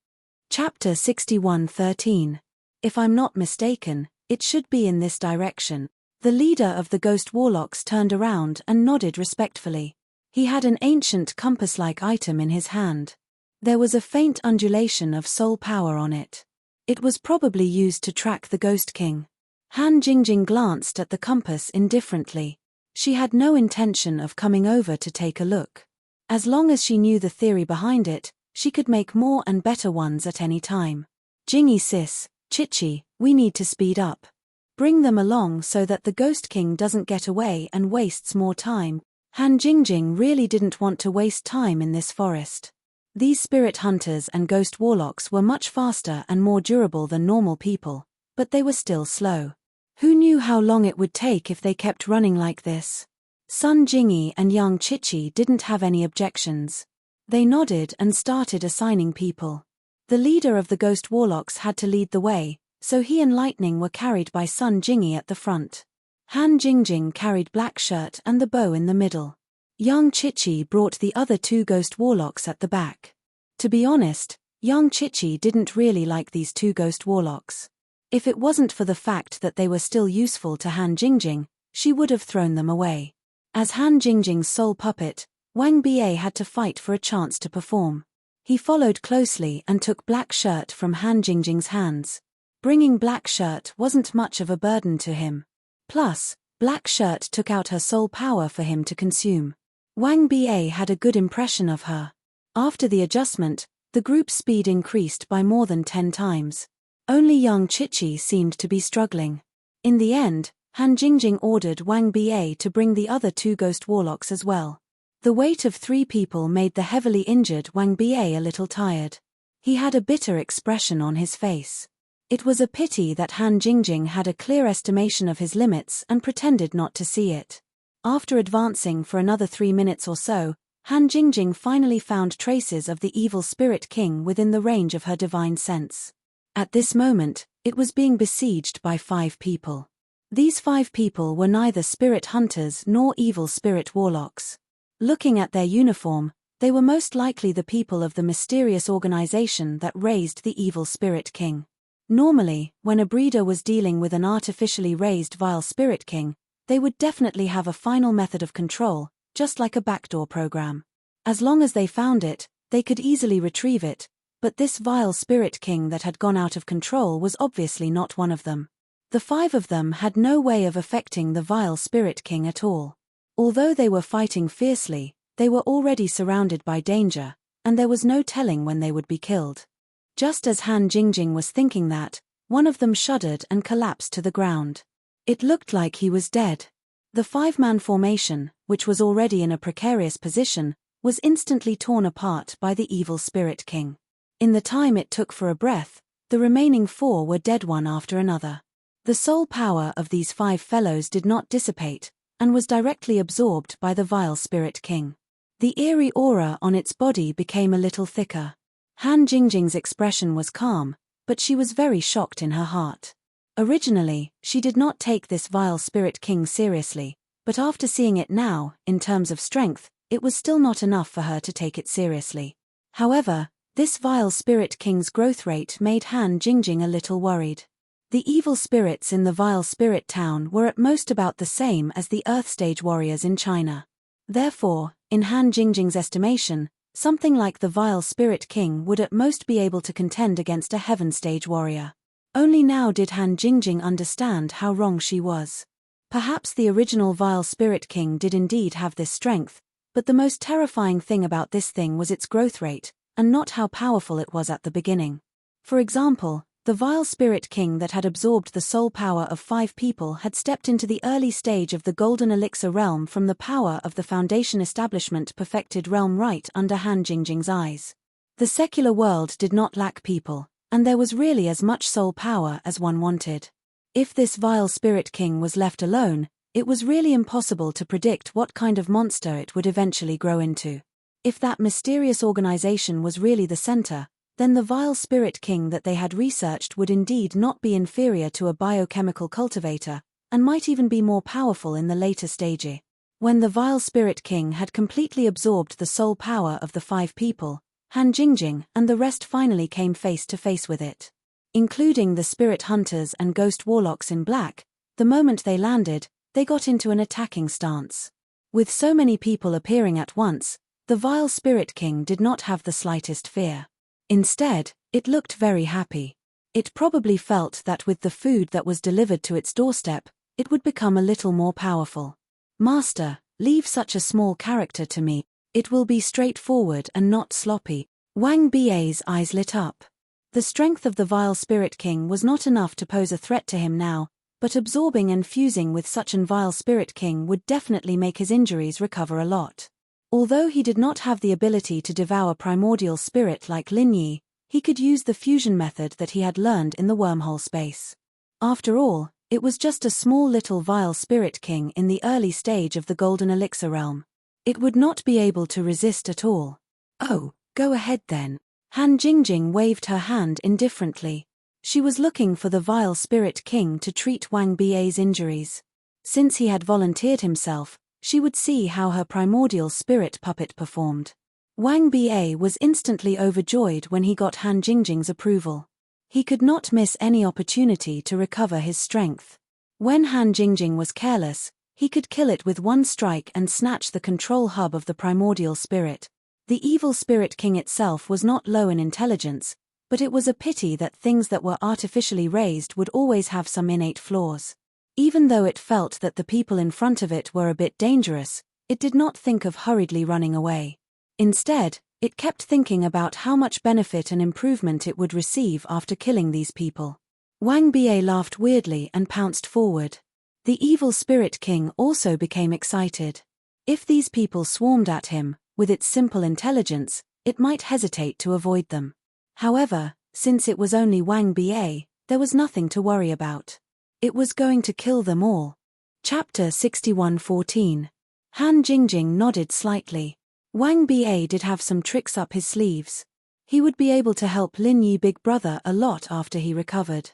Chapter 61:13. If I'm not mistaken, it should be in this direction. The leader of the ghost warlocks turned around and nodded respectfully. He had an ancient compass-like item in his hand. There was a faint undulation of soul power on it. It was probably used to track the Ghost King. Han Jingjing glanced at the compass indifferently. She had no intention of coming over to take a look. As long as she knew the theory behind it, she could make more and better ones at any time. Jingy sis, Chichi, we need to speed up. Bring them along so that the Ghost King doesn't get away and wastes more time. Han Jingjing really didn't want to waste time in this forest. These spirit hunters and ghost warlocks were much faster and more durable than normal people, but they were still slow. Who knew how long it would take if they kept running like this? Sun Jingy and young Chichi didn't have any objections. They nodded and started assigning people. The leader of the ghost warlocks had to lead the way, so he and Lightning were carried by Sun Jingy at the front. Han Jingjing carried Black Shirt and the bow in the middle. Young Chichi brought the other two ghost warlocks at the back. To be honest, young Chichi didn't really like these two ghost warlocks. If it wasn't for the fact that they were still useful to Han Jingjing, she would have thrown them away. As Han Jingjing's soul puppet, Wang Ba had to fight for a chance to perform. He followed closely and took Black Shirt from Han Jingjing's hands. Bringing Black Shirt wasn't much of a burden to him. Plus, Black Shirt took out her soul power for him to consume. Wang Ba had a good impression of her. After the adjustment, the group's speed increased by more than 10 times. Only young Chichi seemed to be struggling. In the end, Han Jingjing ordered Wang Ba to bring the other two ghost warlocks as well. The weight of 3 people made the heavily injured Wang Ba a little tired. He had a bitter expression on his face. It was a pity that Han Jingjing had a clear estimation of his limits and pretended not to see it. After advancing for another 3 minutes or so, Han Jingjing finally found traces of the evil spirit king within the range of her divine sense. At this moment, it was being besieged by 5 people. These 5 people were neither spirit hunters nor evil spirit warlocks. Looking at their uniform, they were most likely the people of the mysterious organization that raised the evil spirit king. Normally, when a breeder was dealing with an artificially raised vile spirit king, they would definitely have a final method of control, just like a backdoor program. As long as they found it, they could easily retrieve it, but this vile spirit king that had gone out of control was obviously not one of them. The 5 of them had no way of affecting the vile spirit king at all. Although they were fighting fiercely, they were already surrounded by danger, and there was no telling when they would be killed. Just as Han Jingjing was thinking that, one of them shuddered and collapsed to the ground. It looked like he was dead. The 5-man formation, which was already in a precarious position, was instantly torn apart by the evil spirit king. In the time it took for a breath, the remaining 4 were dead one after another. The soul power of these 5 fellows did not dissipate, and was directly absorbed by the vile spirit king. The eerie aura on its body became a little thicker. Han Jingjing's expression was calm, but she was very shocked in her heart. Originally, she did not take this vile spirit king seriously, but after seeing it now, in terms of strength, it was still not enough for her to take it seriously. However, this vile spirit king's growth rate made Han Jingjing a little worried. The evil spirits in the vile spirit town were at most about the same as the Earth Stage warriors in China. Therefore, in Han Jingjing's estimation, something like the vile spirit king would at most be able to contend against a Heaven Stage warrior. Only now did Han Jingjing understand how wrong she was. Perhaps the original vile spirit king did indeed have this strength, but the most terrifying thing about this thing was its growth rate, and not how powerful it was at the beginning. For example, the vile spirit king that had absorbed the soul power of 5 people had stepped into the early stage of the golden elixir realm from the power of the foundation establishment perfected realm right under Han Jingjing's eyes. The secular world did not lack people, and there was really as much soul power as one wanted. If this vile spirit king was left alone, it was really impossible to predict what kind of monster it would eventually grow into. If that mysterious organization was really the center, then the vile spirit king that they had researched would indeed not be inferior to a biochemical cultivator, and might even be more powerful in the later stage. When the vile spirit king had completely absorbed the soul power of the 5 people, Han Jingjing and the rest finally came face to face with it. Including the spirit hunters and ghost warlocks in black, the moment they landed, they got into an attacking stance. With so many people appearing at once, the vile spirit king did not have the slightest fear. Instead, it looked very happy. It probably felt that with the food that was delivered to its doorstep, it would become a little more powerful. Master, leave such a small character to me. It will be straightforward and not sloppy. Wang Bi's eyes lit up. The strength of the vile spirit king was not enough to pose a threat to him now, but absorbing and fusing with such an vile spirit king would definitely make his injuries recover a lot. Although he did not have the ability to devour primordial spirit like Lin Yi, he could use the fusion method that he had learned in the wormhole space. After all, it was just a small little vile spirit king in the early stage of the golden elixir realm. It would not be able to resist at all. Oh, go ahead then. Han Jingjing waved her hand indifferently. She was looking for the vile spirit king to treat Wang Bi's injuries. Since he had volunteered himself, she would see how her primordial spirit puppet performed. Wang Bi was instantly overjoyed when he got Han Jingjing's approval. He could not miss any opportunity to recover his strength. When Han Jingjing was careless, he could kill it with one strike and snatch the control hub of the primordial spirit. The evil spirit king itself was not low in intelligence, but it was a pity that things that were artificially raised would always have some innate flaws. Even though it felt that the people in front of it were a bit dangerous, it did not think of hurriedly running away. Instead, it kept thinking about how much benefit and improvement it would receive after killing these people. Wang Bi laughed weirdly and pounced forward. The evil spirit king also became excited. If these people swarmed at him, with its simple intelligence, it might hesitate to avoid them. However, since it was only Wang Bi, there was nothing to worry about. It was going to kill them all. Chapter 61:14. Han Jingjing nodded slightly. Wang Bi did have some tricks up his sleeves. He would be able to help Lin Yi big brother a lot after he recovered.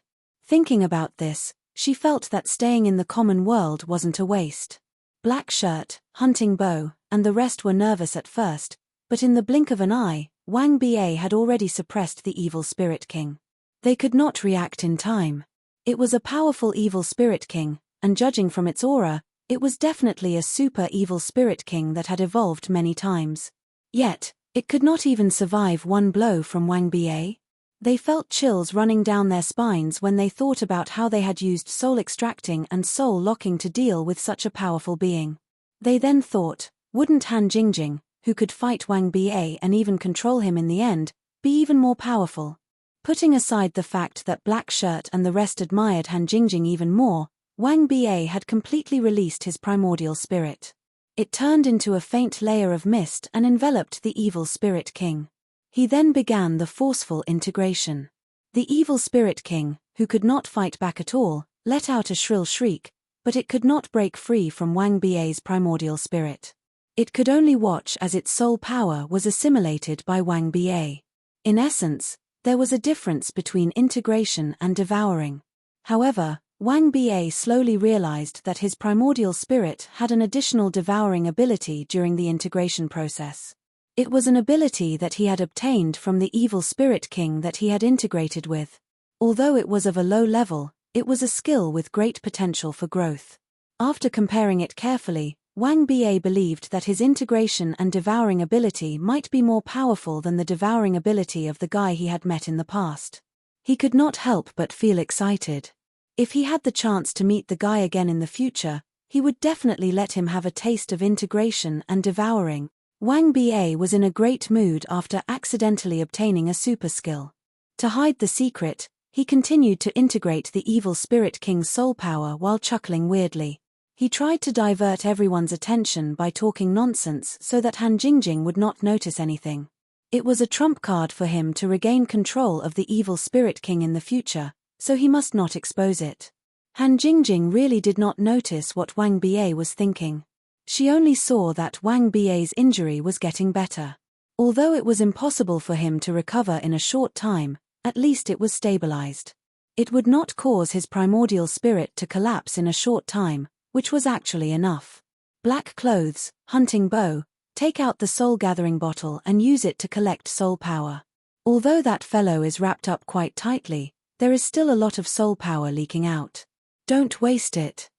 Thinking about this, she felt that staying in the common world wasn't a waste. Black Shirt, Hunting Bow, and the rest were nervous at first, but in the blink of an eye, Wang Bi had already suppressed the evil spirit king. They could not react in time. It was a powerful evil spirit king, and judging from its aura, it was definitely a super evil spirit king that had evolved many times. Yet, it could not even survive one blow from Wang Bi. They felt chills running down their spines when they thought about how they had used soul extracting and soul locking to deal with such a powerful being. They then thought, wouldn't Han Jingjing, who could fight Wang Bi and even control him in the end, be even more powerful? Putting aside the fact that Black Shirt and the rest admired Han Jingjing even more, Wang Bi had completely released his primordial spirit. It turned into a faint layer of mist and enveloped the evil spirit king. He then began the forceful integration. The evil spirit king, who could not fight back at all, let out a shrill shriek, but it could not break free from Wang Bi's primordial spirit. It could only watch as its soul power was assimilated by Wang Bi. In essence, there was a difference between integration and devouring. However, Wang Bi slowly realized that his primordial spirit had an additional devouring ability during the integration process. It was an ability that he had obtained from the evil spirit king that he had integrated with. Although it was of a low level, it was a skill with great potential for growth. After comparing it carefully, Wang Bi believed that his integration and devouring ability might be more powerful than the devouring ability of the guy he had met in the past. He could not help but feel excited. If he had the chance to meet the guy again in the future, he would definitely let him have a taste of integration and devouring. Wang Bi was in a great mood after accidentally obtaining a super skill. To hide the secret, he continued to integrate the evil spirit king's soul power while chuckling weirdly. He tried to divert everyone's attention by talking nonsense so that Han Jingjing would not notice anything. It was a trump card for him to regain control of the evil spirit king in the future, so he must not expose it. Han Jingjing really did not notice what Wang Bi was thinking. She only saw that Wang Bi's injury was getting better. Although it was impossible for him to recover in a short time, at least it was stabilized. It would not cause his primordial spirit to collapse in a short time, which was actually enough. Black clothes, hunting bow, take out the soul-gathering bottle and use it to collect soul power. Although that fellow is wrapped up quite tightly, there is still a lot of soul power leaking out. Don't waste it.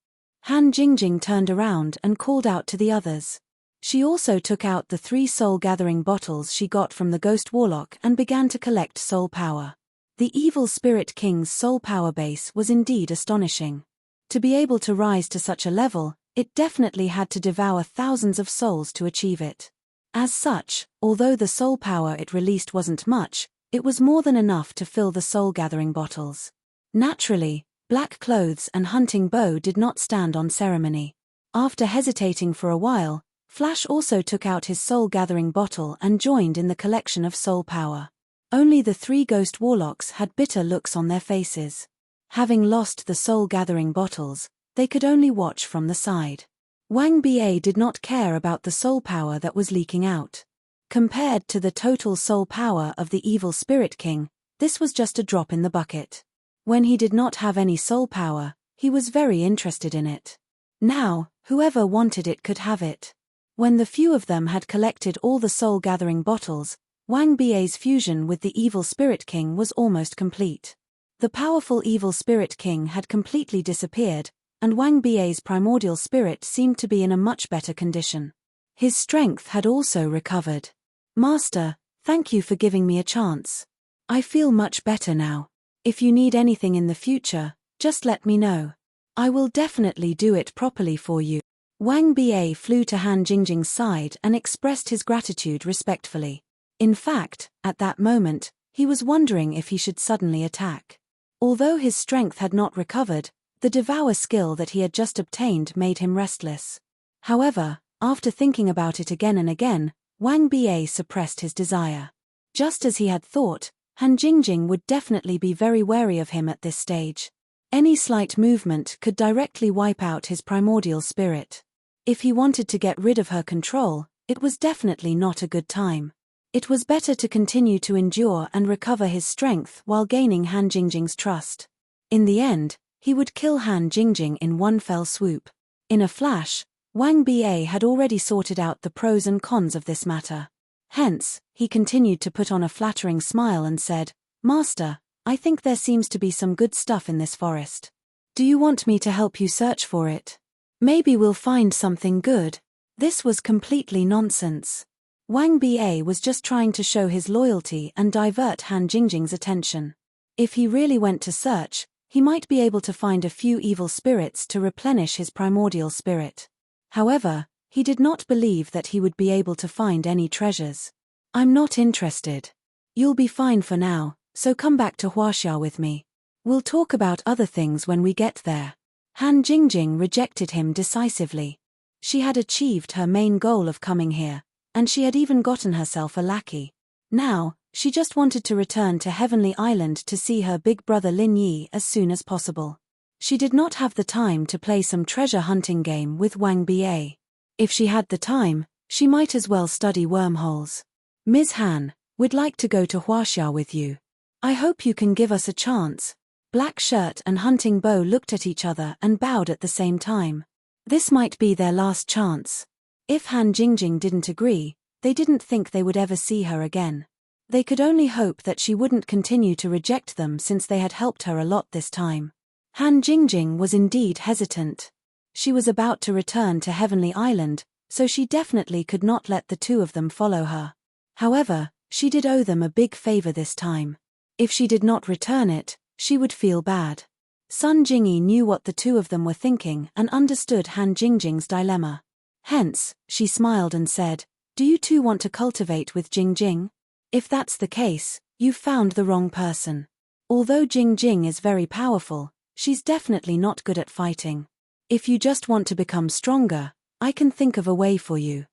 Han Jingjing turned around and called out to the others. She also took out the 3 soul-gathering bottles she got from the Ghost Warlock and began to collect soul power. The Evil Spirit King's soul power base was indeed astonishing. To be able to rise to such a level, it definitely had to devour thousands of souls to achieve it. As such, although the soul power it released wasn't much, it was more than enough to fill the soul-gathering bottles. Naturally, Black Clothes and Hunting Bow did not stand on ceremony. After hesitating for a while, Flash also took out his soul-gathering bottle and joined in the collection of soul power. Only the 3 Ghost Warlocks had bitter looks on their faces. Having lost the soul-gathering bottles, they could only watch from the side. Wang Ba did not care about the soul power that was leaking out. Compared to the total soul power of the Evil Spirit King, this was just a drop in the bucket. When he did not have any soul power, he was very interested in it. Now, whoever wanted it could have it. When the few of them had collected all the soul-gathering bottles, Wang Ba's fusion with the Evil Spirit King was almost complete. The powerful Evil Spirit King had completely disappeared, and Wang Ba's primordial spirit seemed to be in a much better condition. His strength had also recovered. Master, thank you for giving me a chance. I feel much better now. If you need anything in the future, just let me know. I will definitely do it properly for you. Wang Ba flew to Han Jingjing's side and expressed his gratitude respectfully. In fact, at that moment, he was wondering if he should suddenly attack. Although his strength had not recovered, the devour skill that he had just obtained made him restless. However, after thinking about it again and again, Wang Ba suppressed his desire. Just as he had thought, Han Jingjing would definitely be very wary of him at this stage. Any slight movement could directly wipe out his primordial spirit. If he wanted to get rid of her control, it was definitely not a good time. It was better to continue to endure and recover his strength while gaining Han Jingjing's trust. In the end, he would kill Han Jingjing in one fell swoop. In a flash, Wang Ba had already sorted out the pros and cons of this matter. Hence, he continued to put on a flattering smile and said, "Master, I think there seems to be some good stuff in this forest. Do you want me to help you search for it? Maybe we'll find something good." This was completely nonsense. Wang Ba was just trying to show his loyalty and divert Han Jingjing's attention. If he really went to search, he might be able to find a few evil spirits to replenish his primordial spirit. However, he did not believe that he would be able to find any treasures. "I'm not interested. You'll be fine for now, so come back to Huaxia with me. We'll talk about other things when we get there." Han Jingjing rejected him decisively. She had achieved her main goal of coming here, and she had even gotten herself a lackey. Now, she just wanted to return to Heavenly Island to see her big brother Lin Yi as soon as possible. She did not have the time to play some treasure hunting game with Wang Ba. If she had the time, she might as well study wormholes. "Ms. Han, we'd like to go to Huaxia with you. I hope you can give us a chance." Black Shirt and Hunting Bow looked at each other and bowed at the same time. This might be their last chance. If Han Jingjing didn't agree, they didn't think they would ever see her again. They could only hope that she wouldn't continue to reject them since they had helped her a lot this time. Han Jingjing was indeed hesitant. She was about to return to Heavenly Island, so she definitely could not let the 2 of them follow her. However, she did owe them a big favor this time. If she did not return it, she would feel bad. Sun Jingyi knew what the 2 of them were thinking and understood Han Jingjing's dilemma. Hence, she smiled and said, "Do you 2 want to cultivate with Jingjing? If that's the case, you've found the wrong person. Although Jingjing is very powerful, she's definitely not good at fighting. If you just want to become stronger, I can think of a way for you."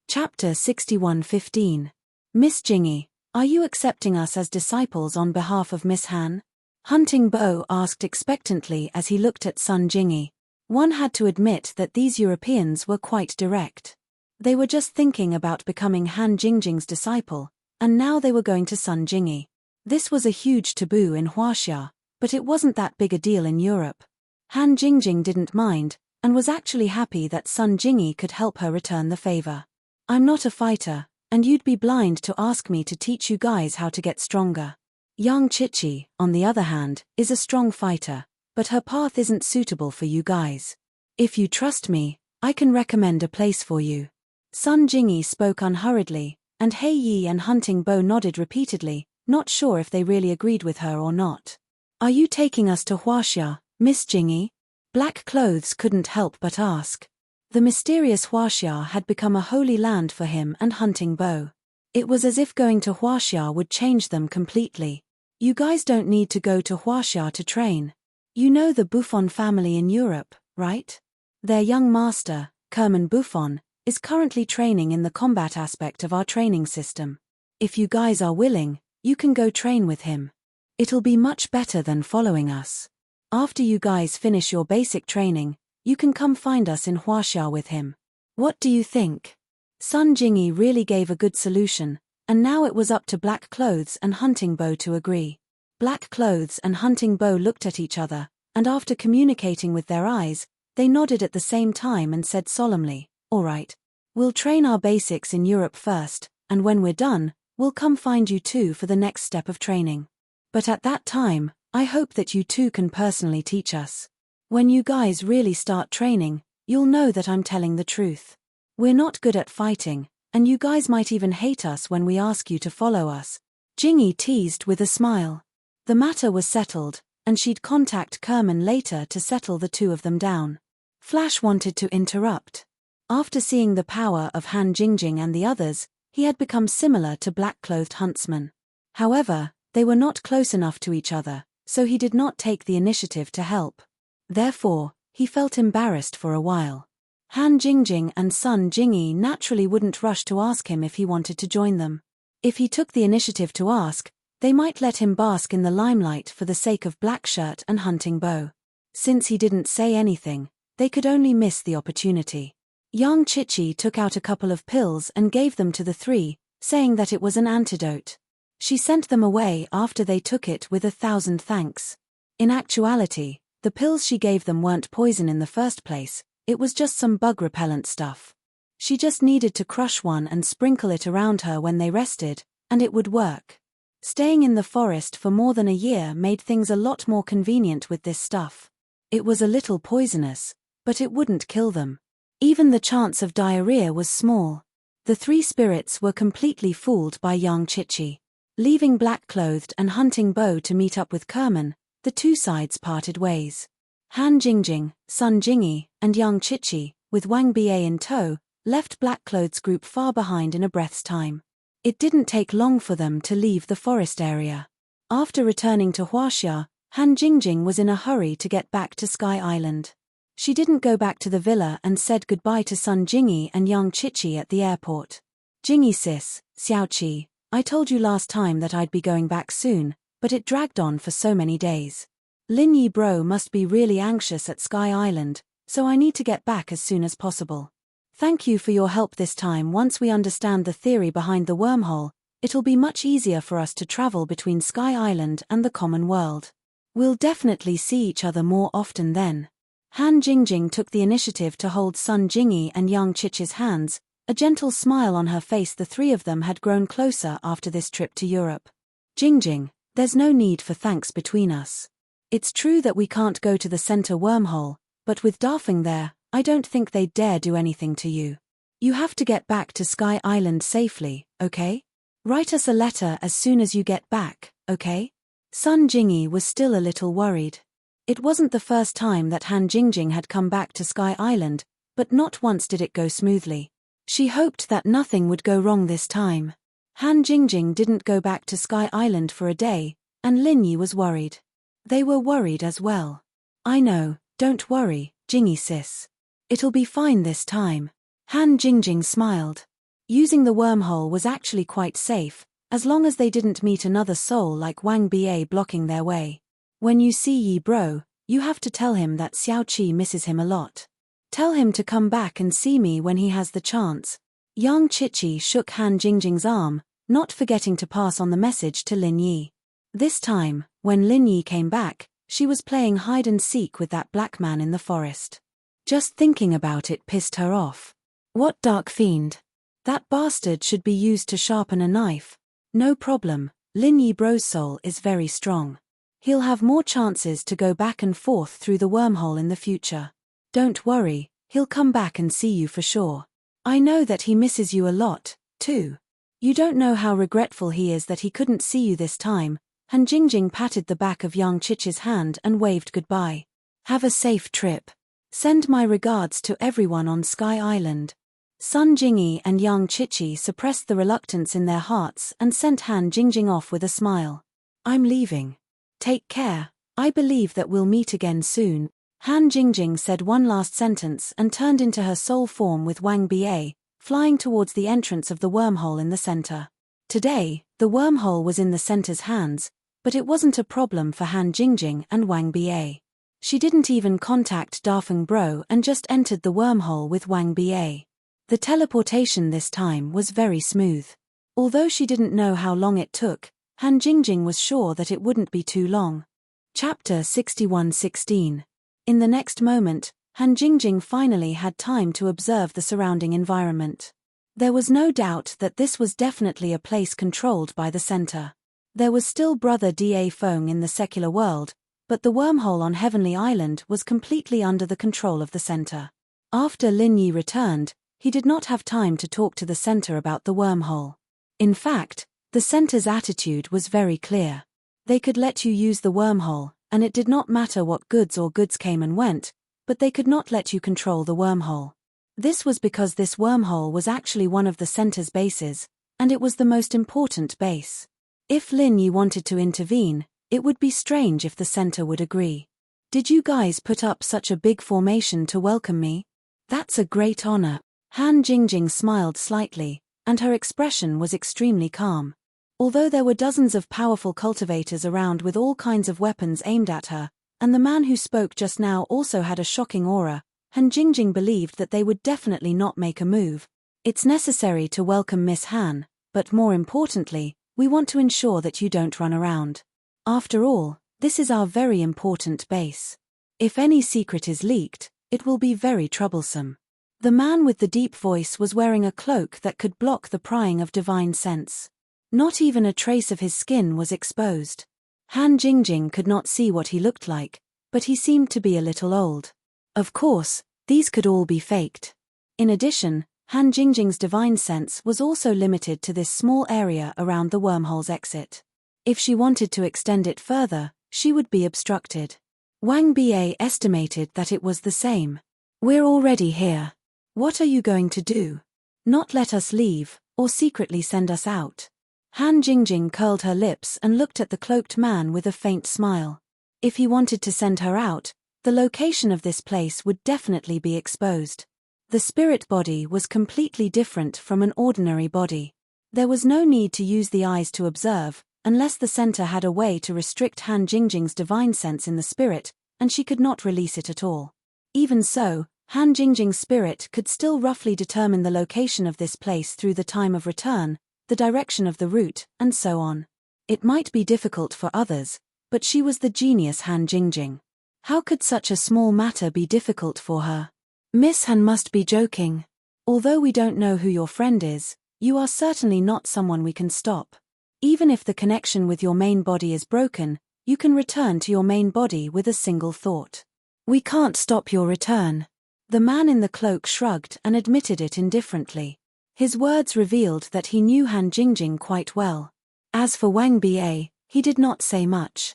Chapter 61:15. Miss Jingyi, are you accepting us as disciples on behalf of Miss Han? Hunting Bow asked expectantly as he looked at Sun Jingyi. One had to admit that these Europeans were quite direct. They were just thinking about becoming Han Jingjing's disciple, and now they were going to Sun Jingyi. This was a huge taboo in Huaxia, but it wasn't that big a deal in Europe. Han Jingjing didn't mind, and was actually happy that Sun Jingyi could help her return the favor. I'm not a fighter, and you'd be blind to ask me to teach you guys how to get stronger. Yang Chichi, on the other hand, is a strong fighter, but her path isn't suitable for you guys. If you trust me, I can recommend a place for you. Sun Jingyi spoke unhurriedly, and Hei Yi and Hunting Bow nodded repeatedly, not sure if they really agreed with her or not. Are you taking us to Huaxia, Miss Jingyi? Black Clothes couldn't help but ask. The mysterious Huaxia had become a holy land for him and Hunting Bow. It was as if going to Huaxia would change them completely. You guys don't need to go to Huaxia to train. You know the Buffon family in Europe, right? Their young master, Kerman Buffon, is currently training in the combat aspect of our training system. If you guys are willing, you can go train with him. It'll be much better than following us. After you guys finish your basic training, you can come find us in Huaxia with him. What do you think? Sun Jingyi really gave a good solution, and now it was up to Black Clothes and Hunting Bow to agree. Black Clothes and Hunting Bow looked at each other, and after communicating with their eyes, they nodded at the same time and said solemnly, "All right. We'll train our basics in Europe first, and when we're done, we'll come find you two for the next step of training. But at that time, I hope that you two can personally teach us. When you guys really start training, you'll know that I'm telling the truth. We're not good at fighting, and you guys might even hate us when we ask you to follow us." Jingyi teased with a smile. The matter was settled, and she'd contact Kerman later to settle the two of them down. Flash wanted to interrupt. After seeing the power of Han Jingjing and the others, he had become similar to black-clothed huntsmen. However, they were not close enough to each other, so he did not take the initiative to help. Therefore, he felt embarrassed for a while. Han Jingjing and Sun Jingyi naturally wouldn't rush to ask him if he wanted to join them. If he took the initiative to ask, they might let him bask in the limelight for the sake of Blackshirt and Hunting Bow. Since he didn't say anything, they could only miss the opportunity. Yang Chichi took out a couple of pills and gave them to the three, saying that it was an antidote. She sent them away after they took it with 1,000 thanks. In actuality, the pills she gave them weren't poison in the first place, it was just some bug-repellent stuff. She just needed to crush one and sprinkle it around her when they rested, and it would work. Staying in the forest for more than a year made things a lot more convenient with this stuff. It was a little poisonous, but it wouldn't kill them. Even the chance of diarrhea was small. The three spirits were completely fooled by Yang Chichi. Leaving Black-Clothed and Hunting Bow to meet up with Kerman, the two sides parted ways. Han Jingjing, Sun Jingyi, and Yang Chichi, with Wang Ba in tow, left Black-Clothed's group far behind in a breath's time. It didn't take long for them to leave the forest area. After returning to Huaxia, Han Jingjing was in a hurry to get back to Sky Island. She didn't go back to the villa and said goodbye to Sun Jingyi and Yang Chichi at the airport. "Jingyi sis, Xiaoqi, I told you last time that I'd be going back soon, but it dragged on for so many days. Lin Yi bro must be really anxious at Sky Island, so I need to get back as soon as possible. Thank you for your help this time. Once we understand the theory behind the wormhole, it'll be much easier for us to travel between Sky Island and the common world. We'll definitely see each other more often then." Han Jingjing took the initiative to hold Sun Jingyi and Yang Chichi's hands, a gentle smile on her face. The three of them had grown closer after this trip to Europe. "Jingjing, there's no need for thanks between us. It's true that we can't go to the center wormhole, but with Dafeng there, I don't think they'd dare do anything to you. You have to get back to Sky Island safely, okay? Write us a letter as soon as you get back, okay?" Sun Jingyi was still a little worried. It wasn't the first time that Han Jingjing had come back to Sky Island, but not once did it go smoothly. She hoped that nothing would go wrong this time. Han Jingjing didn't go back to Sky Island for a day, and Lin Yi was worried. They were worried as well. "I know, don't worry, Jingyi sis. It'll be fine this time." Han Jingjing smiled. Using the wormhole was actually quite safe, as long as they didn't meet another soul like Wang Ba blocking their way. "When you see Yi bro, you have to tell him that Xiaoqi misses him a lot. Tell him to come back and see me when he has the chance, Yang Chichi shook Han Jingjing's arm, not forgetting to pass on the message to Lin Yi. This time, when Lin Yi came back, she was playing hide and seek with that black man in the forest. Just thinking about it pissed her off. What dark fiend? That bastard should be used to sharpen a knife. No problem, Lin Yi Bro's soul is very strong. He'll have more chances to go back and forth through the wormhole in the future. Don't worry, he'll come back and see you for sure. I know that he misses you a lot, too. You don't know how regretful he is that he couldn't see you this time. Han Jingjing patted the back of Yang Chichi's hand and waved goodbye. Have a safe trip. Send my regards to everyone on Sky Island. Sun Jingyi and Yang Chichi suppressed the reluctance in their hearts and sent Han Jingjing off with a smile. I'm leaving. Take care, I believe that we'll meet again soon. Han Jingjing said one last sentence and turned into her soul form with Wang Ba, flying towards the entrance of the wormhole in the center. Today, the wormhole was in the center's hands, but it wasn't a problem for Han Jingjing and Wang Ba. She didn't even contact Dafeng Bro and just entered the wormhole with Wang Ba. The teleportation this time was very smooth. Although she didn't know how long it took, Han Jingjing was sure that it wouldn't be too long. Chapter 61:16. In the next moment, Han Jingjing finally had time to observe the surrounding environment. There was no doubt that this was definitely a place controlled by the center. There was still Brother Da Feng in the secular world, but the wormhole on Heavenly Island was completely under the control of the center. After Lin Yi returned, he did not have time to talk to the center about the wormhole. In fact, the center's attitude was very clear. They could let you use the wormhole, and it did not matter what goods came and went, but they could not let you control the wormhole. This was because this wormhole was actually one of the center's bases, and it was the most important base. If Lin Yi wanted to intervene, it would be strange if the center would agree. Did you guys put up such a big formation to welcome me? That's a great honor. Han Jingjing smiled slightly, and her expression was extremely calm. Although there were dozens of powerful cultivators around with all kinds of weapons aimed at her, and the man who spoke just now also had a shocking aura, Han Jingjing believed that they would definitely not make a move. It's necessary to welcome Miss Han, but more importantly, we want to ensure that you don't run around. After all, this is our very important base. If any secret is leaked, it will be very troublesome. The man with the deep voice was wearing a cloak that could block the prying of divine sense. Not even a trace of his skin was exposed. Han Jingjing could not see what he looked like, but he seemed to be a little old. Of course, these could all be faked. In addition, Han Jingjing's divine sense was also limited to this small area around the wormhole's exit. If she wanted to extend it further, she would be obstructed. Wang Ba estimated that it was the same. We're already here. What are you going to do? Not let us leave, or secretly send us out? Han Jingjing curled her lips and looked at the cloaked man with a faint smile. If he wanted to send her out, the location of this place would definitely be exposed. The spirit body was completely different from an ordinary body. There was no need to use the eyes to observe, unless the center had a way to restrict Han Jingjing's divine sense in the spirit, and she could not release it at all. Even so, Han Jingjing's spirit could still roughly determine the location of this place through the time of return, the direction of the route, and so on. It might be difficult for others, but she was the genius Han Jingjing. How could such a small matter be difficult for her? Miss Han must be joking. Although we don't know who your friend is, you are certainly not someone we can stop. Even if the connection with your main body is broken, you can return to your main body with a single thought. We can't stop your return. The man in the cloak shrugged and admitted it indifferently. His words revealed that he knew Han Jingjing quite well. As for Wang Ba, he did not say much.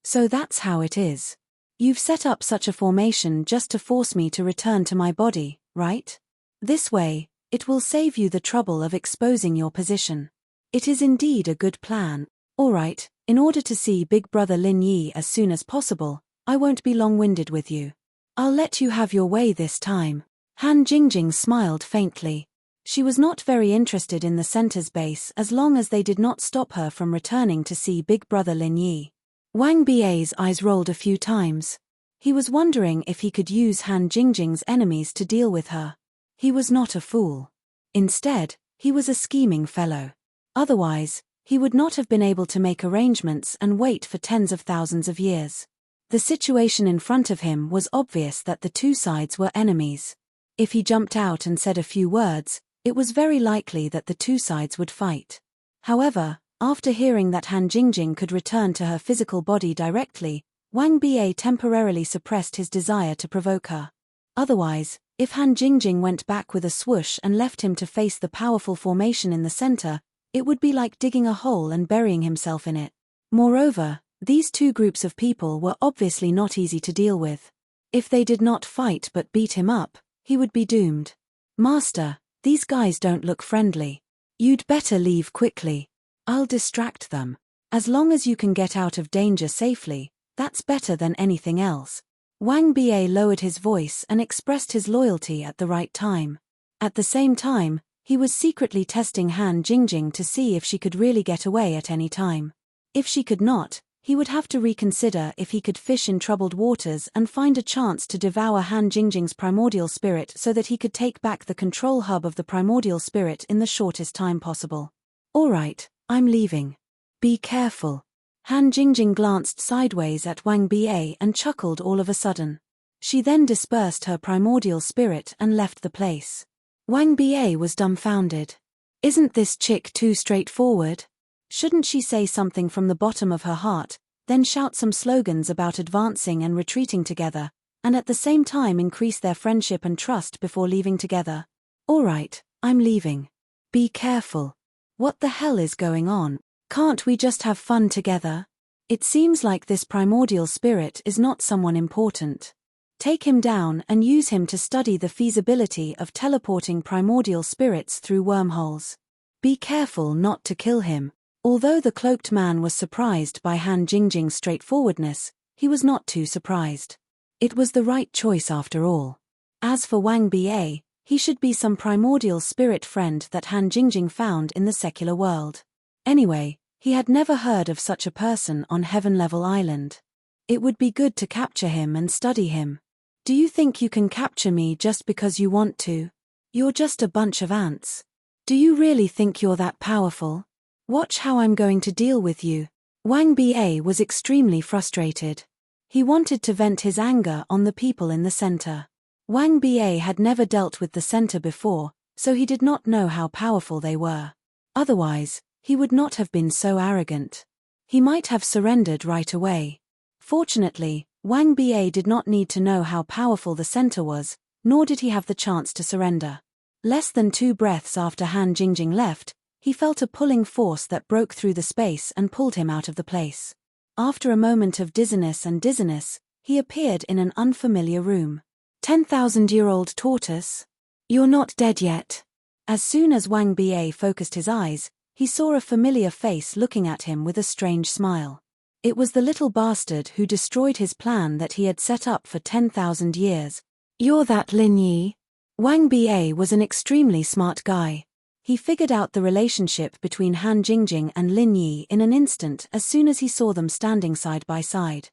So that's how it is. You've set up such a formation just to force me to return to my body, right? This way, it will save you the trouble of exposing your position. It is indeed a good plan. Alright, in order to see Big Brother Lin Yi as soon as possible, I won't be long-winded with you. I'll let you have your way this time. Han Jingjing smiled faintly. She was not very interested in the center's base as long as they did not stop her from returning to see Big Brother Lin Yi. Wang Ba's eyes rolled a few times. He was wondering if he could use Han Jingjing's enemies to deal with her. He was not a fool. Instead, he was a scheming fellow. Otherwise, he would not have been able to make arrangements and wait for tens of thousands of years. The situation in front of him was obvious that the two sides were enemies. If he jumped out and said a few words, it was very likely that the two sides would fight. However, after hearing that Han Jingjing could return to her physical body directly, Wang Bi temporarily suppressed his desire to provoke her. Otherwise, if Han Jingjing went back with a swoosh and left him to face the powerful formation in the center, it would be like digging a hole and burying himself in it. Moreover, these two groups of people were obviously not easy to deal with. If they did not fight but beat him up, he would be doomed. Master, these guys don't look friendly. You'd better leave quickly. I'll distract them. As long as you can get out of danger safely, that's better than anything else. Wang Bi lowered his voice and expressed his loyalty at the right time. At the same time, he was secretly testing Han Jingjing to see if she could really get away at any time. If she could not, he would have to reconsider if he could fish in troubled waters and find a chance to devour Han Jingjing's primordial spirit so that he could take back the control hub of the primordial spirit in the shortest time possible. All right, I'm leaving. Be careful. Han Jingjing glanced sideways at Wang Bi and chuckled all of a sudden. She then dispersed her primordial spirit and left the place. Wang Bi was dumbfounded. Isn't this chick too straightforward? Shouldn't she say something from the bottom of her heart, then shout some slogans about advancing and retreating together, and at the same time increase their friendship and trust before leaving together? All right, I'm leaving. Be careful. What the hell is going on? Can't we just have fun together? It seems like this primordial spirit is not someone important. Take him down and use him to study the feasibility of teleporting primordial spirits through wormholes. Be careful not to kill him. Although the cloaked man was surprised by Han Jingjing's straightforwardness, he was not too surprised. It was the right choice after all. As for Wang Bi, he should be some primordial spirit friend that Han Jingjing found in the secular world. Anyway, he had never heard of such a person on Heaven Level Island. It would be good to capture him and study him. Do you think you can capture me just because you want to? You're just a bunch of ants. Do you really think you're that powerful? Watch how I'm going to deal with you. Wang Bi was extremely frustrated. He wanted to vent his anger on the people in the center. Wang Bi had never dealt with the center before, so he did not know how powerful they were. Otherwise, he would not have been so arrogant. He might have surrendered right away. Fortunately, Wang Bi did not need to know how powerful the center was, nor did he have the chance to surrender. Less than 2 breaths after Han Jingjing left, he felt a pulling force that broke through the space and pulled him out of the place. After a moment of dizziness, he appeared in an unfamiliar room. 10,000-year-old tortoise? You're not dead yet. As soon as Wang Bi focused his eyes, he saw a familiar face looking at him with a strange smile. It was the little bastard who destroyed his plan that he had set up for 10,000 years. You're that Lin Yi? Wang Bi was an extremely smart guy. He figured out the relationship between Han Jingjing and Lin Yi in an instant as soon as he saw them standing side by side.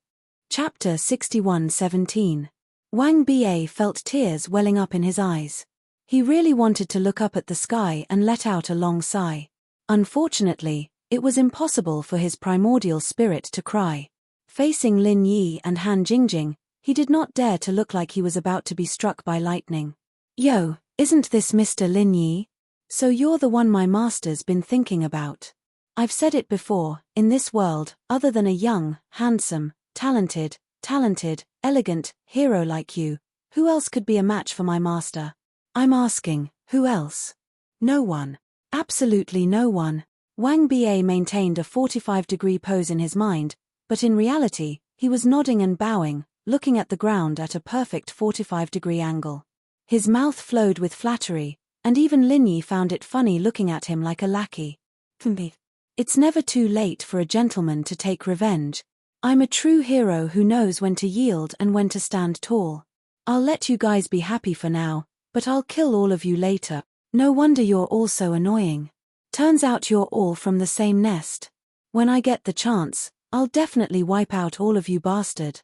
Chapter 61:17. Wang Bi felt tears welling up in his eyes. He really wanted to look up at the sky and let out a long sigh. Unfortunately, it was impossible for his primordial spirit to cry. Facing Lin Yi and Han Jingjing, he did not dare to look like he was about to be struck by lightning. Yo, isn't this Mr. Lin Yi? So you're the one my master's been thinking about. I've said it before, in this world, other than a young, handsome, talented, elegant, hero like you, who else could be a match for my master? I'm asking, who else? No one. Absolutely no one. Wang Bi maintained a 45-degree pose in his mind, but in reality, he was nodding and bowing, looking at the ground at a perfect 45-degree angle. His mouth flowed with flattery, and even Lin Yi found it funny looking at him like a lackey. It's never too late for a gentleman to take revenge. I'm a true hero who knows when to yield and when to stand tall. I'll let you guys be happy for now, but I'll kill all of you later. No wonder you're all so annoying. Turns out you're all from the same nest. When I get the chance, I'll definitely wipe out all of you bastard.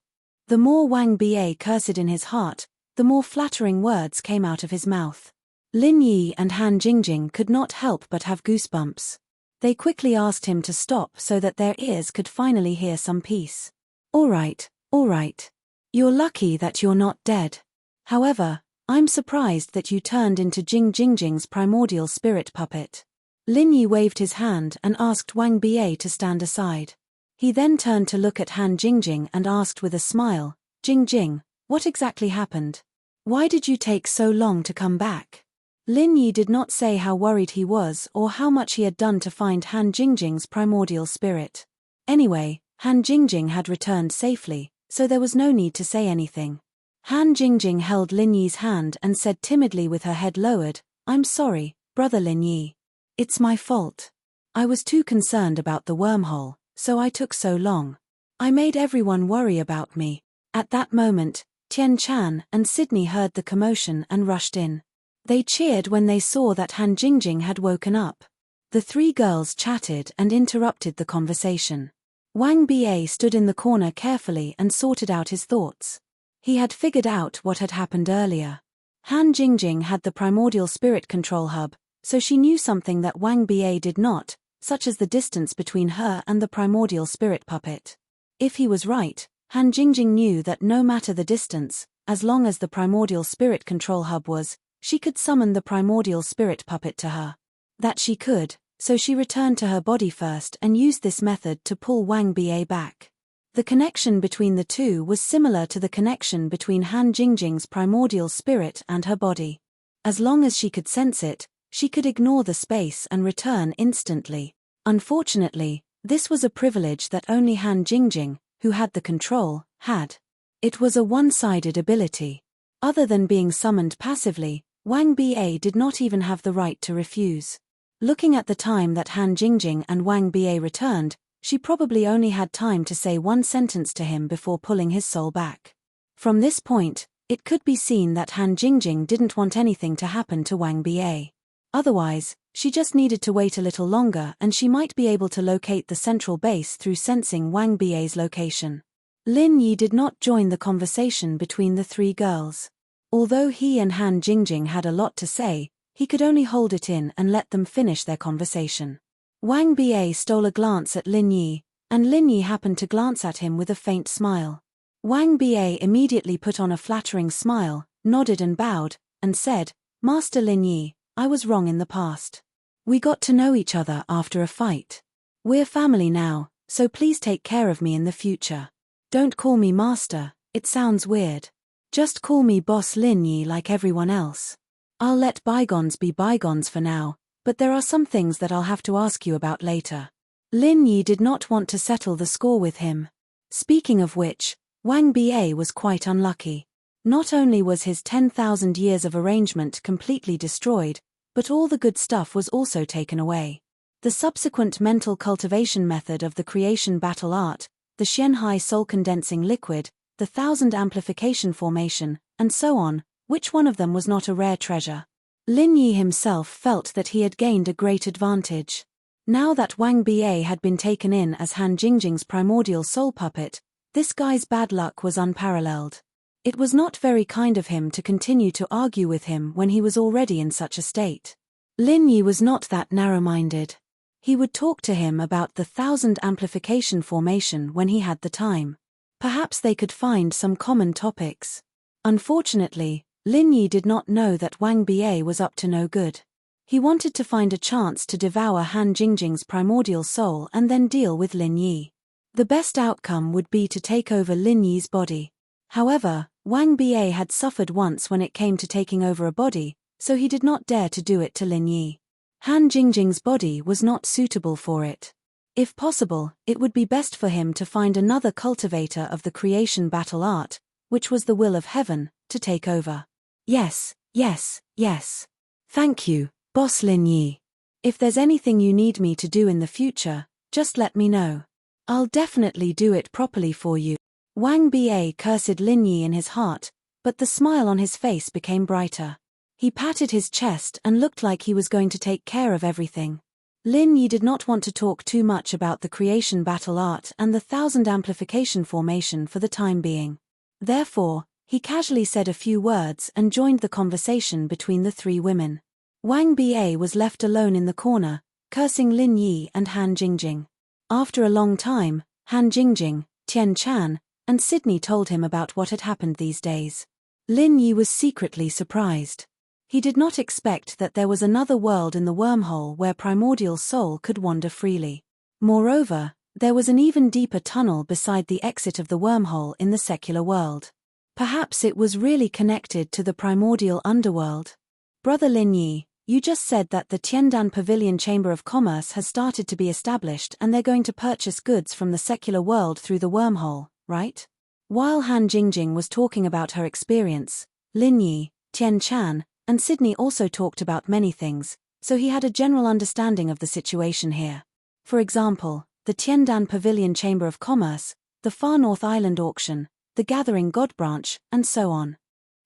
The more Wang Bi cursed in his heart, the more flattering words came out of his mouth. Lin Yi and Han Jingjing could not help but have goosebumps. They quickly asked him to stop so that their ears could finally hear some peace. All right. You're lucky that you're not dead. However, I'm surprised that you turned into Jing Jingjing's primordial spirit puppet. Lin Yi waved his hand and asked Wang Bie to stand aside. He then turned to look at Han Jingjing and asked with a smile, Jing, what exactly happened? Why did you take so long to come back? Lin Yi did not say how worried he was or how much he had done to find Han Jingjing's primordial spirit. Anyway, Han Jingjing had returned safely, so there was no need to say anything. Han Jingjing held Lin Yi's hand and said timidly with her head lowered, I'm sorry, brother Lin Yi. It's my fault. I was too concerned about the wormhole, so I took so long. I made everyone worry about me. At that moment, Tian Chan and Sydney heard the commotion and rushed in. They cheered when they saw that Han Jingjing had woken up. The three girls chatted and interrupted the conversation. Wang Bie stood in the corner carefully and sorted out his thoughts. He had figured out what had happened earlier. Han Jingjing had the primordial spirit control hub, so she knew something that Wang Bie did not, such as the distance between her and the primordial spirit puppet. If he was right, Han Jingjing knew that no matter the distance, as long as the primordial spirit control hub was, she could summon the primordial spirit puppet to her. That she could, so she returned to her body first and used this method to pull Wang Bie back. The connection between the two was similar to the connection between Han Jingjing's primordial spirit and her body. As long as she could sense it, she could ignore the space and return instantly. Unfortunately, this was a privilege that only Han Jingjing, who had the control, had. It was a one-sided ability. Other than being summoned passively, Wang Bie did not even have the right to refuse. Looking at the time that Han Jingjing and Wang Bie returned, she probably only had time to say one sentence to him before pulling his soul back. From this point, it could be seen that Han Jingjing didn't want anything to happen to Wang Bie. Otherwise, she just needed to wait a little longer and she might be able to locate the central base through sensing Wang Bie's location. Lin Yi did not join the conversation between the three girls. Although he and Han Jingjing had a lot to say, he could only hold it in and let them finish their conversation. Wang Bie stole a glance at Lin Yi, and Lin Yi happened to glance at him with a faint smile. Wang Bie immediately put on a flattering smile, nodded and bowed, and said, Master Lin Yi, I was wrong in the past. We got to know each other after a fight. We're family now, so please take care of me in the future. Don't call me Master, it sounds weird. Just call me Boss Lin Yi like everyone else. I'll let bygones be bygones for now, but there are some things that I'll have to ask you about later. Lin Yi did not want to settle the score with him. Speaking of which, Wang Bie was quite unlucky. Not only was his 10,000 years of arrangement completely destroyed, but all the good stuff was also taken away. The subsequent mental cultivation method of the creation battle art, the Xianhai soul condensing liquid, the 1000 amplification formation, and so on, which one of them was not a rare treasure? Lin Yi himself felt that he had gained a great advantage. Now that Wang Bie had been taken in as Han Jingjing's primordial soul puppet, this guy's bad luck was unparalleled. It was not very kind of him to continue to argue with him when he was already in such a state. Lin Yi was not that narrow-minded. He would talk to him about the 1000 amplification formation when he had the time. Perhaps they could find some common topics. Unfortunately, Lin Yi did not know that Wang Bie was up to no good. He wanted to find a chance to devour Han Jingjing's primordial soul and then deal with Lin Yi. The best outcome would be to take over Lin Yi's body. However, Wang Bie had suffered once when it came to taking over a body, so he did not dare to do it to Lin Yi. Han Jingjing's body was not suitable for it. If possible, it would be best for him to find another cultivator of the creation battle art, which was the will of heaven, to take over. Yes. Thank you, Boss Lin Yi. If there's anything you need me to do in the future, just let me know. I'll definitely do it properly for you. Wang Bie cursed Lin Yi in his heart, but the smile on his face became brighter. He patted his chest and looked like he was going to take care of everything. Lin Yi did not want to talk too much about the creation battle art and the 1000 amplification formation for the time being. Therefore, he casually said a few words and joined the conversation between the three women. Wang Ba was left alone in the corner, cursing Lin Yi and Han Jingjing. After a long time, Han Jingjing, Tian Chan, and Sydney told him about what had happened these days. Lin Yi was secretly surprised. He did not expect that there was another world in the wormhole where primordial soul could wander freely. Moreover, there was an even deeper tunnel beside the exit of the wormhole in the secular world. Perhaps it was really connected to the primordial underworld. Brother Lin Yi, you just said that the Tiandan Pavilion Chamber of Commerce has started to be established and they're going to purchase goods from the secular world through the wormhole, right? While Han Jingjing was talking about her experience, Lin Yi, Tian Chan, and Sydney also talked about many things, so he had a general understanding of the situation here. For example, the Tiandan Pavilion Chamber of Commerce, the Far North Island Auction, the Gathering God Branch, and so on.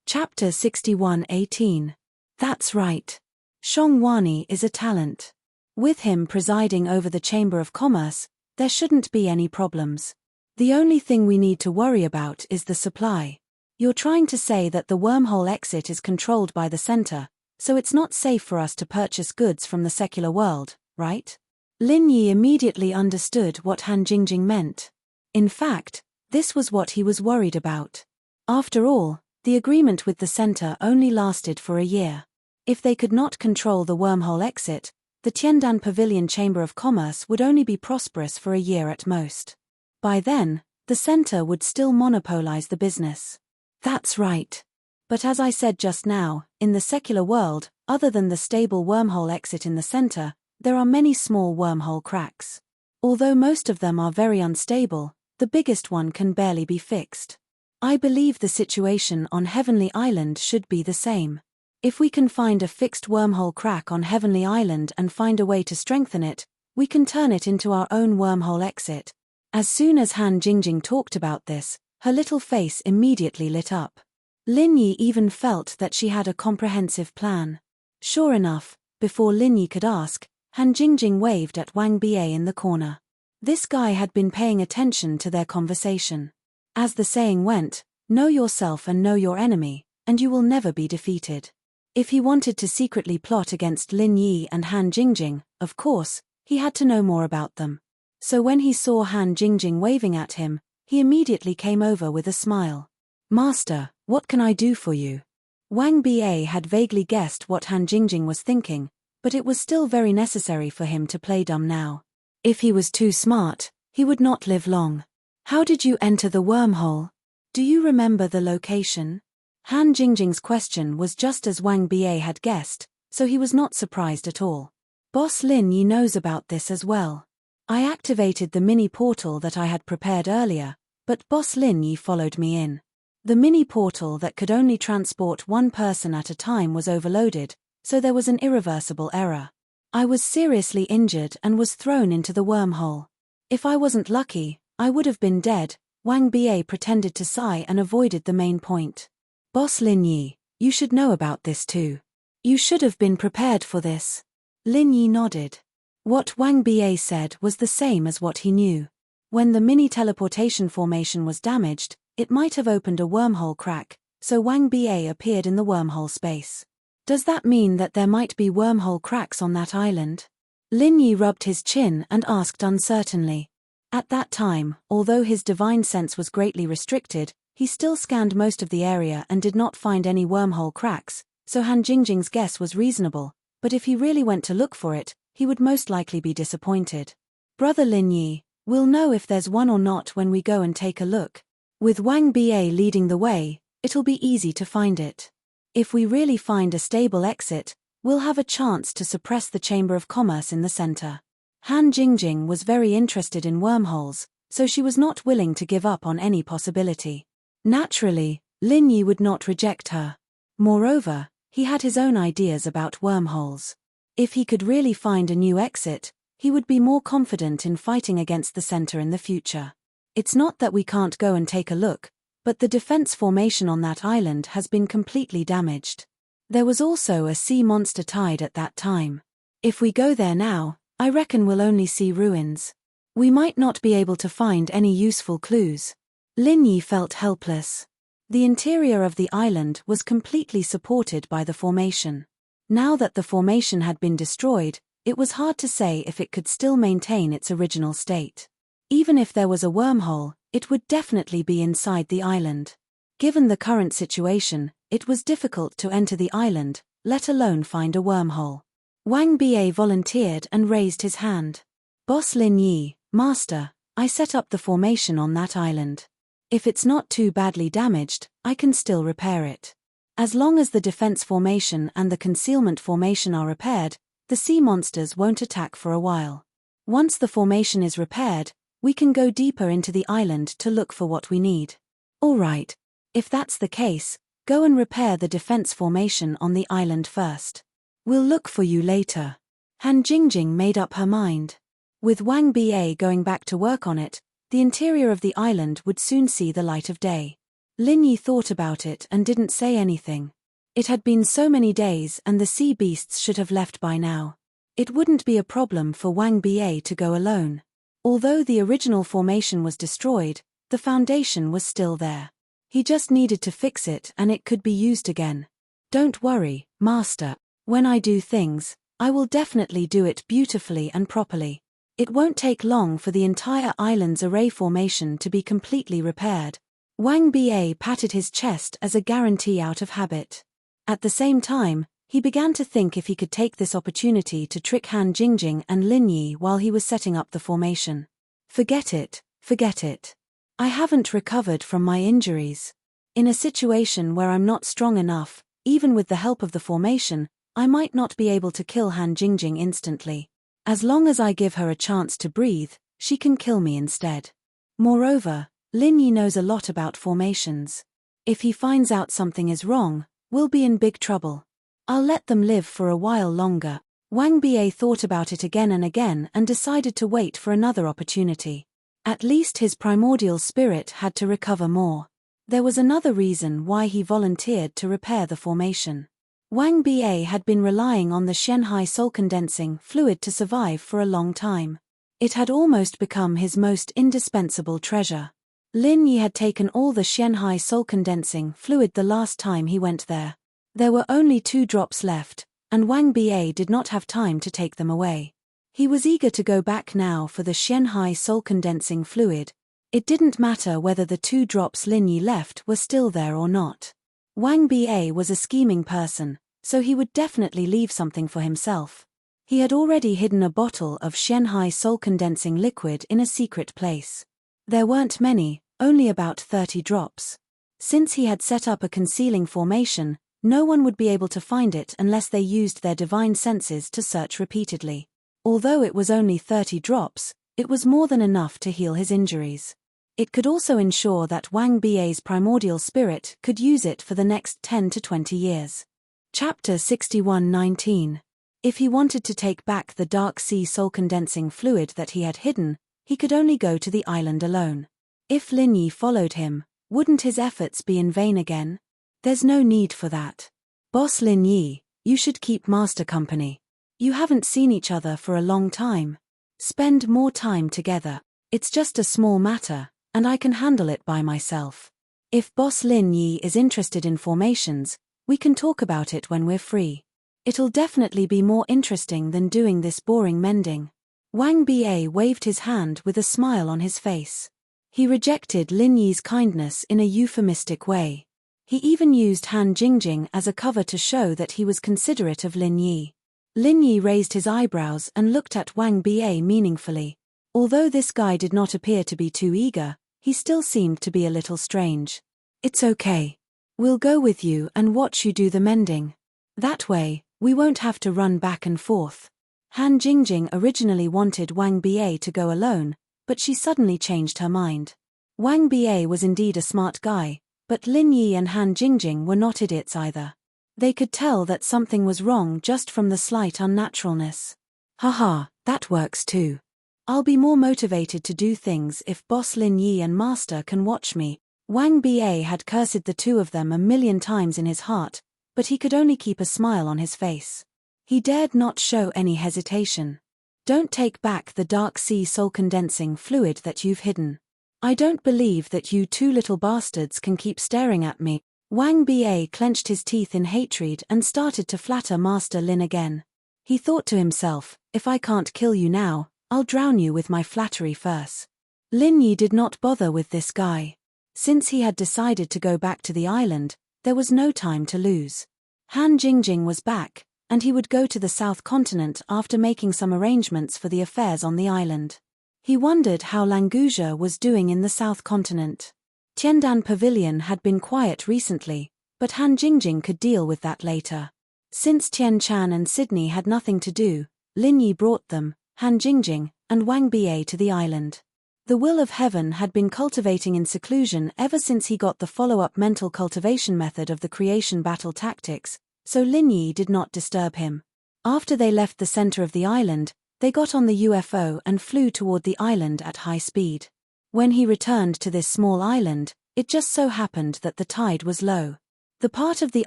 Chapter 61:18. That's right. Shongwani is a talent. With him presiding over the Chamber of Commerce, there shouldn't be any problems. The only thing we need to worry about is the supply. You're trying to say that the wormhole exit is controlled by the center, so it's not safe for us to purchase goods from the secular world, right? Lin Yi immediately understood what Han Jingjing meant. In fact, this was what he was worried about. After all, the agreement with the center only lasted for a year. If they could not control the wormhole exit, the Tiandan Pavilion Chamber of Commerce would only be prosperous for a year at most. By then, the center would still monopolize the business. That's right. But as I said just now, in the secular world, other than the stable wormhole exit in the center, there are many small wormhole cracks. Although most of them are very unstable, the biggest one can barely be fixed. I believe the situation on Heavenly Island should be the same. If we can find a fixed wormhole crack on Heavenly Island and find a way to strengthen it, we can turn it into our own wormhole exit. As soon as Han Jingjing talked about this, her little face immediately lit up. Lin Yi even felt that she had a comprehensive plan. Sure enough, before Lin Yi could ask, Han Jingjing waved at Wang Ba in the corner. This guy had been paying attention to their conversation. As the saying went, know yourself and know your enemy, and you will never be defeated. If he wanted to secretly plot against Lin Yi and Han Jingjing, of course, he had to know more about them. So when he saw Han Jingjing waving at him, he immediately came over with a smile. Master, what can I do for you? Wang Ba had vaguely guessed what Han Jingjing was thinking, but it was still very necessary for him to play dumb now. If he was too smart, he would not live long. How did you enter the wormhole? Do you remember the location? Han Jingjing's question was just as Wang Ba had guessed, so he was not surprised at all. Boss Lin Yi knows about this as well. I activated the mini portal that I had prepared earlier, but Boss Lin Yi followed me in. The mini portal that could only transport one person at a time was overloaded, so there was an irreversible error. I was seriously injured and was thrown into the wormhole. If I wasn't lucky, I would have been dead. Wang Ba pretended to sigh and avoided the main point. Boss Lin Yi, you should know about this too. You should have been prepared for this. Lin Yi nodded. What Wang Ba said was the same as what he knew. When the mini teleportation formation was damaged, it might have opened a wormhole crack, so Wang Ba appeared in the wormhole space. Does that mean that there might be wormhole cracks on that island? Lin Yi rubbed his chin and asked uncertainly. At that time, although his divine sense was greatly restricted, he still scanned most of the area and did not find any wormhole cracks, so Han Jingjing's guess was reasonable, but if he really went to look for it, he would most likely be disappointed. Brother Lin Yi, we'll know if there's one or not when we go and take a look. With Wang Ba leading the way, it'll be easy to find it. If we really find a stable exit, we'll have a chance to suppress the Chamber of Commerce in the center. Han Jingjing was very interested in wormholes, so she was not willing to give up on any possibility. Naturally, Lin Yi would not reject her. Moreover, he had his own ideas about wormholes. If he could really find a new exit, he would be more confident in fighting against the center in the future. It's not that we can't go and take a look, but the defense formation on that island has been completely damaged. There was also a sea monster tide at that time. If we go there now, I reckon we'll only see ruins. We might not be able to find any useful clues. Lin Yi felt helpless. The interior of the island was completely supported by the formation. Now that the formation had been destroyed, it was hard to say if it could still maintain its original state. Even if there was a wormhole, it would definitely be inside the island. Given the current situation, it was difficult to enter the island, let alone find a wormhole. Wang Ba volunteered and raised his hand. Boss Lin Yi, Master, I set up the formation on that island. If it's not too badly damaged, I can still repair it. As long as the defense formation and the concealment formation are repaired, the sea monsters won't attack for a while. Once the formation is repaired, we can go deeper into the island to look for what we need. All right. If that's the case, go and repair the defense formation on the island first. We'll look for you later. Han Jingjing made up her mind. With Wang Ba going back to work on it, the interior of the island would soon see the light of day. Lin Yi thought about it and didn't say anything. It had been so many days and the sea beasts should have left by now. It wouldn't be a problem for Wang Ba to go alone. Although the original formation was destroyed, the foundation was still there. He just needed to fix it and it could be used again. Don't worry, Master. When I do things, I will definitely do it beautifully and properly. It won't take long for the entire island's array formation to be completely repaired. Wang Ba patted his chest as a guarantee out of habit. At the same time, he began to think if he could take this opportunity to trick Han Jingjing and Lin Yi while he was setting up the formation. Forget it, forget it. I haven't recovered from my injuries. In a situation where I'm not strong enough, even with the help of the formation, I might not be able to kill Han Jingjing instantly. As long as I give her a chance to breathe, she can kill me instead. Moreover, Lin Yi knows a lot about formations. If he finds out something is wrong, we'll be in big trouble. I'll let them live for a while longer. Wang Ba thought about it again and again and decided to wait for another opportunity. At least his primordial spirit had to recover more. There was another reason why he volunteered to repair the formation. Wang Ba had been relying on the Shenhai soul-condensing fluid to survive for a long time. It had almost become his most indispensable treasure. Lin Yi had taken all the Shenhai soul-condensing fluid the last time he went there. There were only 2 drops left, and Wang Ba did not have time to take them away. He was eager to go back now for the Shenhai soul-condensing fluid. It didn't matter whether the 2 drops Lin Yi left were still there or not. Wang Ba was a scheming person, so he would definitely leave something for himself. He had already hidden a bottle of Shenhai soul-condensing liquid in a secret place. There weren't many, only about 30 drops. Since he had set up a concealing formation, no one would be able to find it unless they used their divine senses to search repeatedly. Although it was only 30 drops, it was more than enough to heal his injuries. It could also ensure that Wang Ba's primordial spirit could use it for the next 10 to 20 years. Chapter 61:19. If he wanted to take back the dark sea soul-condensing fluid that he had hidden, he could only go to the island alone. If Lin Yi followed him, wouldn't his efforts be in vain again? There's no need for that. Boss Lin Yi, you should keep Master company. You haven't seen each other for a long time. Spend more time together. It's just a small matter, and I can handle it by myself. If Boss Lin Yi is interested in formations, we can talk about it when we're free. It'll definitely be more interesting than doing this boring mending. Wang Ba waved his hand with a smile on his face. He rejected Lin Yi's kindness in a euphemistic way. He even used Han Jingjing as a cover to show that he was considerate of Lin Yi. Lin Yi raised his eyebrows and looked at Wang Ba meaningfully. Although this guy did not appear to be too eager, he still seemed to be a little strange. It's okay. We'll go with you and watch you do the mending. That way, we won't have to run back and forth. Han Jingjing originally wanted Wang Ba to go alone, but she suddenly changed her mind. Wang Ba was indeed a smart guy, but Lin Yi and Han Jingjing were not idiots either. They could tell that something was wrong just from the slight unnaturalness. Haha, that works too. I'll be more motivated to do things if Boss Lin Yi and Master can watch me. Wang Ba had cursed the two of them a million times in his heart, but he could only keep a smile on his face. He dared not show any hesitation. Don't take back the dark sea soul-condensing fluid that you've hidden. I don't believe that you 2 little bastards can keep staring at me. Wang Ba clenched his teeth in hatred and started to flatter Master Lin again. He thought to himself, if I can't kill you now, I'll drown you with my flattery first. Lin Yi did not bother with this guy. Since he had decided to go back to the island, there was no time to lose. Han Jingjing was back, and he would go to the South Continent after making some arrangements for the affairs on the island. He wondered how Langusia was doing in the South Continent. Tiandan Pavilion had been quiet recently, but Han Jingjing could deal with that later. Since Tian Chan and Sydney had nothing to do, Lin Yi brought them, Han Jingjing, and Wang Ba to the island. The will of heaven had been cultivating in seclusion ever since he got the follow-up mental cultivation method of the creation battle tactics, so Lin Yi did not disturb him. After they left the center of the island, they got on the UFO and flew toward the island at high speed. When he returned to this small island, it just so happened that the tide was low. The part of the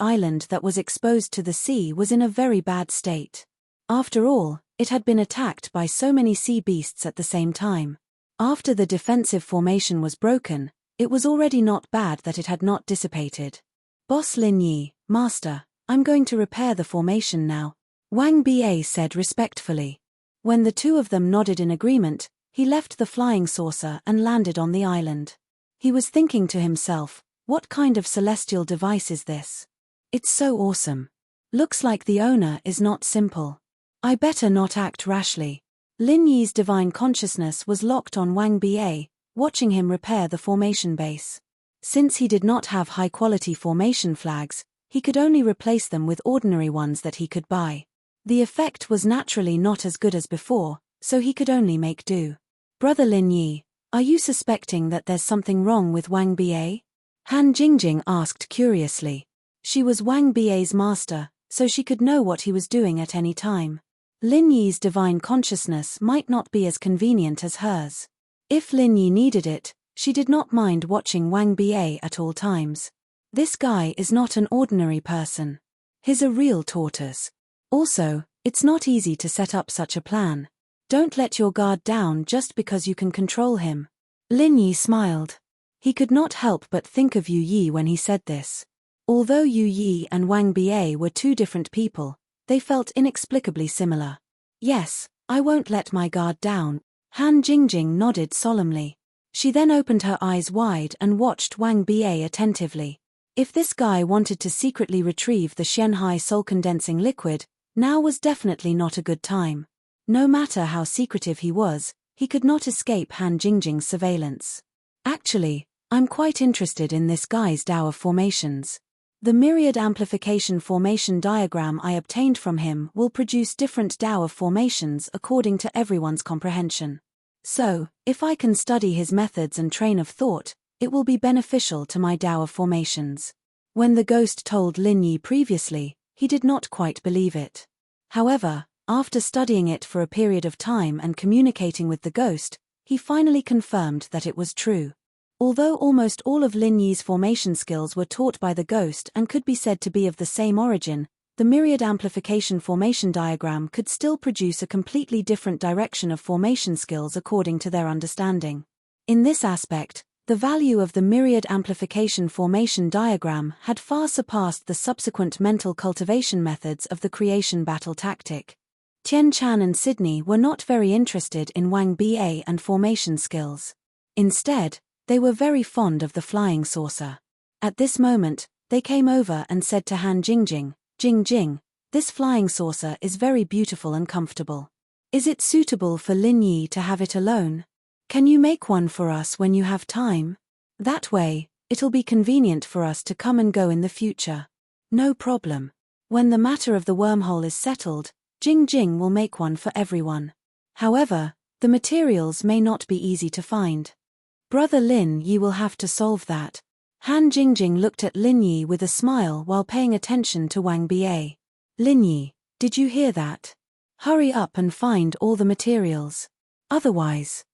island that was exposed to the sea was in a very bad state. After all, it had been attacked by so many sea beasts at the same time. After the defensive formation was broken, it was already not bad that it had not dissipated. Boss Lin Yi, Master, I'm going to repair the formation now, Wang Ba said respectfully. When the two of them nodded in agreement, he left the flying saucer and landed on the island. He was thinking to himself, what kind of celestial device is this? It's so awesome. Looks like the owner is not simple. I better not act rashly. Lin Yi's divine consciousness was locked on Wang Ba, watching him repair the formation base. Since he did not have high-quality formation flags, he could only replace them with ordinary ones that he could buy. The effect was naturally not as good as before, so he could only make do. Brother Lin Yi, are you suspecting that there's something wrong with Wang Ba? Han Jingjing asked curiously. She was Wang Ba's master, so she could know what he was doing at any time. Lin Yi's divine consciousness might not be as convenient as hers. If Lin Yi needed it, she did not mind watching Wang Ba at all times. This guy is not an ordinary person. He's a real tortoise. Also, it's not easy to set up such a plan. Don't let your guard down just because you can control him. Lin Yi smiled. He could not help but think of Yu Yi when he said this. Although Yu Yi and Wang Ba were two different people, they felt inexplicably similar. Yes, I won't let my guard down. Han Jingjing nodded solemnly. She then opened her eyes wide and watched Wang Ba attentively. If this guy wanted to secretly retrieve the Xianhai soul-condensing liquid, now was definitely not a good time. No matter how secretive he was, he could not escape Han Jingjing's surveillance. Actually, I'm quite interested in this guy's Tao of formations. The myriad amplification formation diagram I obtained from him will produce different Tao of formations according to everyone's comprehension. So, if I can study his methods and train of thought, it will be beneficial to my Tao of formations. When the ghost told Lin Yi previously, he did not quite believe it. However, after studying it for a period of time and communicating with the ghost, he finally confirmed that it was true. Although almost all of Lin Yi's formation skills were taught by the ghost and could be said to be of the same origin, the myriad amplification formation diagram could still produce a completely different direction of formation skills according to their understanding. In this aspect, the value of the myriad amplification formation diagram had far surpassed the subsequent mental cultivation methods of the creation battle tactic. Tian Chan and Sydney were not very interested in Wang Ba and formation skills. Instead, they were very fond of the flying saucer. At this moment, they came over and said to Han Jingjing, Jingjing, this flying saucer is very beautiful and comfortable. Is it suitable for Lin Yi to have it alone? Can you make one for us when you have time? That way, it'll be convenient for us to come and go in the future. No problem. When the matter of the wormhole is settled, Jingjing will make one for everyone. However, the materials may not be easy to find. Brother Lin Yi will have to solve that. Han Jingjing looked at Lin Yi with a smile while paying attention to Wang Ba. Lin Yi, did you hear that? Hurry up and find all the materials. Otherwise.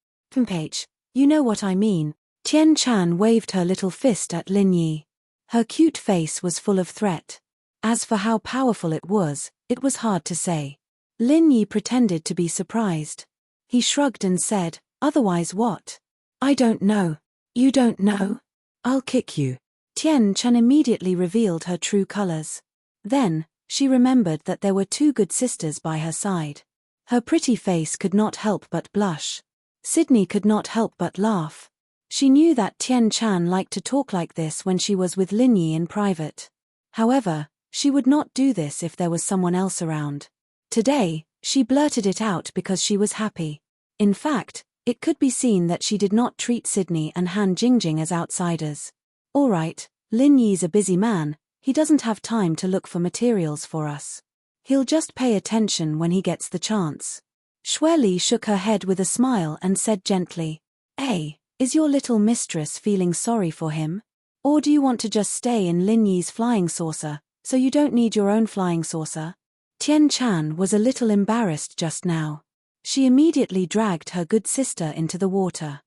Page, you know what I mean. Tian Chan waved her little fist at Lin Yi. Her cute face was full of threat. As for how powerful it was hard to say. Lin Yi pretended to be surprised. He shrugged and said, otherwise what? I don't know. You don't know? I'll kick you. Tian Chen immediately revealed her true colors. Then, she remembered that there were two good sisters by her side. Her pretty face could not help but blush. Sydney could not help but laugh. She knew that Tian Chan liked to talk like this when she was with Lin Yi in private. However, she would not do this if there was someone else around. Today, she blurted it out because she was happy. In fact, it could be seen that she did not treat Sydney and Han Jingjing as outsiders. Alright, Lin Yi's a busy man, he doesn't have time to look for materials for us. He'll just pay attention when he gets the chance. Xue Li shook her head with a smile and said gently, "Hey, is your little mistress feeling sorry for him? Or do you want to just stay in Lin Yi's flying saucer, so you don't need your own flying saucer?" Tian Chan was a little embarrassed just now. She immediately dragged her good sister into the water.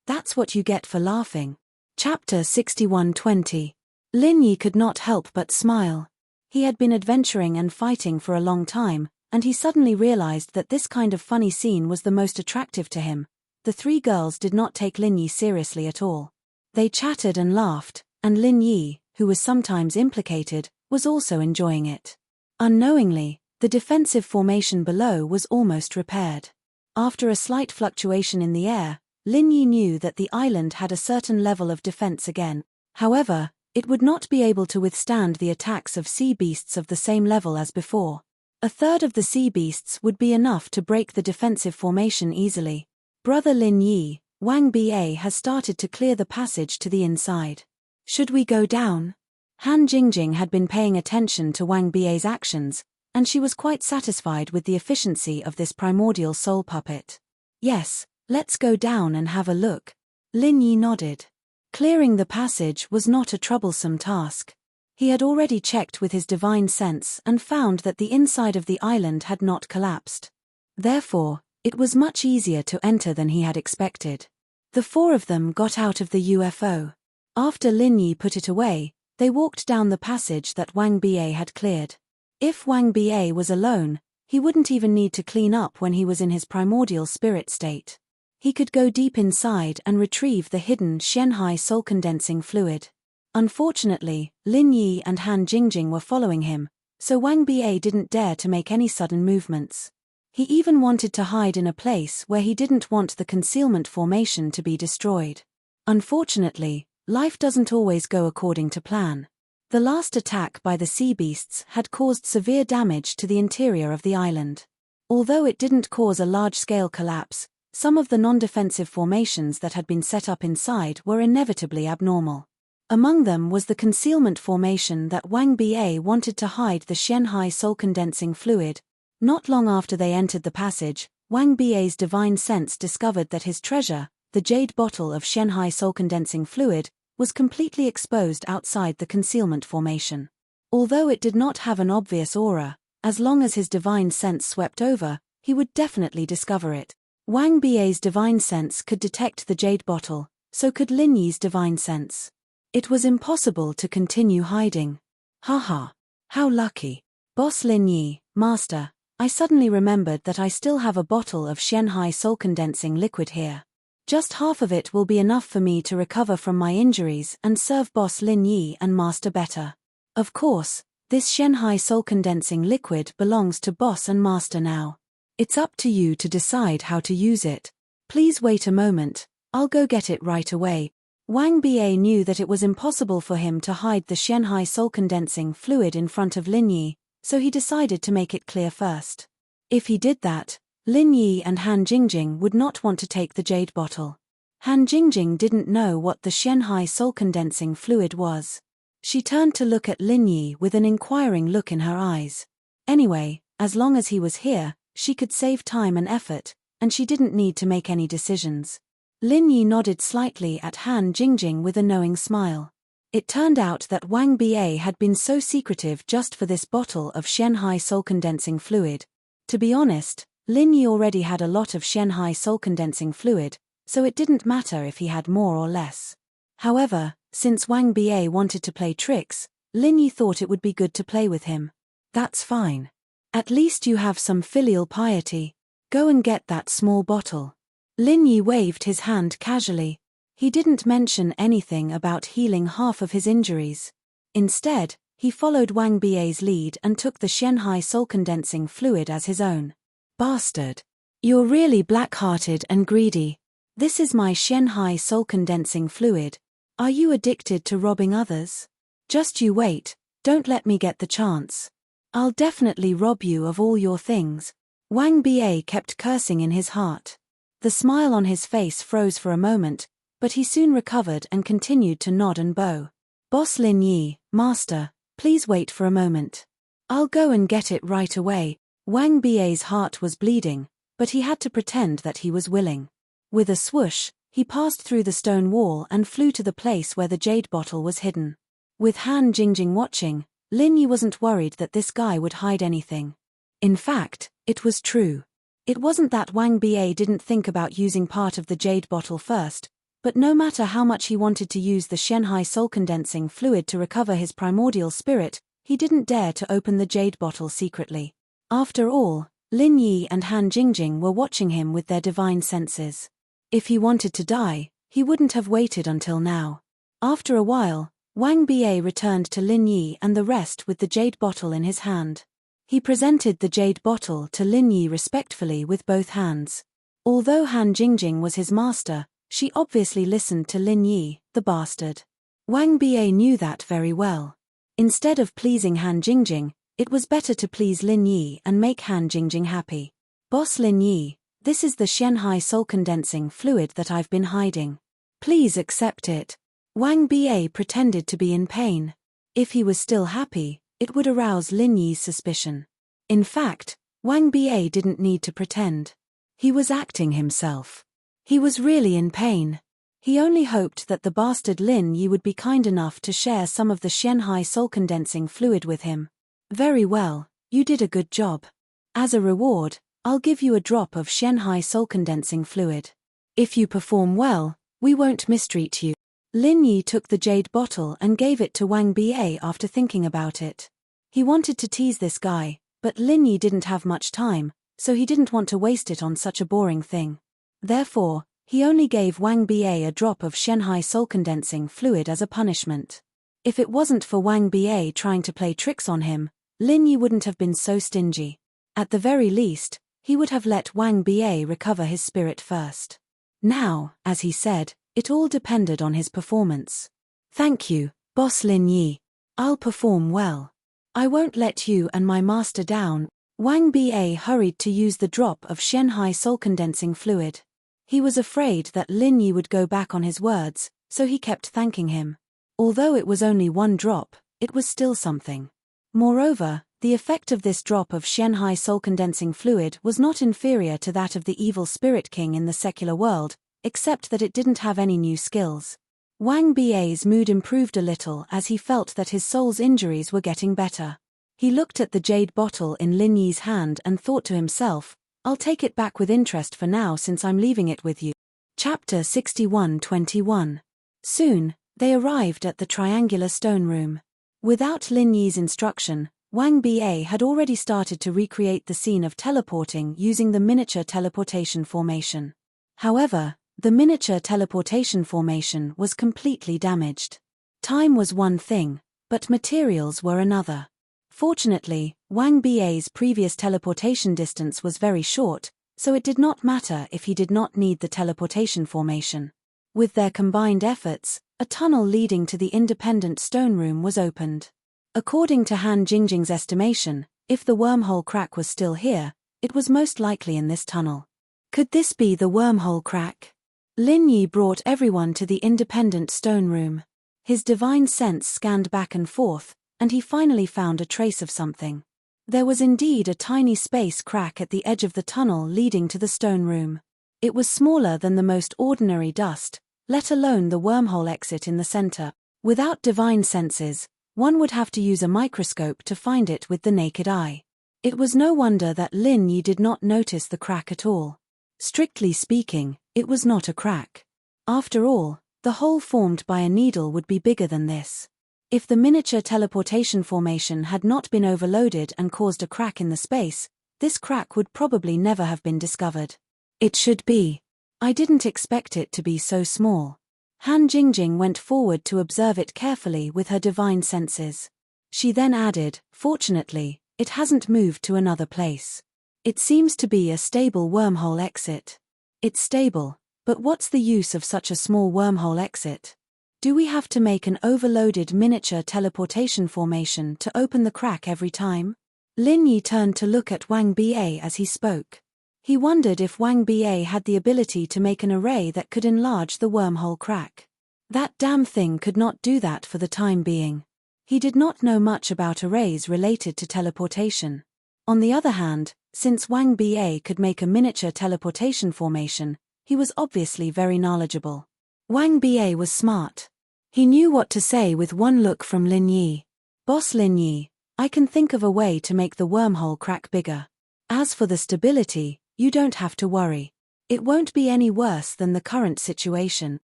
That's what you get for laughing. Chapter 61:20. Lin Yi could not help but smile. He had been adventuring and fighting for a long time, and he suddenly realized that this kind of funny scene was the most attractive to him. The three girls did not take Lin Yi seriously at all. They chatted and laughed, and Lin Yi, who was sometimes implicated, was also enjoying it. Unknowingly, the defensive formation below was almost repaired. After a slight fluctuation in the air, Lin Yi knew that the island had a certain level of defense again. However, it would not be able to withstand the attacks of sea beasts of the same level as before. A third of the sea beasts would be enough to break the defensive formation easily. Brother Lin Yi, Wang Ba has started to clear the passage to the inside. Should we go down? Han Jingjing had been paying attention to Wang Ba's actions, and she was quite satisfied with the efficiency of this primordial soul puppet. Yes, let's go down and have a look. Lin Yi nodded. Clearing the passage was not a troublesome task. He had already checked with his divine sense and found that the inside of the island had not collapsed. Therefore, it was much easier to enter than he had expected. The four of them got out of the UFO. After Lin Yi put it away, they walked down the passage that Wang Ba had cleared. If Wang Ba was alone, he wouldn't even need to clean up when he was in his primordial spirit state. He could go deep inside and retrieve the hidden Xianhai soul-condensing fluid. Unfortunately, Lin Yi and Han Jingjing were following him, so Wang Ba didn't dare to make any sudden movements. He even wanted to hide in a place where he didn't want the concealment formation to be destroyed. Unfortunately, life doesn't always go according to plan. The last attack by the sea beasts had caused severe damage to the interior of the island. Although it didn't cause a large-scale collapse, some of the non-defensive formations that had been set up inside were inevitably abnormal. Among them was the concealment formation that Wang Ba wanted to hide the Xianhai soul-condensing fluid. Not long after they entered the passage, Wang Ba's divine sense discovered that his treasure, the jade bottle of Xianhai soul-condensing fluid, was completely exposed outside the concealment formation. Although it did not have an obvious aura, as long as his divine sense swept over, he would definitely discover it. Wang Ba's divine sense could detect the jade bottle, so could Lin Yi's divine sense. It was impossible to continue hiding. Haha. How lucky. Boss Lin Yi, Master, I suddenly remembered that I still have a bottle of Xianhai soul-condensing liquid here. Just half of it will be enough for me to recover from my injuries and serve Boss Lin Yi and Master better. Of course, this Xianhai soul-condensing liquid belongs to Boss and Master now. It's up to you to decide how to use it. Please wait a moment, I'll go get it right away. Wang Ba knew that it was impossible for him to hide the Xianhai soul-condensing fluid in front of Lin Yi, so he decided to make it clear first. If he did that, Lin Yi and Han Jingjing would not want to take the jade bottle. Han Jingjing didn't know what the Xianhai soul-condensing fluid was. She turned to look at Lin Yi with an inquiring look in her eyes. Anyway, as long as he was here, she could save time and effort, and she didn't need to make any decisions. Lin Yi nodded slightly at Han Jingjing with a knowing smile. It turned out that Wang Ba had been so secretive just for this bottle of Xianhai soul-condensing fluid. To be honest, Lin Yi already had a lot of Xianhai soul-condensing fluid, so it didn't matter if he had more or less. However, since Wang Ba wanted to play tricks, Lin Yi thought it would be good to play with him. That's fine. At least you have some filial piety. Go and get that small bottle. Lin Yi waved his hand casually. He didn't mention anything about healing half of his injuries. Instead, he followed Wang Bie's lead and took the Xianhai soul-condensing fluid as his own. Bastard. You're really black-hearted and greedy. This is my Xianhai soul-condensing fluid. Are you addicted to robbing others? Just you wait, don't let me get the chance. I'll definitely rob you of all your things. Wang Bie kept cursing in his heart. The smile on his face froze for a moment, but he soon recovered and continued to nod and bow. Boss Lin Yi, master, please wait for a moment. I'll go and get it right away. Wang Bie's heart was bleeding, but he had to pretend that he was willing. With a swoosh, he passed through the stone wall and flew to the place where the jade bottle was hidden. With Han Jingjing watching, Lin Yi wasn't worried that this guy would hide anything. In fact, it was true. It wasn't that Wang Bie didn't think about using part of the jade bottle first, but no matter how much he wanted to use the Xianhai soul-condensing fluid to recover his primordial spirit, he didn't dare to open the jade bottle secretly. After all, Lin Yi and Han Jingjing were watching him with their divine senses. If he wanted to die, he wouldn't have waited until now. After a while, Wang Bie returned to Lin Yi and the rest with the jade bottle in his hand. He presented the jade bottle to Lin Yi respectfully with both hands. Although Han Jingjing was his master, she obviously listened to Lin Yi, the bastard. Wang Bie knew that very well. Instead of pleasing Han Jingjing, it was better to please Lin Yi and make Han Jingjing happy. Boss Lin Yi, this is the Xianhai soul-condensing fluid that I've been hiding. Please accept it. Wang Bie pretended to be in pain. If he was still happy, it would arouse Lin Yi's suspicion. In fact, Wang Bie didn't need to pretend. He was acting himself. He was really in pain. He only hoped that the bastard Lin Yi would be kind enough to share some of the Xianhai soul-condensing fluid with him. Very well, you did a good job. As a reward, I'll give you a drop of Xianhai soul-condensing fluid. If you perform well, we won't mistreat you. Lin Yi took the jade bottle and gave it to Wang Bie after thinking about it. He wanted to tease this guy, but Lin Yi didn't have much time, so he didn't want to waste it on such a boring thing. Therefore, he only gave Wang Bie a drop of Xianhai soul-condensing fluid as a punishment. If it wasn't for Wang Bie trying to play tricks on him, Lin Yi wouldn't have been so stingy. At the very least, he would have let Wang Bie recover his spirit first. Now, as he said, it all depended on his performance. Thank you, Boss Lin Yi. I'll perform well. I won't let you and my master down. Wang Bie hurried to use the drop of Xianhai soul-condensing fluid. He was afraid that Lin Yi would go back on his words, so he kept thanking him. Although it was only one drop, it was still something. Moreover, the effect of this drop of Xianhai soul-condensing fluid was not inferior to that of the evil spirit king in the secular world, except that it didn't have any new skills. Wang Bie's mood improved a little as he felt that his soul's injuries were getting better. He looked at the jade bottle in Lin Yi's hand and thought to himself, I'll take it back with interest for now since I'm leaving it with you. Chapter 61:21. Soon, they arrived at the triangular stone room. Without Lin Yi's instruction, Wang Bie had already started to recreate the scene of teleporting using the miniature teleportation formation. However, the miniature teleportation formation was completely damaged. Time was one thing, but materials were another. Fortunately, Wang Bie's previous teleportation distance was very short, so it did not matter if he did not need the teleportation formation. With their combined efforts, a tunnel leading to the independent stone room was opened. According to Han Jingjing's estimation, if the wormhole crack was still here, it was most likely in this tunnel. Could this be the wormhole crack? Lin Yi brought everyone to the independent stone room. His divine sense scanned back and forth, and he finally found a trace of something. There was indeed a tiny space crack at the edge of the tunnel leading to the stone room. It was smaller than the most ordinary dust, let alone the wormhole exit in the center. Without divine senses, one would have to use a microscope to find it with the naked eye. It was no wonder that Lin Yi did not notice the crack at all. Strictly speaking, it was not a crack. After all, the hole formed by a needle would be bigger than this. If the miniature teleportation formation had not been overloaded and caused a crack in the space, this crack would probably never have been discovered. It should be. I didn't expect it to be so small. Han Jingjing went forward to observe it carefully with her divine senses. She then added, "Fortunately, it hasn't moved to another place. It seems to be a stable wormhole exit." "It's stable, but what's the use of such a small wormhole exit? Do we have to make an overloaded miniature teleportation formation to open the crack every time?" Lin Yi turned to look at Wang Ba as he spoke. He wondered if Wang Ba had the ability to make an array that could enlarge the wormhole crack. That damn thing could not do that for the time being. He did not know much about arrays related to teleportation. On the other hand, since Wang Ba could make a miniature teleportation formation, he was obviously very knowledgeable. Wang Ba was smart. He knew what to say with one look from Lin Yi. "Boss Lin Yi, I can think of a way to make the wormhole crack bigger. As for the stability, you don't have to worry. It won't be any worse than the current situation."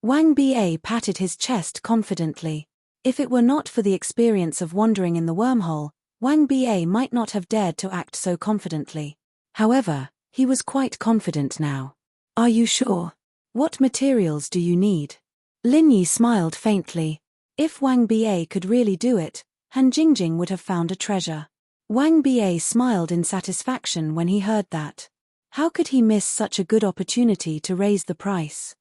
Wang Ba patted his chest confidently. If it were not for the experience of wandering in the wormhole, Wang Ba might not have dared to act so confidently. However, he was quite confident now. "Are you sure? What materials do you need?" Lin Yi smiled faintly. If Wang Ba could really do it, Han Jingjing would have found a treasure. Wang Ba smiled in satisfaction when he heard that. How could he miss such a good opportunity to raise the price?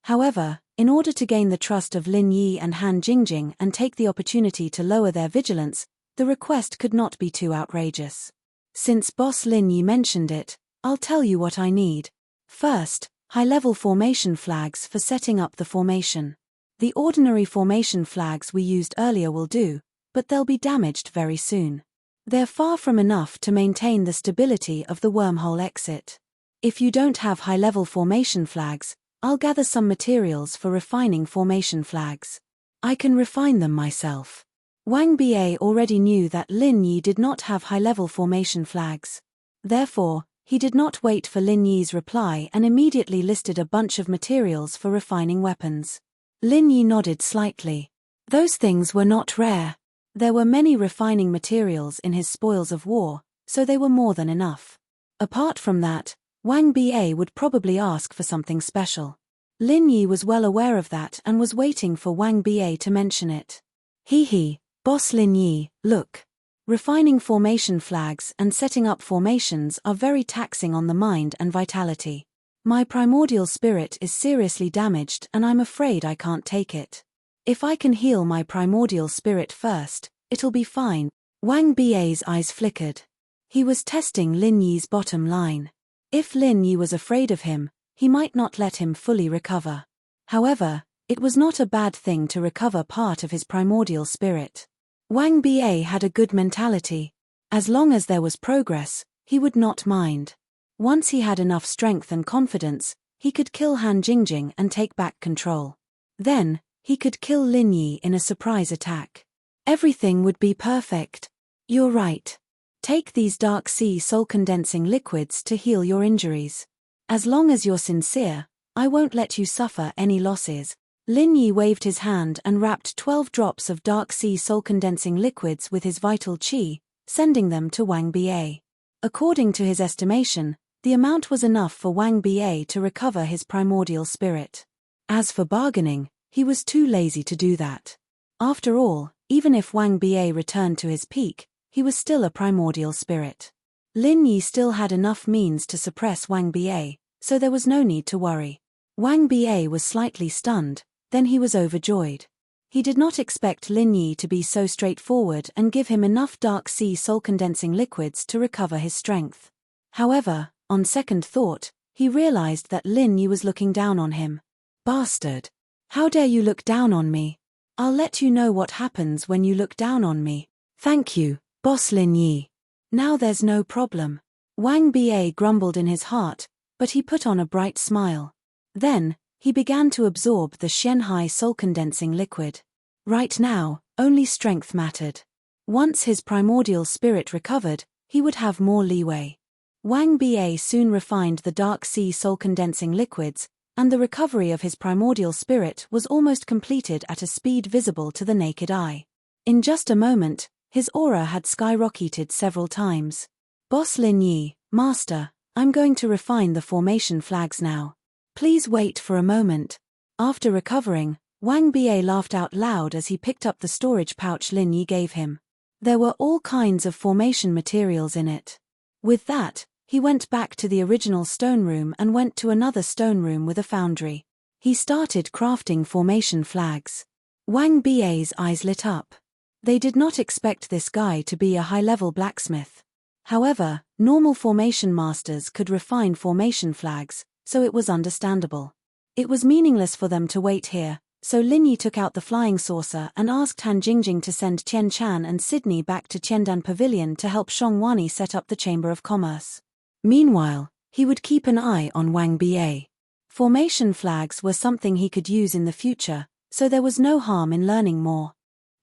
However, in order to gain the trust of Lin Yi and Han Jingjing and take the opportunity to lower their vigilance, the request could not be too outrageous. "Since Boss Lin Yi mentioned it, I'll tell you what I need. First, high-level formation flags for setting up the formation. The ordinary formation flags we used earlier will do, but they'll be damaged very soon. They're far from enough to maintain the stability of the wormhole exit. If you don't have high-level formation flags, I'll gather some materials for refining formation flags. I can refine them myself." Wang Ba already knew that Lin Yi did not have high-level formation flags. Therefore, he did not wait for Lin Yi's reply and immediately listed a bunch of materials for refining weapons. Lin Yi nodded slightly. Those things were not rare. There were many refining materials in his spoils of war, so they were more than enough. Apart from that, Wang Ba would probably ask for something special. Lin Yi was well aware of that and was waiting for Wang Ba to mention it. He, "Boss Lin Yi, look. Refining formation flags and setting up formations are very taxing on the mind and vitality. My primordial spirit is seriously damaged and I'm afraid I can't take it. If I can heal my primordial spirit first, it'll be fine." Wang Ba's eyes flickered. He was testing Lin Yi's bottom line. If Lin Yi was afraid of him, he might not let him fully recover. However, it was not a bad thing to recover part of his primordial spirit. Wang Ba had a good mentality. As long as there was progress, he would not mind. Once he had enough strength and confidence, he could kill Han Jingjing and take back control. Then, he could kill Lin Yi in a surprise attack. Everything would be perfect. "You're right. Take these dark sea soul-condensing liquids to heal your injuries. As long as you're sincere, I won't let you suffer any losses." Lin Yi waved his hand and wrapped 12 drops of dark sea soul-condensing liquids with his vital qi, sending them to Wang Ba. According to his estimation, the amount was enough for Wang Ba to recover his primordial spirit. As for bargaining, he was too lazy to do that. After all, even if Wang Ba returned to his peak, he was still a primordial spirit. Lin Yi still had enough means to suppress Wang Ba, so there was no need to worry. Wang Ba was slightly stunned, then he was overjoyed. He did not expect Lin Yi to be so straightforward and give him enough dark sea soul-condensing liquids to recover his strength. However, on second thought, he realized that Lin Yi was looking down on him. "Bastard! How dare you look down on me? I'll let you know what happens when you look down on me." "Thank you, Boss Lin Yi. Now there's no problem." Wang Ba grumbled in his heart, but he put on a bright smile. Then, he began to absorb the Shenhai soul-condensing liquid. Right now, only strength mattered. Once his primordial spirit recovered, he would have more leeway. Wang Ba soon refined the dark sea soul-condensing liquids, and the recovery of his primordial spirit was almost completed at a speed visible to the naked eye. In just a moment, his aura had skyrocketed several times. "Boss Lin Yi, Master, I'm going to refine the formation flags now. Please wait for a moment." After recovering, Wang Bie laughed out loud as he picked up the storage pouch Lin Yi gave him. There were all kinds of formation materials in it. With that, he went back to the original stone room and went to another stone room with a foundry. He started crafting formation flags. Wang Bie's eyes lit up. They did not expect this guy to be a high-level blacksmith. However, normal formation masters could refine formation flags, so it was understandable. It was meaningless for them to wait here, so Lin Yi took out the flying saucer and asked Han Jingjing to send Tian Chan and Sydney back to Tiandan Pavilion to help Shong Wani set up the Chamber of Commerce. Meanwhile, he would keep an eye on Wang Bie. Formation flags were something he could use in the future, so there was no harm in learning more.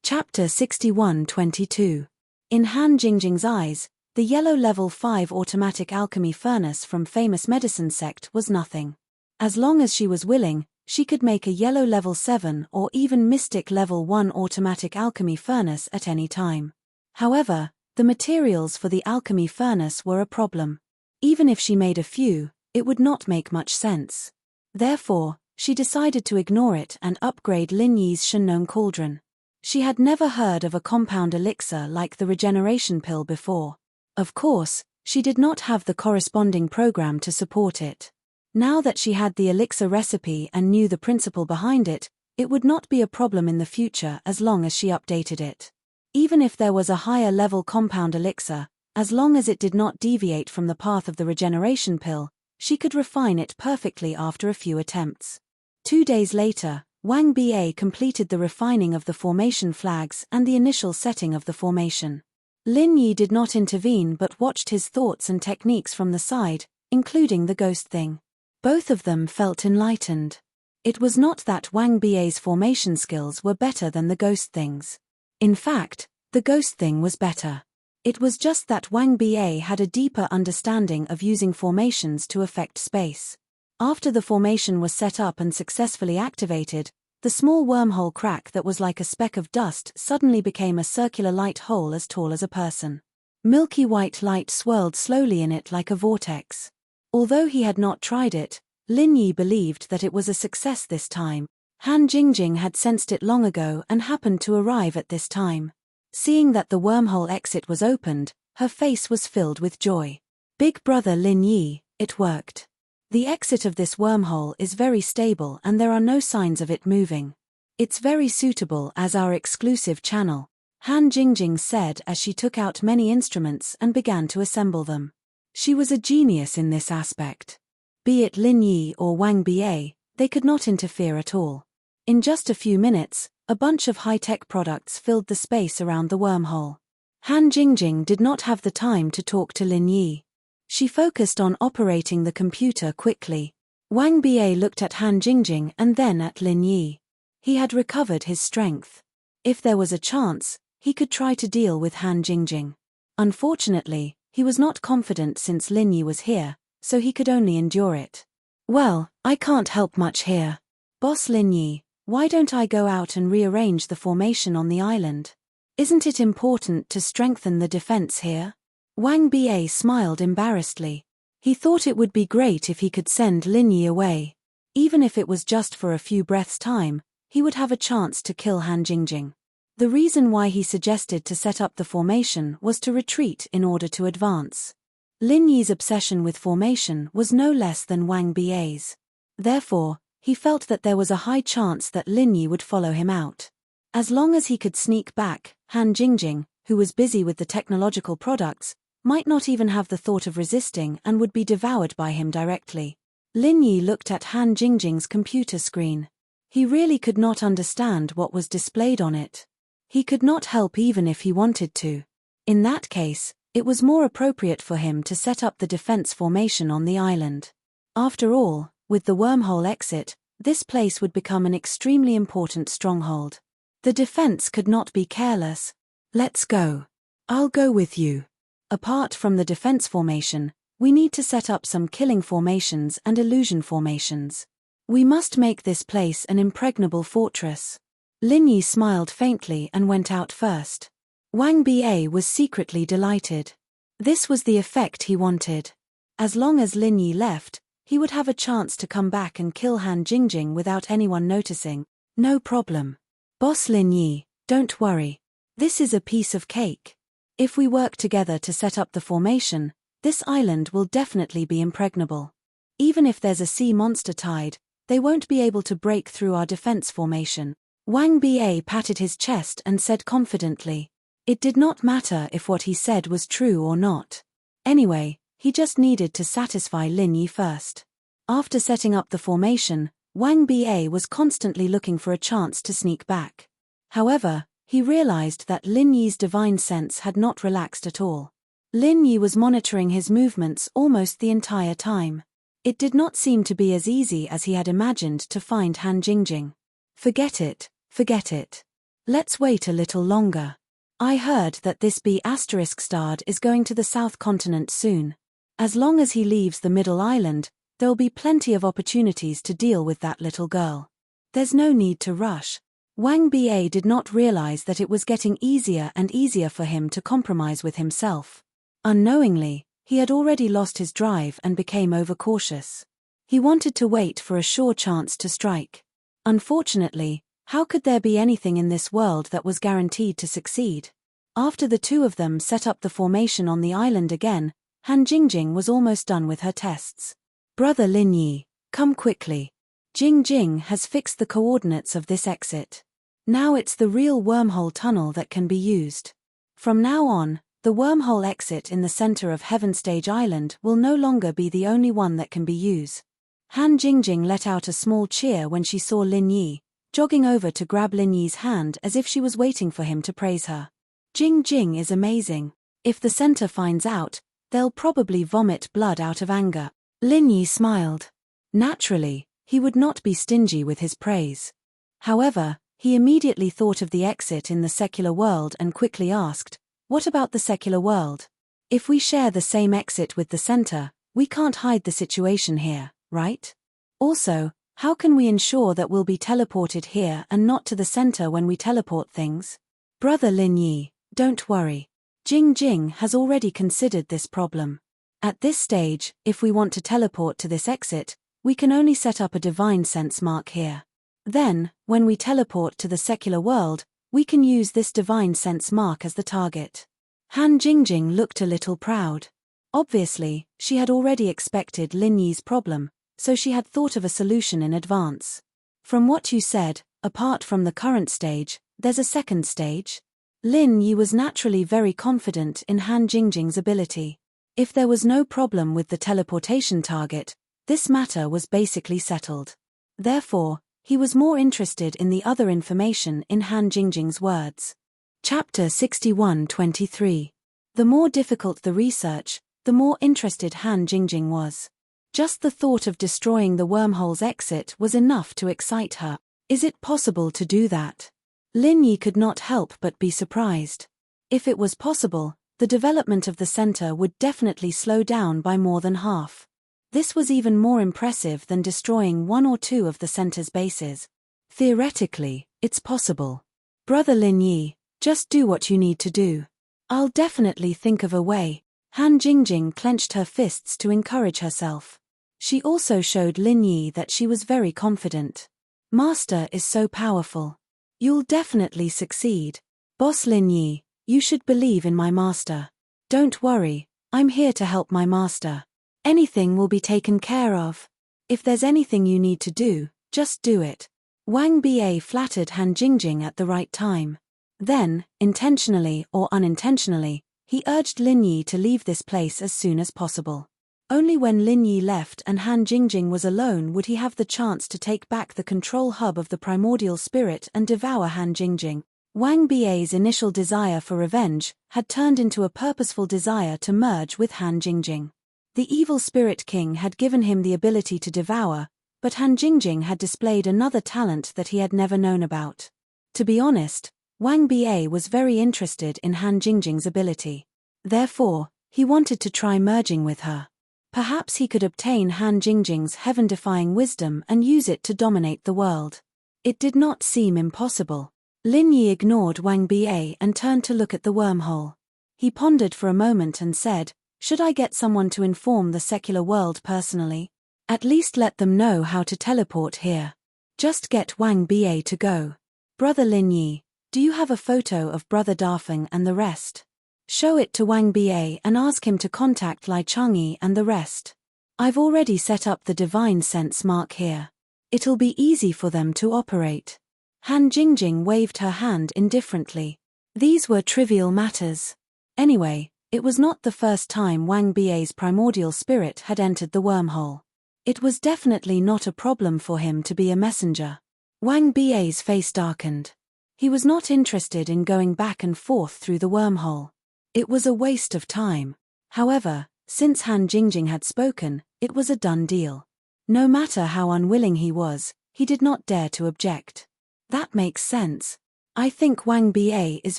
Chapter 61-22. In Han Jingjing's eyes, the yellow level 5 automatic alchemy furnace from famous medicine sect was nothing. As long as she was willing, she could make a yellow level 7 or even mystic level 1 automatic alchemy furnace at any time. However, the materials for the alchemy furnace were a problem. Even if she made a few, it would not make much sense. Therefore, she decided to ignore it and upgrade Lin Yi's Shenong cauldron. She had never heard of a compound elixir like the regeneration pill before. Of course, she did not have the corresponding program to support it. Now that she had the elixir recipe and knew the principle behind it, it would not be a problem in the future as long as she updated it. Even if there was a higher level compound elixir, as long as it did not deviate from the path of the regeneration pill, she could refine it perfectly after a few attempts. 2 days later, Wang Bie completed the refining of the formation flags and the initial setting of the formation. Lin Yi did not intervene but watched his thoughts and techniques from the side, including the ghost thing. Both of them felt enlightened. It was not that Wang Bie's formation skills were better than the ghost thing's. In fact, the ghost thing was better. It was just that Wang Bie had a deeper understanding of using formations to affect space. After the formation was set up and successfully activated, the small wormhole crack that was like a speck of dust suddenly became a circular light hole as tall as a person. Milky white light swirled slowly in it like a vortex. Although he had not tried it, Lin Yi believed that it was a success this time. Han Jingjing had sensed it long ago and happened to arrive at this time. Seeing that the wormhole exit was opened, her face was filled with joy. Big brother Lin Yi, it worked. The exit of this wormhole is very stable and there are no signs of it moving. It's very suitable as our exclusive channel, Han Jingjing said as she took out many instruments and began to assemble them. She was a genius in this aspect. Be it Lin Yi or Wang Bie, they could not interfere at all. In just a few minutes, a bunch of high-tech products filled the space around the wormhole. Han Jingjing did not have the time to talk to Lin Yi. She focused on operating the computer quickly. Wang Bie looked at Han Jingjing and then at Lin Yi. He had recovered his strength. If there was a chance, he could try to deal with Han Jingjing. Unfortunately, he was not confident since Lin Yi was here, so he could only endure it. Well, I can't help much here. Boss Lin Yi, why don't I go out and rearrange the formation on the island? Isn't it important to strengthen the defense here? Wang Bie smiled embarrassedly. He thought it would be great if he could send Lin Yi away. Even if it was just for a few breaths' time, he would have a chance to kill Han Jingjing. The reason why he suggested to set up the formation was to retreat in order to advance. Lin Yi's obsession with formation was no less than Wang Bie's. Therefore, he felt that there was a high chance that Lin Yi would follow him out. As long as he could sneak back, Han Jingjing, who was busy with the technological products, might not even have the thought of resisting and would be devoured by him directly. Lin Yi looked at Han Jingjing's computer screen. He really could not understand what was displayed on it. He could not help even if he wanted to. In that case, it was more appropriate for him to set up the defense formation on the island. After all, with the wormhole exit, this place would become an extremely important stronghold. The defense could not be careless. Let's go. I'll go with you. Apart from the defense formation, we need to set up some killing formations and illusion formations. We must make this place an impregnable fortress. Lin Yi smiled faintly and went out first. Wang Bie was secretly delighted. This was the effect he wanted. As long as Lin Yi left, he would have a chance to come back and kill Han Jingjing without anyone noticing, No problem. Boss Lin Yi, don't worry. This is a piece of cake. If we work together to set up the formation, this island will definitely be impregnable. Even if there's a sea monster tide, they won't be able to break through our defense formation. Wang Ba patted his chest and said confidently. It did not matter if what he said was true or not. Anyway, he just needed to satisfy Lin Yi first. After setting up the formation, Wang Ba was constantly looking for a chance to sneak back. However, he realized that Lin Yi's divine sense had not relaxed at all. Lin Yi was monitoring his movements almost the entire time. It did not seem to be as easy as he had imagined to find Han Jingjing. Forget it, forget it. Let's wait a little longer. I heard that this B***** is going to the South Continent soon. As long as he leaves the Middle Island, there'll be plenty of opportunities to deal with that little girl. There's no need to rush. Wang Ba did not realize that it was getting easier and easier for him to compromise with himself. Unknowingly, he had already lost his drive and became overcautious. He wanted to wait for a sure chance to strike. Unfortunately, how could there be anything in this world that was guaranteed to succeed? After the two of them set up the formation on the island again, Han Jingjing was almost done with her tests. Brother Lin Yi, come quickly. Jingjing has fixed the coordinates of this exit. Now it's the real wormhole tunnel that can be used. From now on, the wormhole exit in the center of Heaven Stage Island will no longer be the only one that can be used. Han Jingjing let out a small cheer when she saw Lin Yi, jogging over to grab Lin Yi's hand as if she was waiting for him to praise her. Jingjing is amazing. If the center finds out, they'll probably vomit blood out of anger. Lin Yi smiled. Naturally, he would not be stingy with his praise. However, he immediately thought of the exit in the secular world and quickly asked, what about the secular world? If we share the same exit with the center, we can't hide the situation here, right? Also, how can we ensure that we'll be teleported here and not to the center when we teleport things? Brother Lin Yi, don't worry. Jingjing has already considered this problem. At this stage, if we want to teleport to this exit, we can only set up a divine sense mark here. Then, when we teleport to the secular world, we can use this divine sense mark as the target. Han Jingjing looked a little proud. Obviously, she had already expected Lin Yi's problem, so she had thought of a solution in advance. From what you said, apart from the current stage, there's a second stage? Lin Yi was naturally very confident in Han Jingjing's ability. If there was no problem with the teleportation target, this matter was basically settled. Therefore, he was more interested in the other information in Han Jingjing's words. Chapter 61-23. The more difficult the research, the more interested Han Jingjing was. Just the thought of destroying the wormhole's exit was enough to excite her. Is it possible to do that? Lin Yi could not help but be surprised. If it was possible, the development of the center would definitely slow down by more than half. This was even more impressive than destroying one or two of the center's bases. Theoretically, it's possible. Brother Lin Yi, just do what you need to do. I'll definitely think of a way. Han Jingjing clenched her fists to encourage herself. She also showed Lin Yi that she was very confident. Master is so powerful. You'll definitely succeed. Boss Lin Yi, you should believe in my master. Don't worry, I'm here to help my master. Anything will be taken care of. If there's anything you need to do, just do it. Wang Ba flattered Han Jingjing at the right time. Then, intentionally or unintentionally, he urged Lin Yi to leave this place as soon as possible. Only when Lin Yi left and Han Jingjing was alone would he have the chance to take back the control hub of the primordial spirit and devour Han Jingjing. Wang Ba's initial desire for revenge had turned into a purposeful desire to merge with Han Jingjing. The evil spirit king had given him the ability to devour, but Han Jingjing had displayed another talent that he had never known about. To be honest, Wang Ba was very interested in Han Jingjing's ability. Therefore, he wanted to try merging with her. Perhaps he could obtain Han Jingjing's heaven-defying wisdom and use it to dominate the world. It did not seem impossible. Lin Yi ignored Wang Ba and turned to look at the wormhole. He pondered for a moment and said, "Should I get someone to inform the secular world personally? At least let them know how to teleport here." Just get Wang Ba to go. Brother Lin Yi, do you have a photo of Brother Dafeng and the rest? Show it to Wang Ba and ask him to contact Lai Changyi and the rest. I've already set up the divine sense mark here. It'll be easy for them to operate. Han Jingjing waved her hand indifferently. These were trivial matters. Anyway, it was not the first time Wang Ba's primordial spirit had entered the wormhole. It was definitely not a problem for him to be a messenger. Wang Ba's face darkened. He was not interested in going back and forth through the wormhole. It was a waste of time. However, since Han Jingjing had spoken, it was a done deal. No matter how unwilling he was, he did not dare to object. That makes sense. I think Wang Ba is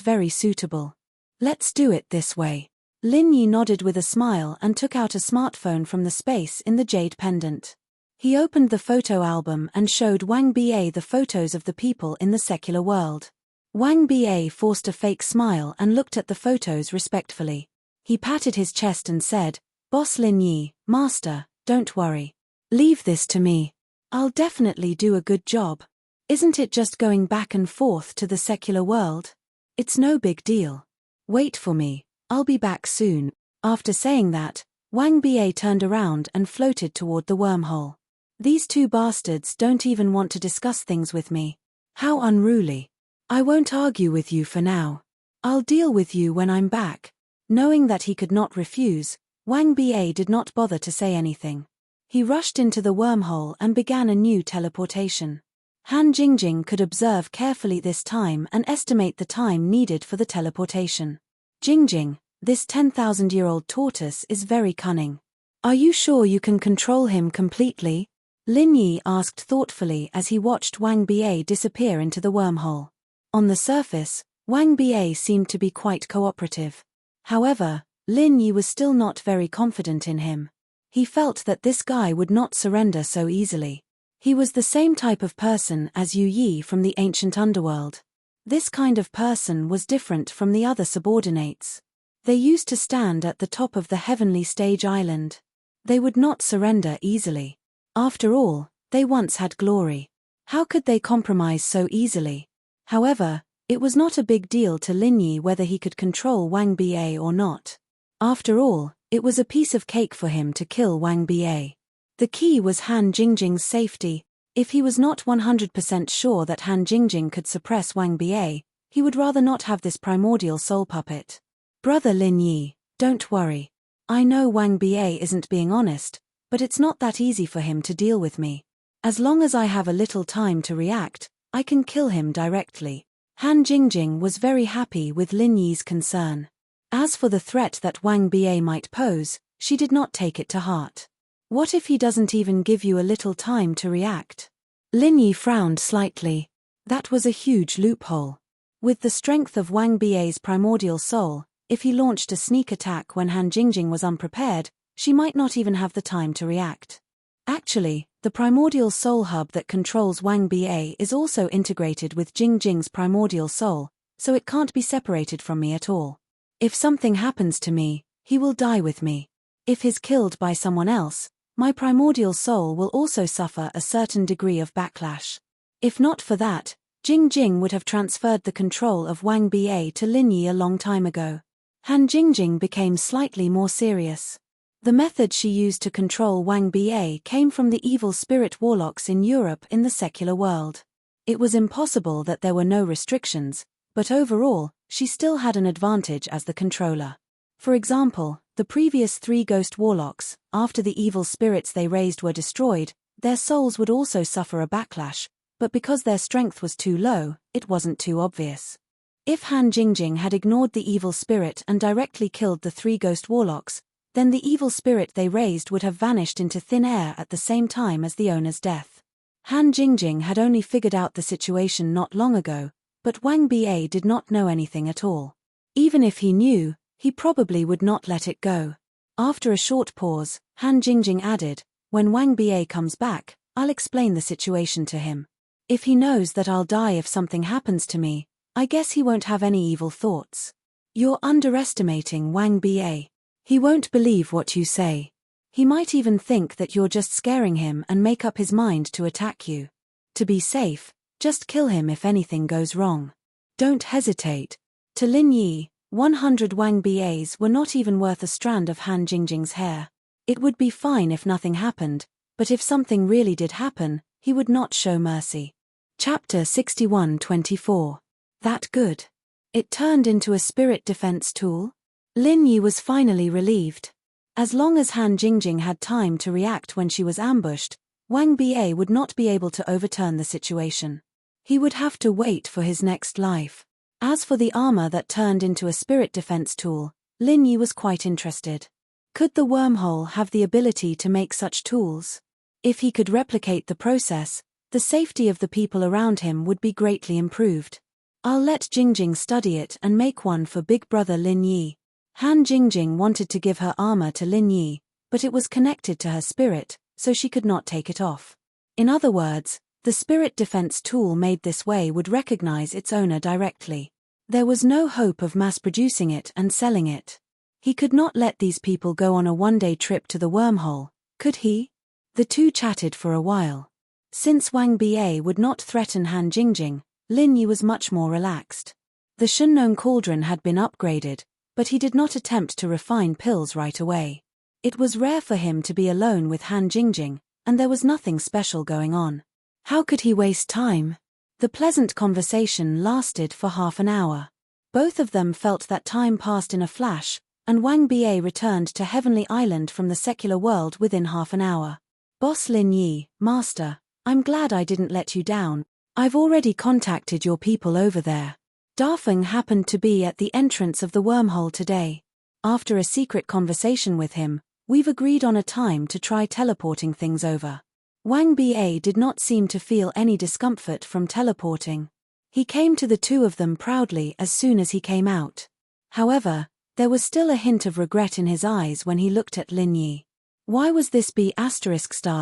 very suitable. Let's do it this way. Lin Yi nodded with a smile and took out a smartphone from the space in the jade pendant. He opened the photo album and showed Wang Ba the photos of the people in the secular world. Wang Ba forced a fake smile and looked at the photos respectfully. He patted his chest and said, "Boss Lin Yi, Master, don't worry. Leave this to me. I'll definitely do a good job. Isn't it just going back and forth to the secular world? It's no big deal. Wait for me, I'll be back soon." After saying that, Wang Ba turned around and floated toward the wormhole. These two bastards don't even want to discuss things with me. How unruly. I won't argue with you for now. I'll deal with you when I'm back. Knowing that he could not refuse, Wang Ba did not bother to say anything. He rushed into the wormhole and began a new teleportation. Han Jingjing could observe carefully this time and estimate the time needed for the teleportation. Jingjing, this 10,000-year-old tortoise is very cunning. Are you sure you can control him completely? Lin Yi asked thoughtfully as he watched Wang Ba disappear into the wormhole. On the surface, Wang Ba seemed to be quite cooperative. However, Lin Yi was still not very confident in him. He felt that this guy would not surrender so easily. He was the same type of person as Yu Yi from the ancient underworld. This kind of person was different from the other subordinates. They used to stand at the top of the heavenly stage island. They would not surrender easily. After all, they once had glory. How could they compromise so easily? However, it was not a big deal to Lin Yi whether he could control Wang Ba or not. After all, it was a piece of cake for him to kill Wang Ba. The key was Han Jingjing's safety. If he was not 100% sure that Han Jingjing could suppress Wang Ba, he would rather not have this primordial soul puppet. Brother Lin Yi, don't worry. I know Wang Ba isn't being honest, but it's not that easy for him to deal with me. As long as I have a little time to react, I can kill him directly. Han Jingjing was very happy with Lin Yi's concern. As for the threat that Wang Ba might pose, she did not take it to heart. What if he doesn't even give you a little time to react? Lin Yi frowned slightly. That was a huge loophole. With the strength of Wang Ba's primordial soul, if he launched a sneak attack when Han Jingjing was unprepared, she might not even have the time to react. Actually, the primordial soul hub that controls Wang Ba is also integrated with Jingjing's primordial soul, so it can't be separated from me at all. If something happens to me, he will die with me. If he's killed by someone else, my primordial soul will also suffer a certain degree of backlash. If not for that, Jingjing would have transferred the control of Wang Ba to Lin Yi a long time ago. Han Jingjing became slightly more serious. The method she used to control Wang Ba came from the evil spirit warlocks in Europe in the secular world. It was impossible that there were no restrictions, but overall, she still had an advantage as the controller. For example, the previous 3 ghost warlocks, after the evil spirits they raised were destroyed, their souls would also suffer a backlash, but because their strength was too low, it wasn't too obvious. If Han Jingjing had ignored the evil spirit and directly killed the 3 ghost warlocks, then the evil spirit they raised would have vanished into thin air at the same time as the owner's death. Han Jingjing had only figured out the situation not long ago, but Wang Ba did not know anything at all. Even if he knew, he probably would not let it go. After a short pause, Han Jingjing added, "When Wang Ba comes back, I'll explain the situation to him. If he knows that I'll die if something happens to me, I guess he won't have any evil thoughts." You're underestimating Wang Ba. He won't believe what you say. He might even think that you're just scaring him and make up his mind to attack you. To be safe, just kill him if anything goes wrong. Don't hesitate. To Lin Yi, 100 Wang Bas were not even worth a strand of Han Jingjing's hair. It would be fine if nothing happened, but if something really did happen, he would not show mercy. Chapter 61-24. That good? It turned into a spirit defense tool? Lin Yi was finally relieved. As long as Han Jingjing had time to react when she was ambushed, Wang Ba would not be able to overturn the situation. He would have to wait for his next life. As for the armor that turned into a spirit defense tool, Lin Yi was quite interested. Could the wormhole have the ability to make such tools? If he could replicate the process, the safety of the people around him would be greatly improved. I'll let Jingjing study it and make one for big brother Lin Yi. Han Jingjing wanted to give her armor to Lin Yi, but it was connected to her spirit, so she could not take it off. In other words, the spirit defense tool made this way would recognize its owner directly. There was no hope of mass-producing it and selling it. He could not let these people go on a one-day trip to the wormhole, could he? The two chatted for a while. Since Wang Ba would not threaten Han Jingjing, Lin Yi was much more relaxed. The Shunnong cauldron had been upgraded, but he did not attempt to refine pills right away. It was rare for him to be alone with Han Jingjing, and there was nothing special going on. How could he waste time? The pleasant conversation lasted for half an hour. Both of them felt that time passed in a flash, and Wang Ba returned to Heavenly Island from the secular world within half an hour. Boss Lin Yi, Master, I'm glad I didn't let you down. I've already contacted your people over there. Dafeng happened to be at the entrance of the wormhole today. After a secret conversation with him, we've agreed on a time to try teleporting things over. Wang Ba did not seem to feel any discomfort from teleporting. He came to the two of them proudly as soon as he came out. However, there was still a hint of regret in his eyes when he looked at Lin Yi. Why was this B*****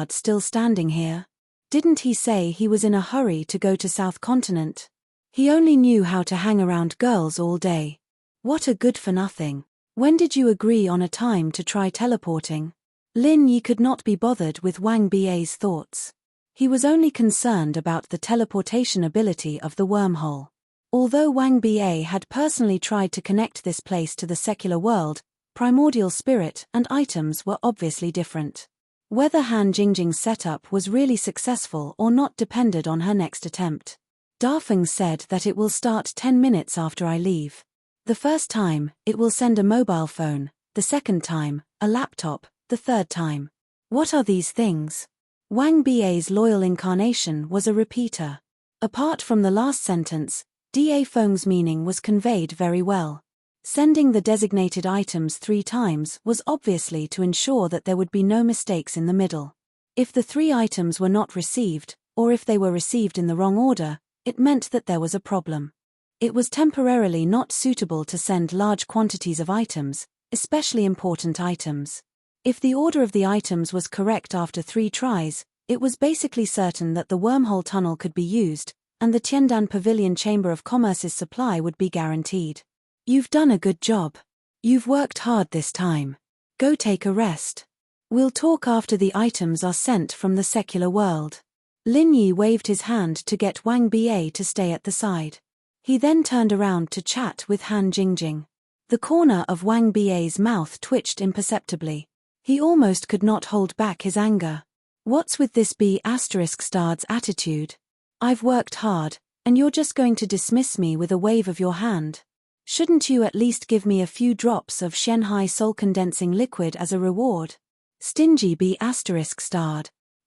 still standing here? Didn't he say he was in a hurry to go to South Continent? He only knew how to hang around girls all day. What a good-for-nothing. When did you agree on a time to try teleporting? Lin Yi could not be bothered with Wang Ba's thoughts. He was only concerned about the teleportation ability of the wormhole. Although Wang Ba had personally tried to connect this place to the secular world, primordial spirit and items were obviously different. Whether Han Jingjing's setup was really successful or not depended on her next attempt. Dafeng said that it will start 10 minutes after I leave. The first time, it will send a mobile phone, the second time, a laptop, the third time. What are these things? Wang Ba's loyal incarnation was a repeater. Apart from the last sentence, Da Feng's meaning was conveyed very well. Sending the designated items 3 times was obviously to ensure that there would be no mistakes in the middle. If the 3 items were not received, or if they were received in the wrong order, it meant that there was a problem. It was temporarily not suitable to send large quantities of items, especially important items. If the order of the items was correct after 3 tries, it was basically certain that the wormhole tunnel could be used, and the Tiandan Pavilion Chamber of Commerce's supply would be guaranteed. You've done a good job. You've worked hard this time. Go take a rest. We'll talk after the items are sent from the secular world. Lin Yi waved his hand to get Wang Ba to stay at the side. He then turned around to chat with Han Jingjing. The corner of Wang Ba's mouth twitched imperceptibly. He almost could not hold back his anger. What's with this B*****'s attitude? I've worked hard, and you're just going to dismiss me with a wave of your hand. Shouldn't you at least give me a few drops of Shenhai soul-condensing liquid as a reward? Stingy B*****.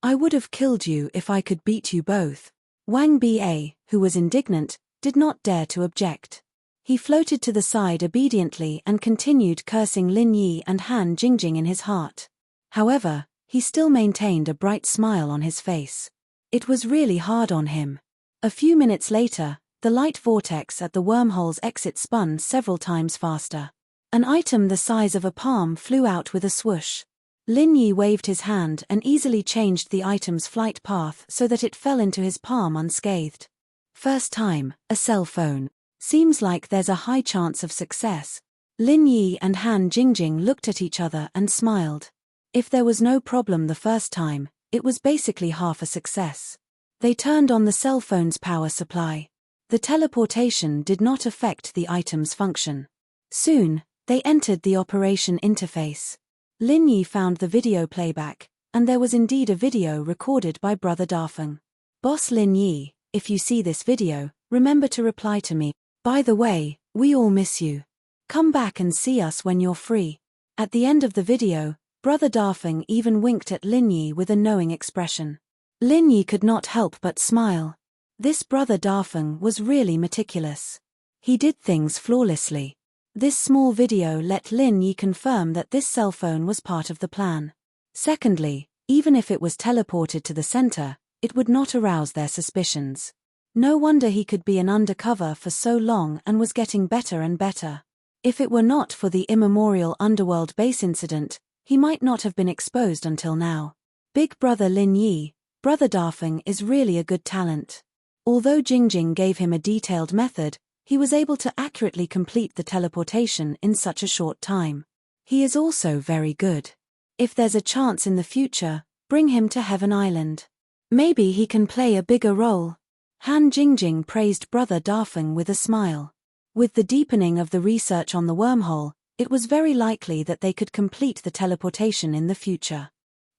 I would have killed you if I could beat you both. Wang Ba, who was indignant, did not dare to object. He floated to the side obediently and continued cursing Lin Yi and Han Jingjing in his heart. However, he still maintained a bright smile on his face. It was really hard on him. A few minutes later, the light vortex at the wormhole's exit spun several times faster. An item the size of a palm flew out with a swoosh. Lin Yi waved his hand and easily changed the item's flight path so that it fell into his palm unscathed. First time, a cell phone. Seems like there's a high chance of success. Lin Yi and Han Jingjing looked at each other and smiled. If there was no problem the first time, it was basically half a success. They turned on the cell phone's power supply. The teleportation did not affect the item's function. Soon, they entered the operation interface. Lin Yi found the video playback, and there was indeed a video recorded by Brother Dafeng. Boss Lin Yi, if you see this video, remember to reply to me. By the way, we all miss you. Come back and see us when you're free. At the end of the video, Brother Dafeng even winked at Lin Yi with a knowing expression. Lin Yi could not help but smile. This Brother Dafeng was really meticulous. He did things flawlessly. This small video let Lin Yi confirm that this cell phone was part of the plan. Secondly, even if it was teleported to the center, it would not arouse their suspicions. No wonder he could be an undercover for so long and was getting better and better. If it were not for the immemorial underworld base incident, he might not have been exposed until now. Big Brother Lin Yi, Brother Dafeng is really a good talent. Although Jingjing gave him a detailed method, he was able to accurately complete the teleportation in such a short time. He is also very good. If there's a chance in the future, bring him to Heaven Island. Maybe he can play a bigger role. Han Jingjing praised Brother Dafeng with a smile. With the deepening of the research on the wormhole, it was very likely that they could complete the teleportation in the future.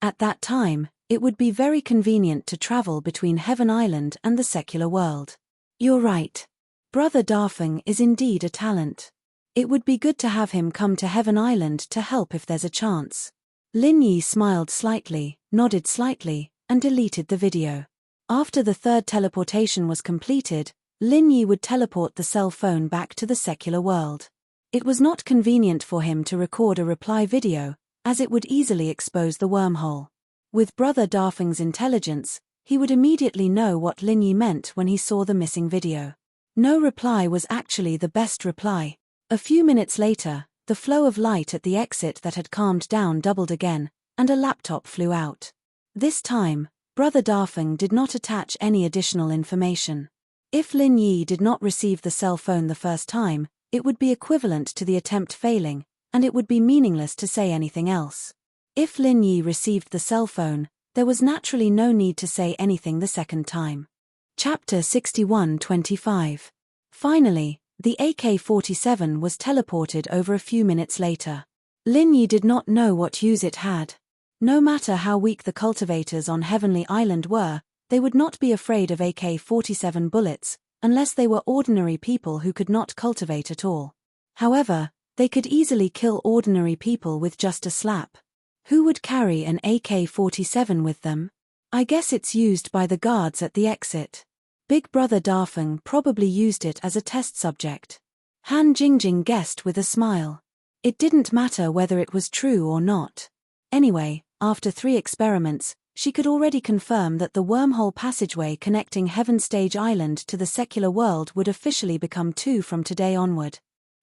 At that time, it would be very convenient to travel between Heaven Island and the secular world. You're right. Brother Dafeng is indeed a talent. It would be good to have him come to Heaven Island to help if there's a chance. Lin Yi smiled slightly, nodded slightly, and deleted the video. After the third teleportation was completed, Lin Yi would teleport the cell phone back to the secular world. It was not convenient for him to record a reply video, as it would easily expose the wormhole. With Brother Dafeng's intelligence, he would immediately know what Lin Yi meant when he saw the missing video. No reply was actually the best reply. A few minutes later, the flow of light at the exit that had calmed down doubled again, and a laptop flew out. This time, Brother Dafeng did not attach any additional information. If Lin Yi did not receive the cell phone the first time, it would be equivalent to the attempt failing, and it would be meaningless to say anything else. If Lin Yi received the cell phone, there was naturally no need to say anything the second time. Chapter 61-25. Finally, the AK-47 was teleported over a few minutes later. Lin Yi did not know what use it had. No matter how weak the cultivators on Heavenly Island were, they would not be afraid of AK-47 bullets, unless they were ordinary people who could not cultivate at all. However, they could easily kill ordinary people with just a slap. Who would carry an AK-47 with them? I guess it's used by the guards at the exit. Big Brother Dafeng probably used it as a test subject. Han Jingjing guessed with a smile. It didn't matter whether it was true or not. Anyway, after 3 experiments, she could already confirm that the wormhole passageway connecting Heaven Stage Island to the secular world would officially become 2 from today onward.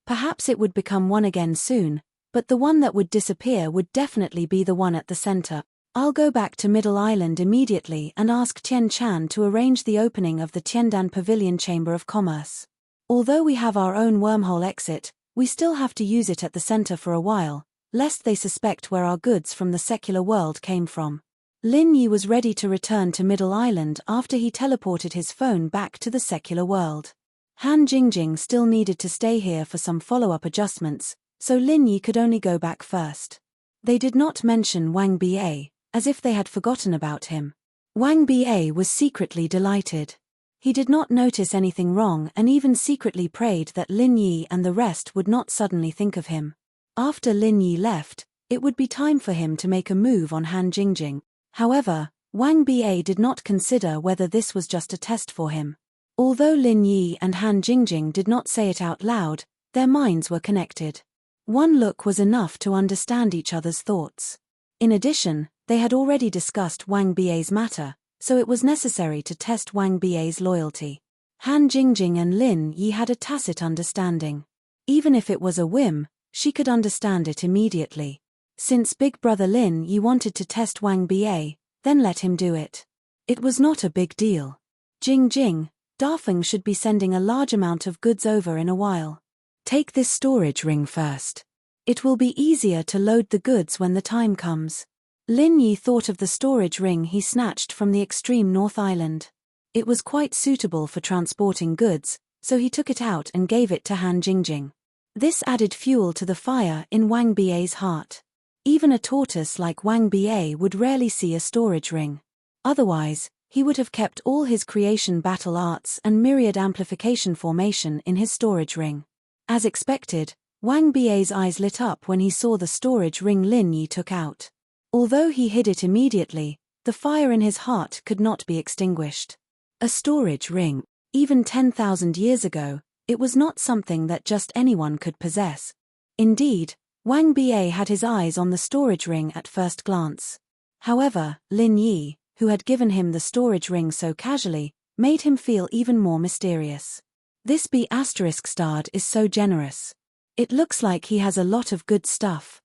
Perhaps it would become 1 again soon, but the one that would disappear would definitely be the one at the center. I'll go back to Middle Island immediately and ask Tian Chan to arrange the opening of the Tiandan Pavilion Chamber of Commerce. Although we have our own wormhole exit, we still have to use it at the center for a while, lest they suspect where our goods from the secular world came from. Lin Yi was ready to return to Middle Island after he teleported his phone back to the secular world. Han Jingjing still needed to stay here for some follow-up adjustments, so Lin Yi could only go back first. They did not mention Wang Ba, as if they had forgotten about him. Wang Ba was secretly delighted. He did not notice anything wrong and even secretly prayed that Lin Yi and the rest would not suddenly think of him. After Lin Yi left, it would be time for him to make a move on Han Jingjing. However, Wang Ba did not consider whether this was just a test for him. Although Lin Yi and Han Jingjing did not say it out loud, their minds were connected. One look was enough to understand each other's thoughts. In addition, they had already discussed Wang Ba's matter, so it was necessary to test Wang Ba's loyalty. Han Jingjing and Lin Yi had a tacit understanding. Even if it was a whim, she could understand it immediately. Since Big Brother Lin Yi wanted to test Wang Ba, then let him do it. It was not a big deal. Jingjing, Dafeng should be sending a large amount of goods over in a while. Take this storage ring first. It will be easier to load the goods when the time comes. Lin Yi thought of the storage ring he snatched from the extreme North Island. It was quite suitable for transporting goods, so he took it out and gave it to Han Jingjing. This added fuel to the fire in Wang Bie's heart. Even a tortoise like Wang Bie would rarely see a storage ring. Otherwise, he would have kept all his creation battle arts and myriad amplification formation in his storage ring. As expected, Wang Bie's eyes lit up when he saw the storage ring Lin Yi took out. Although he hid it immediately, the fire in his heart could not be extinguished. A storage ring. Even 10,000 years ago, it was not something that just anyone could possess. Indeed, Wang Bie had his eyes on the storage ring at first glance. However, Lin Yi, who had given him the storage ring so casually, made him feel even more mysterious. This B***starred is so generous. It looks like he has a lot of good stuff.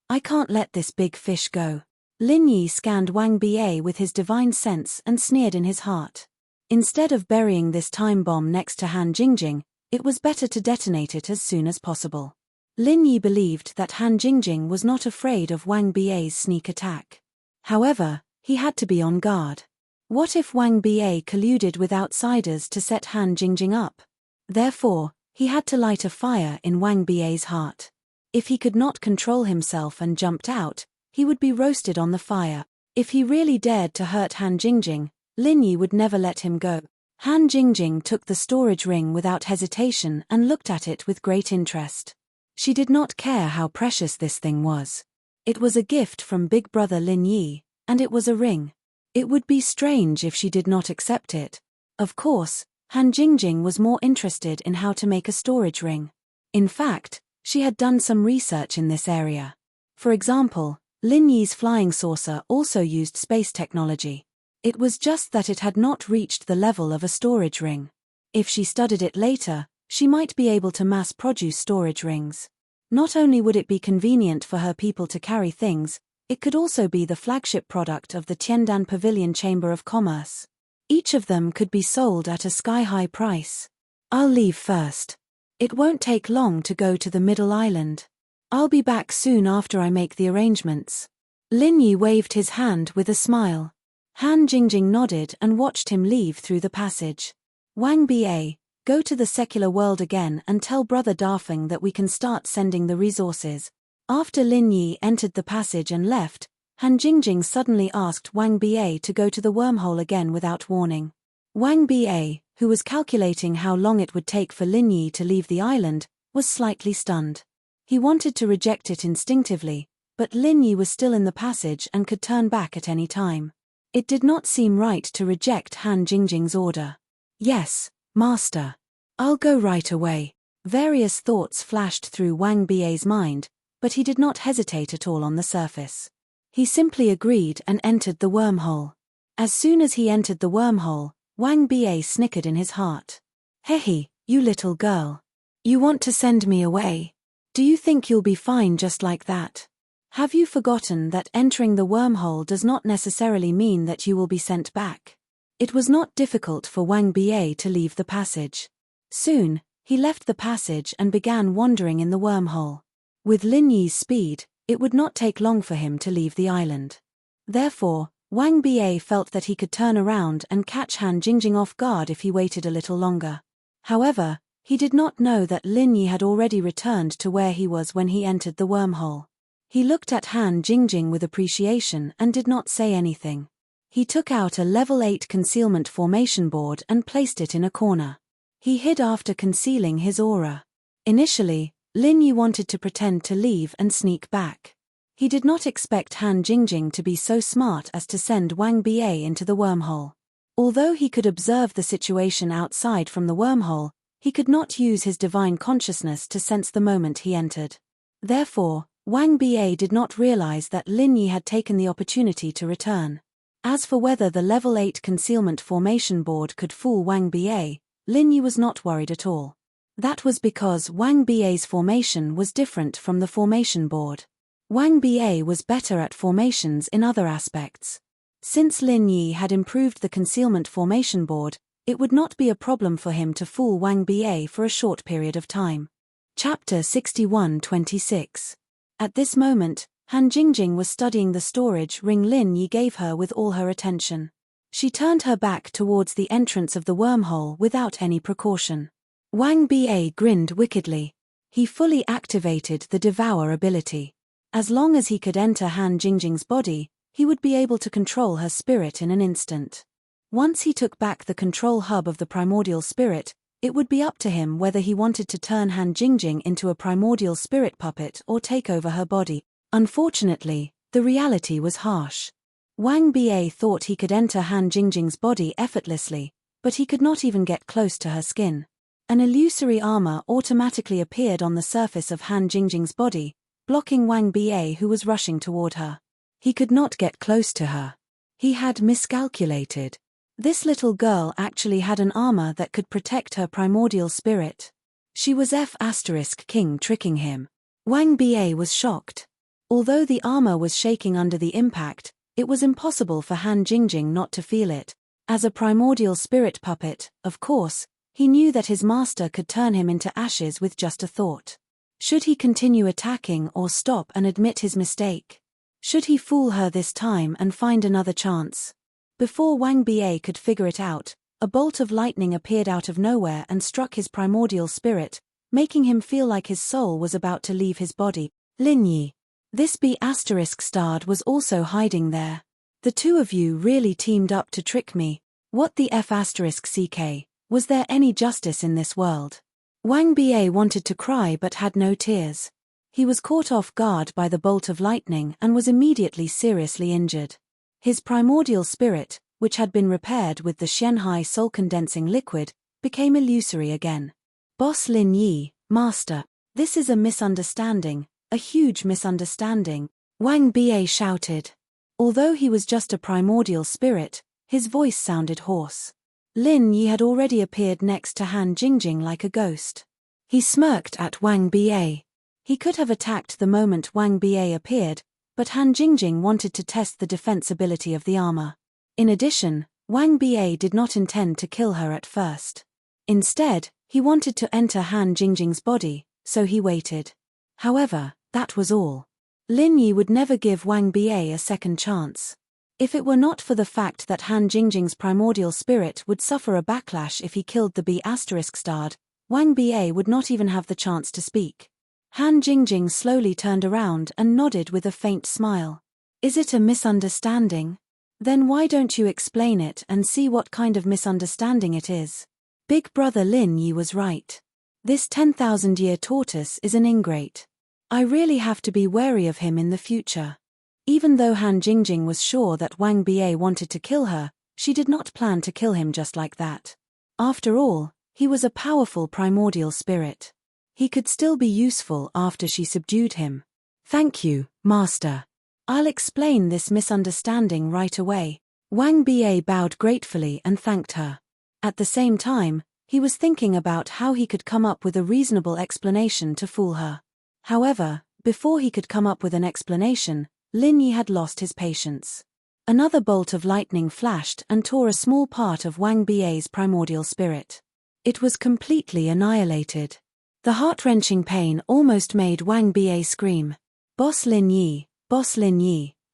I can't let this big fish go. Lin Yi scanned Wang Bie with his divine sense and sneered in his heart. Instead of burying this time bomb next to Han Jingjing, it was better to detonate it as soon as possible. Lin Yi believed that Han Jingjing was not afraid of Wang Bie's sneak attack. However, he had to be on guard. What if Wang Bie colluded with outsiders to set Han Jingjing up? Therefore, he had to light a fire in Wang Bie's heart. If he could not control himself and jumped out, he would be roasted on the fire. If he really dared to hurt Han Jingjing, Lin Yi would never let him go. Han Jingjing took the storage ring without hesitation and looked at it with great interest. She did not care how precious this thing was. It was a gift from Big Brother Lin Yi, and it was a ring. It would be strange if she did not accept it. Of course, Han Jingjing was more interested in how to make a storage ring. In fact, she had done some research in this area. For example, Lin Yi's flying saucer also used space technology. It was just that it had not reached the level of a storage ring. If she studied it later, she might be able to mass-produce storage rings. Not only would it be convenient for her people to carry things, it could also be the flagship product of the Tiandan Pavilion Chamber of Commerce. Each of them could be sold at a sky-high price. I'll leave first. It won't take long to go to the Middle Island. I'll be back soon after I make the arrangements. Lin Yi waved his hand with a smile. Han Jingjing nodded and watched him leave through the passage. Wang Bie, go to the secular world again and tell Brother Dafeng that we can start sending the resources. After Lin Yi entered the passage and left, Han Jingjing suddenly asked Wang Bie to go to the wormhole again without warning. Wang Bie, who was calculating how long it would take for Lin Yi to leave the island, was slightly stunned. He wanted to reject it instinctively, but Lin Yi was still in the passage and could turn back at any time. It did not seem right to reject Han Jingjing's order. Yes, Master. I'll go right away. Various thoughts flashed through Wang Bie's mind, but he did not hesitate at all on the surface. He simply agreed and entered the wormhole. As soon as he entered the wormhole, Wang Bie snickered in his heart. Hehe, you little girl. You want to send me away? Do you think you'll be fine just like that? Have you forgotten that entering the wormhole does not necessarily mean that you will be sent back? It was not difficult for Wang Bie to leave the passage. Soon, he left the passage and began wandering in the wormhole. With Lin Yi's speed, it would not take long for him to leave the island. Therefore, Wang Bie felt that he could turn around and catch Han Jingjing off guard if he waited a little longer. However, he did not know that Lin Yi had already returned to where he was when he entered the wormhole. He looked at Han Jingjing with appreciation and did not say anything. He took out a level 8 concealment formation board and placed it in a corner. He hid after concealing his aura. Initially, Lin Yi wanted to pretend to leave and sneak back. He did not expect Han Jingjing to be so smart as to send Wang Bie into the wormhole. Although he could observe the situation outside from the wormhole, he could not use his divine consciousness to sense the moment he entered. Therefore, Wang Bie did not realize that Lin Yi had taken the opportunity to return. As for whether the level 8 concealment formation board could fool Wang Bie, Lin Yi was not worried at all. That was because Wang Bie's formation was different from the formation board. Wang Bie was better at formations in other aspects. Since Lin Yi had improved the concealment formation board, it would not be a problem for him to fool Wang Bie for a short period of time. Chapter 61-26. At this moment, Han Jingjing was studying the storage ring Lin Yi gave her with all her attention. She turned her back towards the entrance of the wormhole without any precaution. Wang Ba grinned wickedly. He fully activated the Devour ability. As long as he could enter Han Jingjing's body, he would be able to control her spirit in an instant. Once he took back the control hub of the primordial spirit, it would be up to him whether he wanted to turn Han Jingjing into a primordial spirit puppet or take over her body. Unfortunately, the reality was harsh. Wang Ba thought he could enter Han Jingjing's body effortlessly, but he could not even get close to her skin. An illusory armor automatically appeared on the surface of Han Jingjing's body, blocking Wang Ba, who was rushing toward her. He could not get close to her. He had miscalculated. This little girl actually had an armor that could protect her primordial spirit. She was F*King tricking him. Wang Ba was shocked. Although the armor was shaking under the impact, it was impossible for Han Jingjing not to feel it. As a primordial spirit puppet, of course, he knew that his master could turn him into ashes with just a thought. Should he continue attacking or stop and admit his mistake? Should he fool her this time and find another chance? Before Wang Ba could figure it out, a bolt of lightning appeared out of nowhere and struck his primordial spirit, making him feel like his soul was about to leave his body. Lin Yi. This B***starred was also hiding there. The two of you really teamed up to trick me. What the F***ck? Was there any justice in this world? Wang Ba wanted to cry but had no tears. He was caught off guard by the bolt of lightning and was immediately seriously injured. His primordial spirit, which had been repaired with the Xianhai soul-condensing liquid, became illusory again. Boss Lin Yi, Master, this is a misunderstanding, a huge misunderstanding, Wang Ba shouted. Although he was just a primordial spirit, his voice sounded hoarse. Lin Yi had already appeared next to Han Jingjing like a ghost. He smirked at Wang Ba. He could have attacked the moment Wang Ba appeared, but Han Jingjing wanted to test the defense ability of the armor. In addition, Wang Ba did not intend to kill her at first. Instead, he wanted to enter Han Jingjing's body, so he waited. However, that was all. Lin Yi would never give Wang Ba a second chance. If it were not for the fact that Han Jingjing's primordial spirit would suffer a backlash if he killed the B***starred, Wang Ba would not even have the chance to speak. Han Jingjing slowly turned around and nodded with a faint smile. Is it a misunderstanding? Then why don't you explain it and see what kind of misunderstanding it is? Big brother Lin Yi was right. This 10,000-year tortoise is an ingrate. I really have to be wary of him in the future. Even though Han Jingjing was sure that Wang Ba wanted to kill her, she did not plan to kill him just like that. After all, he was a powerful primordial spirit. He could still be useful after she subdued him. Thank you, Master. I'll explain this misunderstanding right away. Wang Ba bowed gratefully and thanked her. At the same time, he was thinking about how he could come up with a reasonable explanation to fool her. However, before he could come up with an explanation, Lin Yi had lost his patience. Another bolt of lightning flashed and tore a small part of Wang Ba's primordial spirit. It was completely annihilated. The heart-wrenching pain almost made Wang Ba scream. Boss Lin Yi,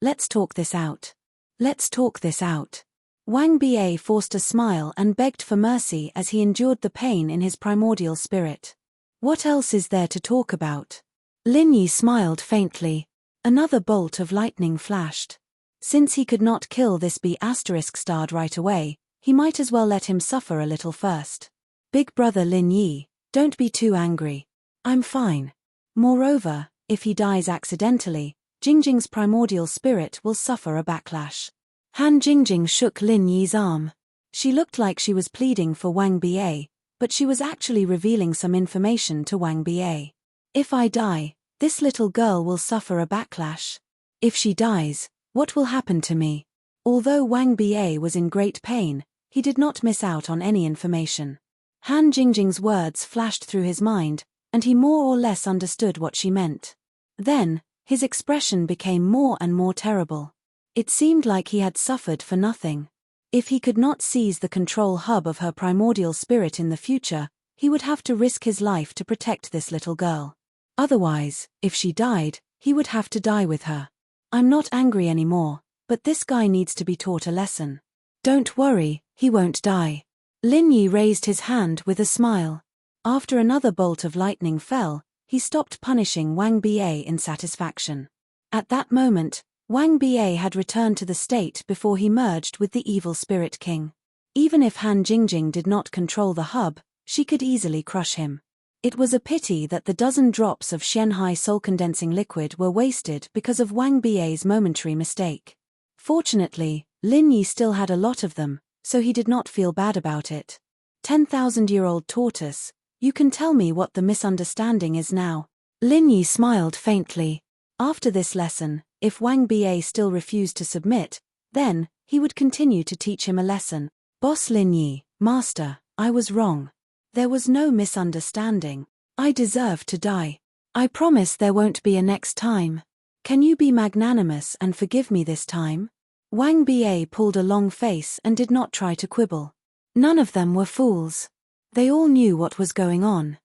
let's talk this out. Let's talk this out. Wang Ba forced a smile and begged for mercy as he endured the pain in his primordial spirit. What else is there to talk about? Lin Yi smiled faintly. Another bolt of lightning flashed. Since he could not kill this B***starred right away, he might as well let him suffer a little first. Big brother Lin Yi, don't be too angry. I'm fine. Moreover, if he dies accidentally, Jingjing's primordial spirit will suffer a backlash. Han Jingjing shook Lin Yi's arm. She looked like she was pleading for Wang Ba, but she was actually revealing some information to Wang Ba. If I die, this little girl will suffer a backlash. If she dies, what will happen to me? Although Wang Ba was in great pain, he did not miss out on any information. Han Jingjing's words flashed through his mind, and he more or less understood what she meant. Then, his expression became more and more terrible. It seemed like he had suffered for nothing. If he could not seize the control hub of her primordial spirit in the future, he would have to risk his life to protect this little girl. Otherwise, if she died, he would have to die with her. I'm not angry anymore, but this guy needs to be taught a lesson. Don't worry, he won't die. Lin Yi raised his hand with a smile. After another bolt of lightning fell, he stopped punishing Wang Ba in satisfaction. At that moment, Wang Ba had returned to the state before he merged with the evil Spirit King. Even if Han Jingjing did not control the hub, she could easily crush him. It was a pity that the dozen drops of Xianhai soul-condensing liquid were wasted because of Wang Ba's momentary mistake. Fortunately, Lin Yi still had a lot of them, so he did not feel bad about it. 10,000-year-old tortoise, you can tell me what the misunderstanding is now. Lin Yi smiled faintly. After this lesson, if Wang Ba still refused to submit, then he would continue to teach him a lesson. Boss Lin Yi, Master, I was wrong. There was no misunderstanding. I deserve to die. I promise there won't be a next time. Can you be magnanimous and forgive me this time? Wang Ba pulled a long face and did not try to quibble. None of them were fools. They all knew what was going on.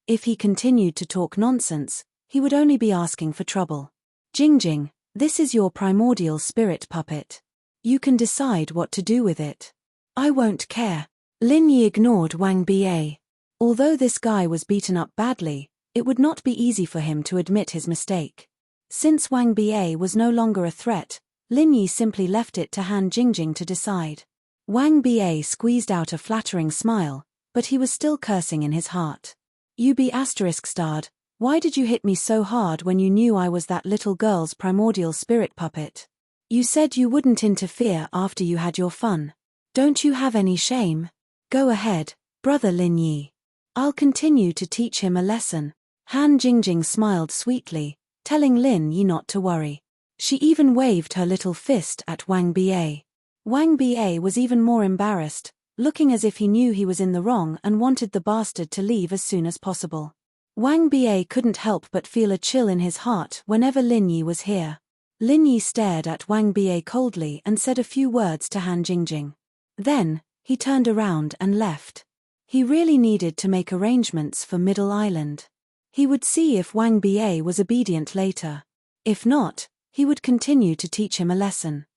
If he continued to talk nonsense, he would only be asking for trouble. Jingjing, this is your primordial spirit puppet. You can decide what to do with it. I won't care. Lin Yi ignored Wang Ba. Although this guy was beaten up badly, it would not be easy for him to admit his mistake. Since Wang Ba was no longer a threat, Lin Yi simply left it to Han Jingjing to decide. Wang Ba squeezed out a flattering smile, but he was still cursing in his heart. You be ****, why did you hit me so hard when you knew I was that little girl's primordial spirit puppet? You said you wouldn't interfere after you had your fun. Don't you have any shame? Go ahead, brother Lin Yi. I'll continue to teach him a lesson. Han Jingjing smiled sweetly, telling Lin Yi not to worry. She even waved her little fist at Wang Ba. Wang Ba was even more embarrassed, looking as if he knew he was in the wrong and wanted the bastard to leave as soon as possible. Wang Ba couldn't help but feel a chill in his heart whenever Lin Yi was here. Lin Yi stared at Wang Ba coldly and said a few words to Han Jingjing. Then, he turned around and left. He really needed to make arrangements for Middle Island. He would see if Wang Ba was obedient later. If not, he would continue to teach him a lesson.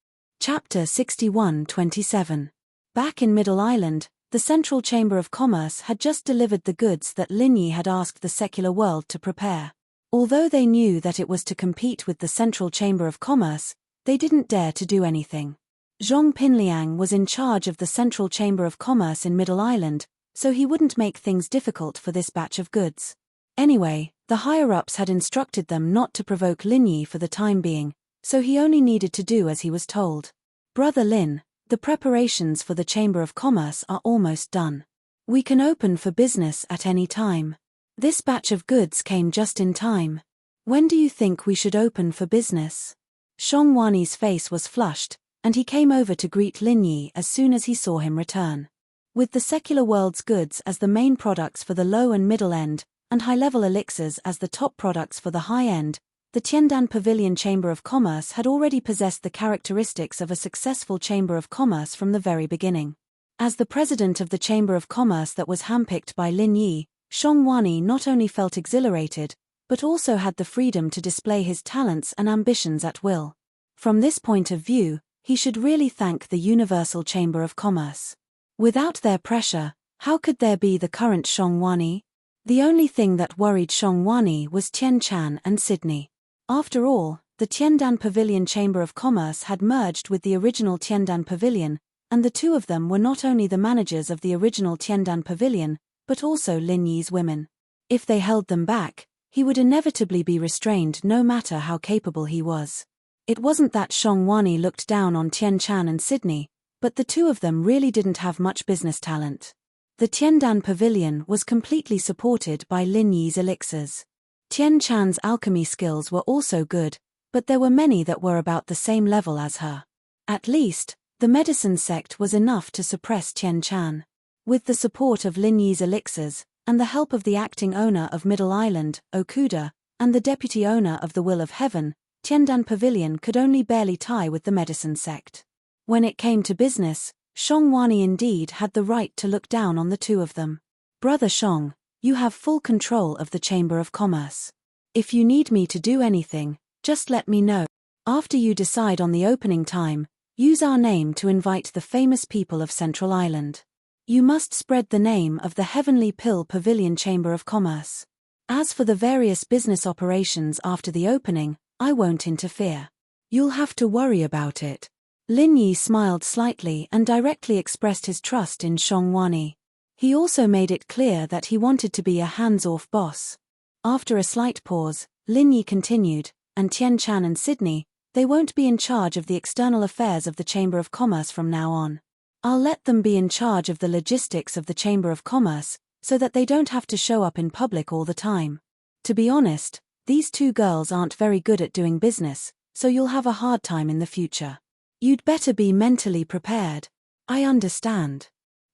Chapter 61-27. Back in Middle Island, the Central Chamber of Commerce had just delivered the goods that Lin Yi had asked the secular world to prepare. Although they knew that it was to compete with the Central Chamber of Commerce, they didn't dare to do anything. Zhong Pinliang was in charge of the Central Chamber of Commerce in Middle Island, so he wouldn't make things difficult for this batch of goods. Anyway, the higher-ups had instructed them not to provoke Lin Yi for the time being, so he only needed to do as he was told. Brother Lin, the preparations for the Chamber of Commerce are almost done. We can open for business at any time. This batch of goods came just in time. When do you think we should open for business? Shongwani's face was flushed, and he came over to greet Lin Yi as soon as he saw him return. With the secular world's goods as the main products for the low and middle end, and high-level elixirs as the top products for the high end, the Tiandan Pavilion Chamber of Commerce had already possessed the characteristics of a successful Chamber of Commerce from the very beginning. As the president of the Chamber of Commerce that was handpicked by Lin Yi, Shongwani not only felt exhilarated, but also had the freedom to display his talents and ambitions at will. From this point of view, he should really thank the Universal Chamber of Commerce. Without their pressure, how could there be the current Shongwani? The only thing that worried Shongwani was Tian Chan and Sydney. After all, the Tiandan Pavilion Chamber of Commerce had merged with the original Tiandan Pavilion, and the two of them were not only the managers of the original Tiandan Pavilion, but also Lin Yi's women. If they held them back, he would inevitably be restrained no matter how capable he was. It wasn't that Shongwani looked down on Tian Chan and Sydney, but the two of them really didn't have much business talent. The Tiandan Pavilion was completely supported by Lin Yi's elixirs. Tian Chan's alchemy skills were also good, but there were many that were about the same level as her. At least, the medicine sect was enough to suppress Tian Chan. With the support of Lin Yi's elixirs, and the help of the acting owner of Middle Island, Okuda, and the deputy owner of the Will of Heaven, Tiandan Pavilion could only barely tie with the medicine sect. When it came to business, Shongwani indeed had the right to look down on the two of them. Brother Shong, you have full control of the Chamber of Commerce. If you need me to do anything, just let me know. After you decide on the opening time, Use our name to invite the famous people of Central Island. You must spread the name of the Heavenly Pill Pavilion Chamber of Commerce. As for the various business operations after the opening, I won't interfere. You'll have to worry about it. Lin Yi smiled slightly and directly expressed his trust in Xiongwani. He also made it clear that he wanted to be a hands-off boss. After a slight pause, Lin Yi continued, and Tian Chan and Sydney, they won't be in charge of the external affairs of the Chamber of Commerce from now on. I'll let them be in charge of the logistics of the Chamber of Commerce, so that they don't have to show up in public all the time. To be honest, these two girls aren't very good at doing business, so you'll have a hard time in the future. You'd better be mentally prepared. I understand.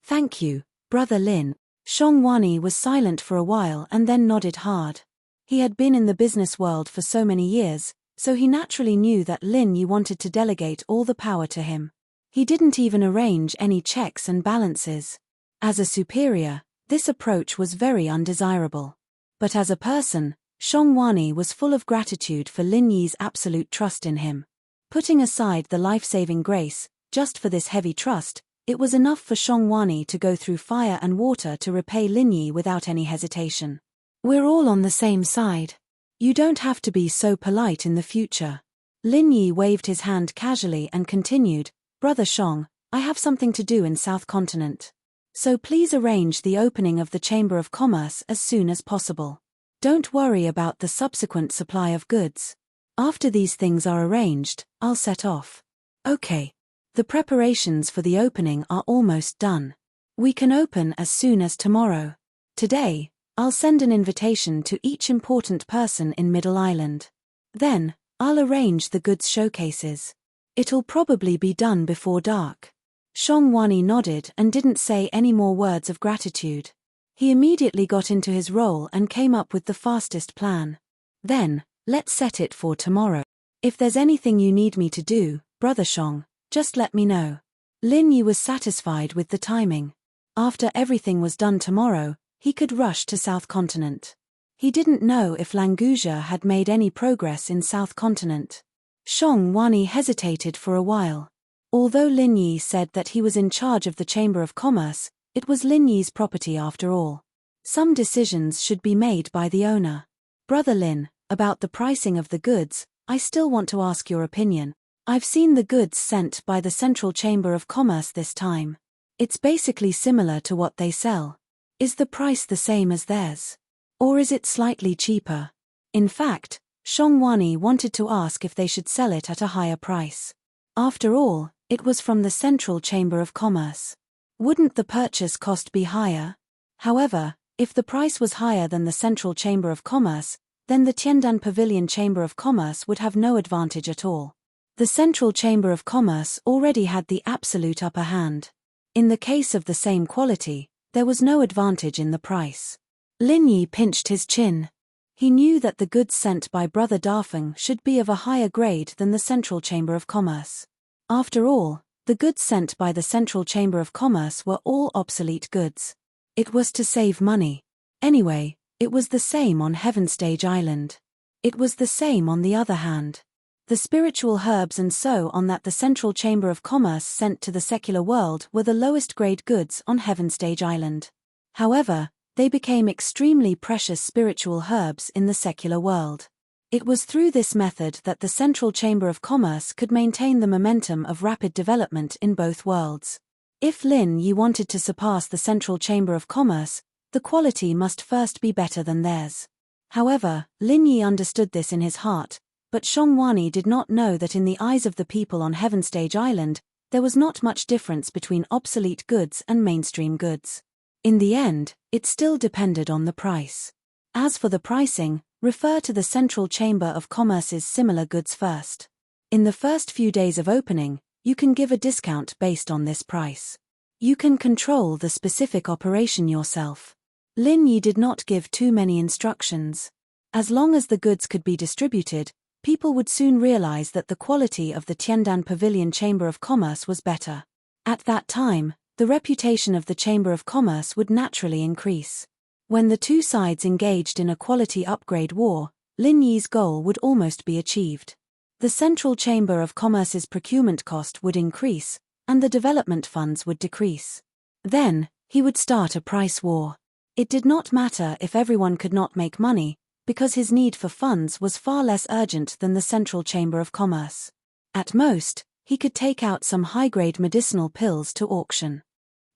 Thank you, Brother Lin. Xiongwani was silent for a while and then nodded hard. He had been in the business world for so many years, so he naturally knew that Lin Yi wanted to delegate all the power to him. He didn't even arrange any checks and balances. As a superior, this approach was very undesirable. But as a person, Xiongwani was full of gratitude for Lin Yi's absolute trust in him. Putting aside the life-saving grace, just for this heavy trust, it was enough for Xiongwani to go through fire and water to repay Lin Yi without any hesitation. We're all on the same side. You don't have to be so polite in the future. Lin Yi waved his hand casually and continued, Brother Xiong, I have something to do in South Continent. So please arrange the opening of the Chamber of Commerce as soon as possible. Don't worry about the subsequent supply of goods. After these things are arranged, I'll set off. Okay. The preparations for the opening are almost done. We can open as soon as tomorrow. Today, I'll send an invitation to each important person in Middle Island. Then, I'll arrange the goods showcases. It'll probably be done before dark. Xiongwani nodded and didn't say any more words of gratitude. He immediately got into his role and came up with the fastest plan. Then, let's set it for tomorrow. If there's anything you need me to do, Brother Xiong, just let me know. Lin Yi was satisfied with the timing. After everything was done tomorrow, he could rush to South Continent. He didn't know if Langusia had made any progress in South Continent. Xiongwani hesitated for a while. Although Lin Yi said that he was in charge of the Chamber of Commerce, it was Lin Yi's property after all. Some decisions should be made by the owner. Brother Lin, about the pricing of the goods, I still want to ask your opinion. I've seen the goods sent by the Central Chamber of Commerce this time. It's basically similar to what they sell. Is the price the same as theirs? Or is it slightly cheaper? In fact, Xiongwani wanted to ask if they should sell it at a higher price. After all, it was from the Central Chamber of Commerce. Wouldn't the purchase cost be higher? However, if the price was higher than the Central Chamber of Commerce, then the Tiandan Pavilion Chamber of Commerce would have no advantage at all. The Central Chamber of Commerce already had the absolute upper hand. In the case of the same quality, there was no advantage in the price. Lin Yi pinched his chin. He knew that the goods sent by Brother Dafeng should be of a higher grade than the Central Chamber of Commerce. After all, the goods sent by the Central Chamber of Commerce were all obsolete goods. It was to save money. Anyway, it was the same on Heaven Stage Island. It was the same on the other hand. The spiritual herbs and so on that the Central Chamber of Commerce sent to the secular world were the lowest grade goods on Heaven Stage Island. However, they became extremely precious spiritual herbs in the secular world. It was through this method that the Central Chamber of Commerce could maintain the momentum of rapid development in both worlds. If Lin Yi wanted to surpass the Central Chamber of Commerce, the quality must first be better than theirs. However, Lin Yi understood this in his heart, but Xiongwani did not know that in the eyes of the people on Heaven Stage Island, there was not much difference between obsolete goods and mainstream goods. In the end, it still depended on the price. As for the pricing, refer to the Central Chamber of Commerce's similar goods first. In the first few days of opening, you can give a discount based on this price. You can control the specific operation yourself. Lin Yi did not give too many instructions. As long as the goods could be distributed, people would soon realize that the quality of the Tiandan Pavilion Chamber of Commerce was better. At that time, the reputation of the Chamber of Commerce would naturally increase. When the two sides engaged in a quality upgrade war, Lin Yi's goal would almost be achieved. The Central Chamber of Commerce's procurement cost would increase, and the development funds would decrease. Then, he would start a price war. It did not matter if everyone could not make money, because his need for funds was far less urgent than the Central Chamber of Commerce. At most, he could take out some high-grade medicinal pills to auction.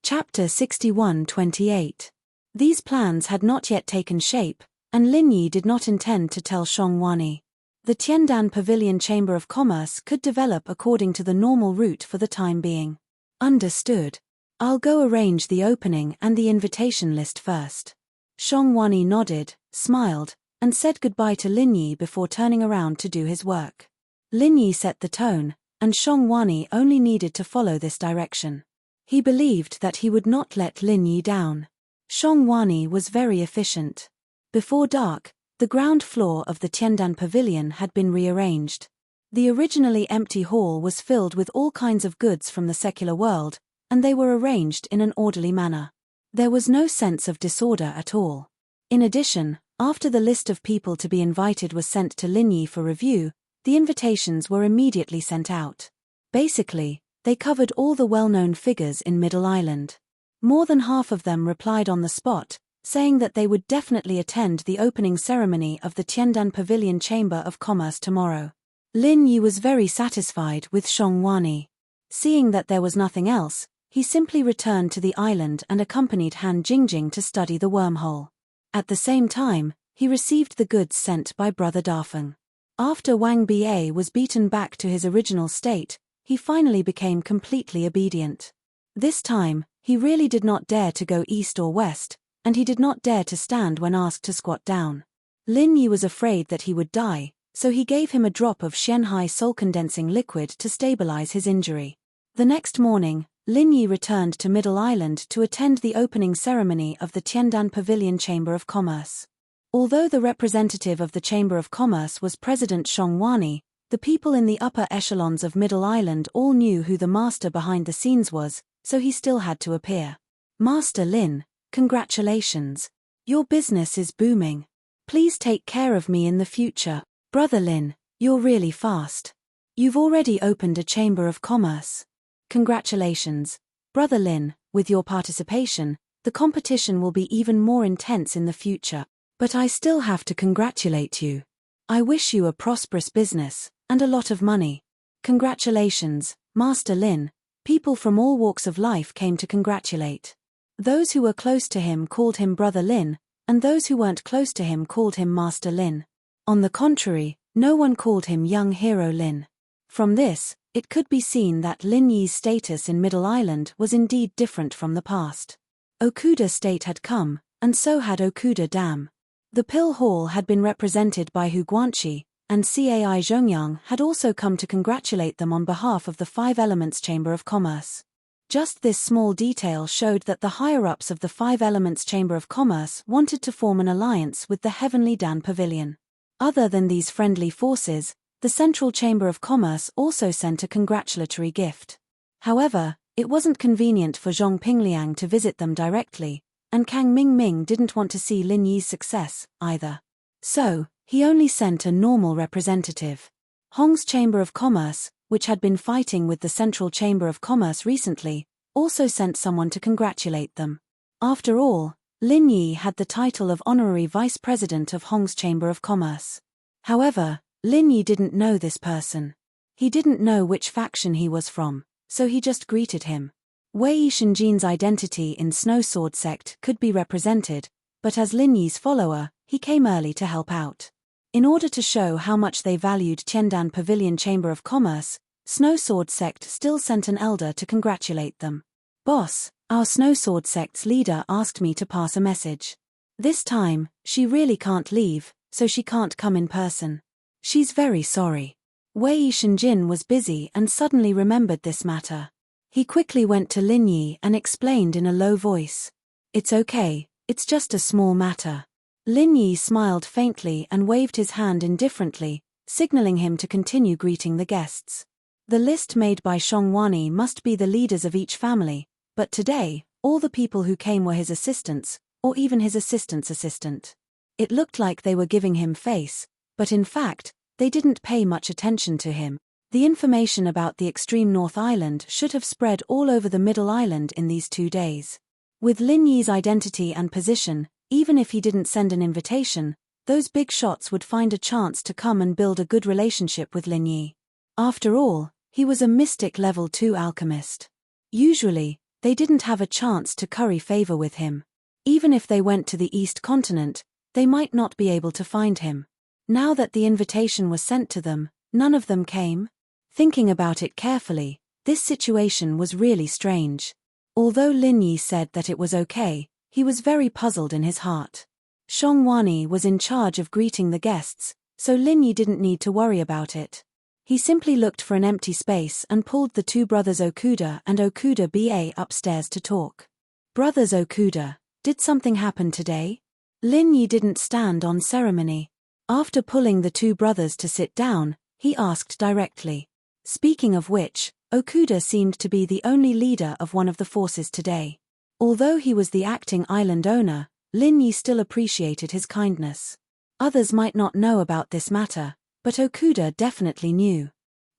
Chapter 61-28. These plans had not yet taken shape, and Lin Yi did not intend to tell Shongwani. The Tiandan Pavilion Chamber of Commerce could develop according to the normal route for the time being. Understood. I'll go arrange the opening and the invitation list first. Shongwani nodded, smiled, and said goodbye to Lin Yi before turning around to do his work. Lin Yi set the tone, and Shongwani only needed to follow this direction. He believed that he would not let Lin Yi down. Shongwani was very efficient. Before dark, the ground floor of the Tiandan Pavilion had been rearranged. The originally empty hall was filled with all kinds of goods from the secular world, and they were arranged in an orderly manner. There was no sense of disorder at all. In addition, after the list of people to be invited was sent to Lin Yi for review, the invitations were immediately sent out. Basically, they covered all the well-known figures in Middle Island. More than half of them replied on the spot, saying that they would definitely attend the opening ceremony of the Tiandan Pavilion Chamber of Commerce tomorrow. Lin Yi was very satisfied with Shongwani. Seeing that there was nothing else, he simply returned to the island and accompanied Han Jingjing to study the wormhole. At the same time, he received the goods sent by Brother Dafeng. After Wang Ba was beaten back to his original state, he finally became completely obedient. This time, he really did not dare to go east or west, and he did not dare to stand when asked to squat down. Lin Yi was afraid that he would die, so he gave him a drop of Xianhai soul-condensing liquid to stabilize his injury. The next morning, Lin Yi returned to Middle Island to attend the opening ceremony of the Tiandan Pavilion Chamber of Commerce. Although the representative of the Chamber of Commerce was President Shongwani, the people in the upper echelons of Middle Island all knew who the master behind the scenes was, so he still had to appear. Master Lin, congratulations. Your business is booming. Please take care of me in the future. Brother Lin, you're really fast. You've already opened a Chamber of Commerce. Congratulations, Brother Lin, with your participation, the competition will be even more intense in the future. But I still have to congratulate you. I wish you a prosperous business, and a lot of money. Congratulations, Master Lin. People from all walks of life came to congratulate. Those who were close to him called him Brother Lin, and those who weren't close to him called him Master Lin. On the contrary, no one called him Young Hero Lin. From this, it could be seen that Lin Yi's status in Middle Island was indeed different from the past. Okuda State had come, and so had Okuda Dam. The Pill Hall had been represented by Hu Guanqi, and Cai Zhongyang had also come to congratulate them on behalf of the Five Elements Chamber of Commerce. Just this small detail showed that the higher-ups of the Five Elements Chamber of Commerce wanted to form an alliance with the Heavenly Dan Pavilion. Other than these friendly forces, the Central Chamber of Commerce also sent a congratulatory gift. However, it wasn't convenient for Zhong Pingliang to visit them directly, and Kang Mingming didn't want to see Lin Yi's success, either. So, he only sent a normal representative. Hong's Chamber of Commerce, which had been fighting with the Central Chamber of Commerce recently, also sent someone to congratulate them. After all, Lin Yi had the title of Honorary Vice President of Hong's Chamber of Commerce. However, Lin Yi didn't know this person. He didn't know which faction he was from, so he just greeted him. Wei Shenjin's identity in Snow Sword Sect could be represented, but as Lin Yi's follower, he came early to help out. In order to show how much they valued Tiandan Pavilion Chamber of Commerce, Snow Sword Sect still sent an elder to congratulate them. Boss, our Snow Sword Sect's leader asked me to pass a message. This time, she really can't leave, so she can't come in person. She's very sorry. Wei Shenjin was busy and suddenly remembered this matter. He quickly went to Lin Yi and explained in a low voice. It's okay, it's just a small matter. Lin Yi smiled faintly and waved his hand indifferently, signaling him to continue greeting the guests. The list made by Shongwani must be the leaders of each family, but today, all the people who came were his assistants, or even his assistant's assistant. It looked like they were giving him face, but in fact, they didn't pay much attention to him. The information about the extreme North Island should have spread all over the Middle Island in these 2 days. With Lin Yi's identity and position, even if he didn't send an invitation, those big shots would find a chance to come and build a good relationship with Lin Yi. After all, he was a mystic level 2 alchemist. Usually, they didn't have a chance to curry favor with him. Even if they went to the East Continent, they might not be able to find him. Now that the invitation was sent to them, none of them came. Thinking about it carefully, this situation was really strange. Although Lin Yi said that it was okay, he was very puzzled in his heart. Xiongwani was in charge of greeting the guests, so Lin Yi didn't need to worry about it. He simply looked for an empty space and pulled the 2 brothers Okuda and Okuda BA upstairs to talk. Brothers Okuda, did something happen today? Lin Yi didn't stand on ceremony. After pulling the 2 brothers to sit down, he asked directly. Speaking of which, Okuda seemed to be the only leader of one of the forces today. Although he was the acting island owner, Lin Yi still appreciated his kindness. Others might not know about this matter, but Okuda definitely knew.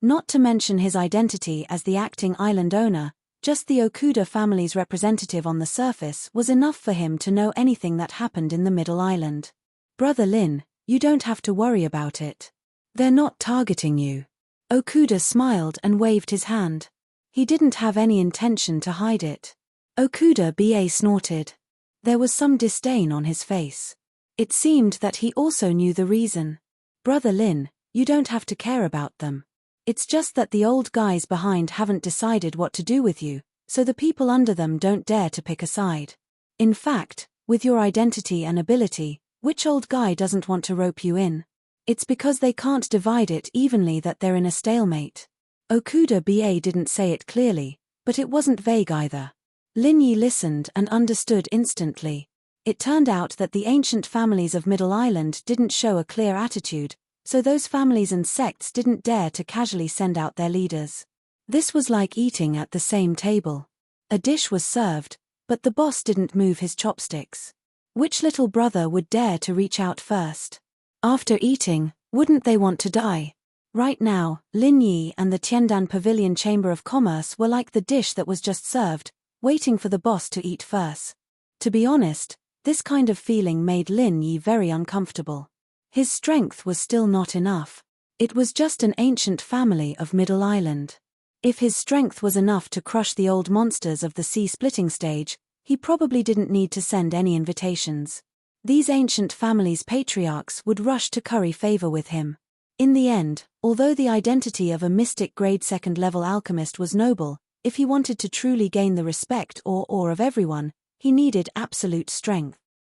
Not to mention his identity as the acting island owner, just the Okuda family's representative on the surface was enough for him to know anything that happened in the Middle Island. Brother Lin, you don't have to worry about it. They're not targeting you. Okuda smiled and waved his hand. He didn't have any intention to hide it. Okuda BA snorted. There was some disdain on his face. It seemed that he also knew the reason. Brother Lin, you don't have to care about them. It's just that the old guys behind haven't decided what to do with you, so the people under them don't dare to pick a side. In fact, with your identity and ability, which old guy doesn't want to rope you in? It's because they can't divide it evenly that they're in a stalemate. Okuda BA didn't say it clearly, but it wasn't vague either. Lin Yi listened and understood instantly. It turned out that the ancient families of Middle Island didn't show a clear attitude, so those families and sects didn't dare to casually send out their leaders. This was like eating at the same table. A dish was served, but the boss didn't move his chopsticks. Which little brother would dare to reach out first? After eating, wouldn't they want to die? Right now, Lin Yi and the Tiandan Pavilion Chamber of Commerce were like the dish that was just served, waiting for the boss to eat first. To be honest, this kind of feeling made Lin Yi very uncomfortable. His strength was still not enough. It was just an ancient family of Middle Island. If his strength was enough to crush the old monsters of the sea-splitting stage, he probably didn't need to send any invitations. These ancient families' patriarchs would rush to curry favor with him. In the end, although the identity of a mystic grade 2nd level alchemist was noble, if he wanted to truly gain the respect or awe of everyone, he needed absolute strength.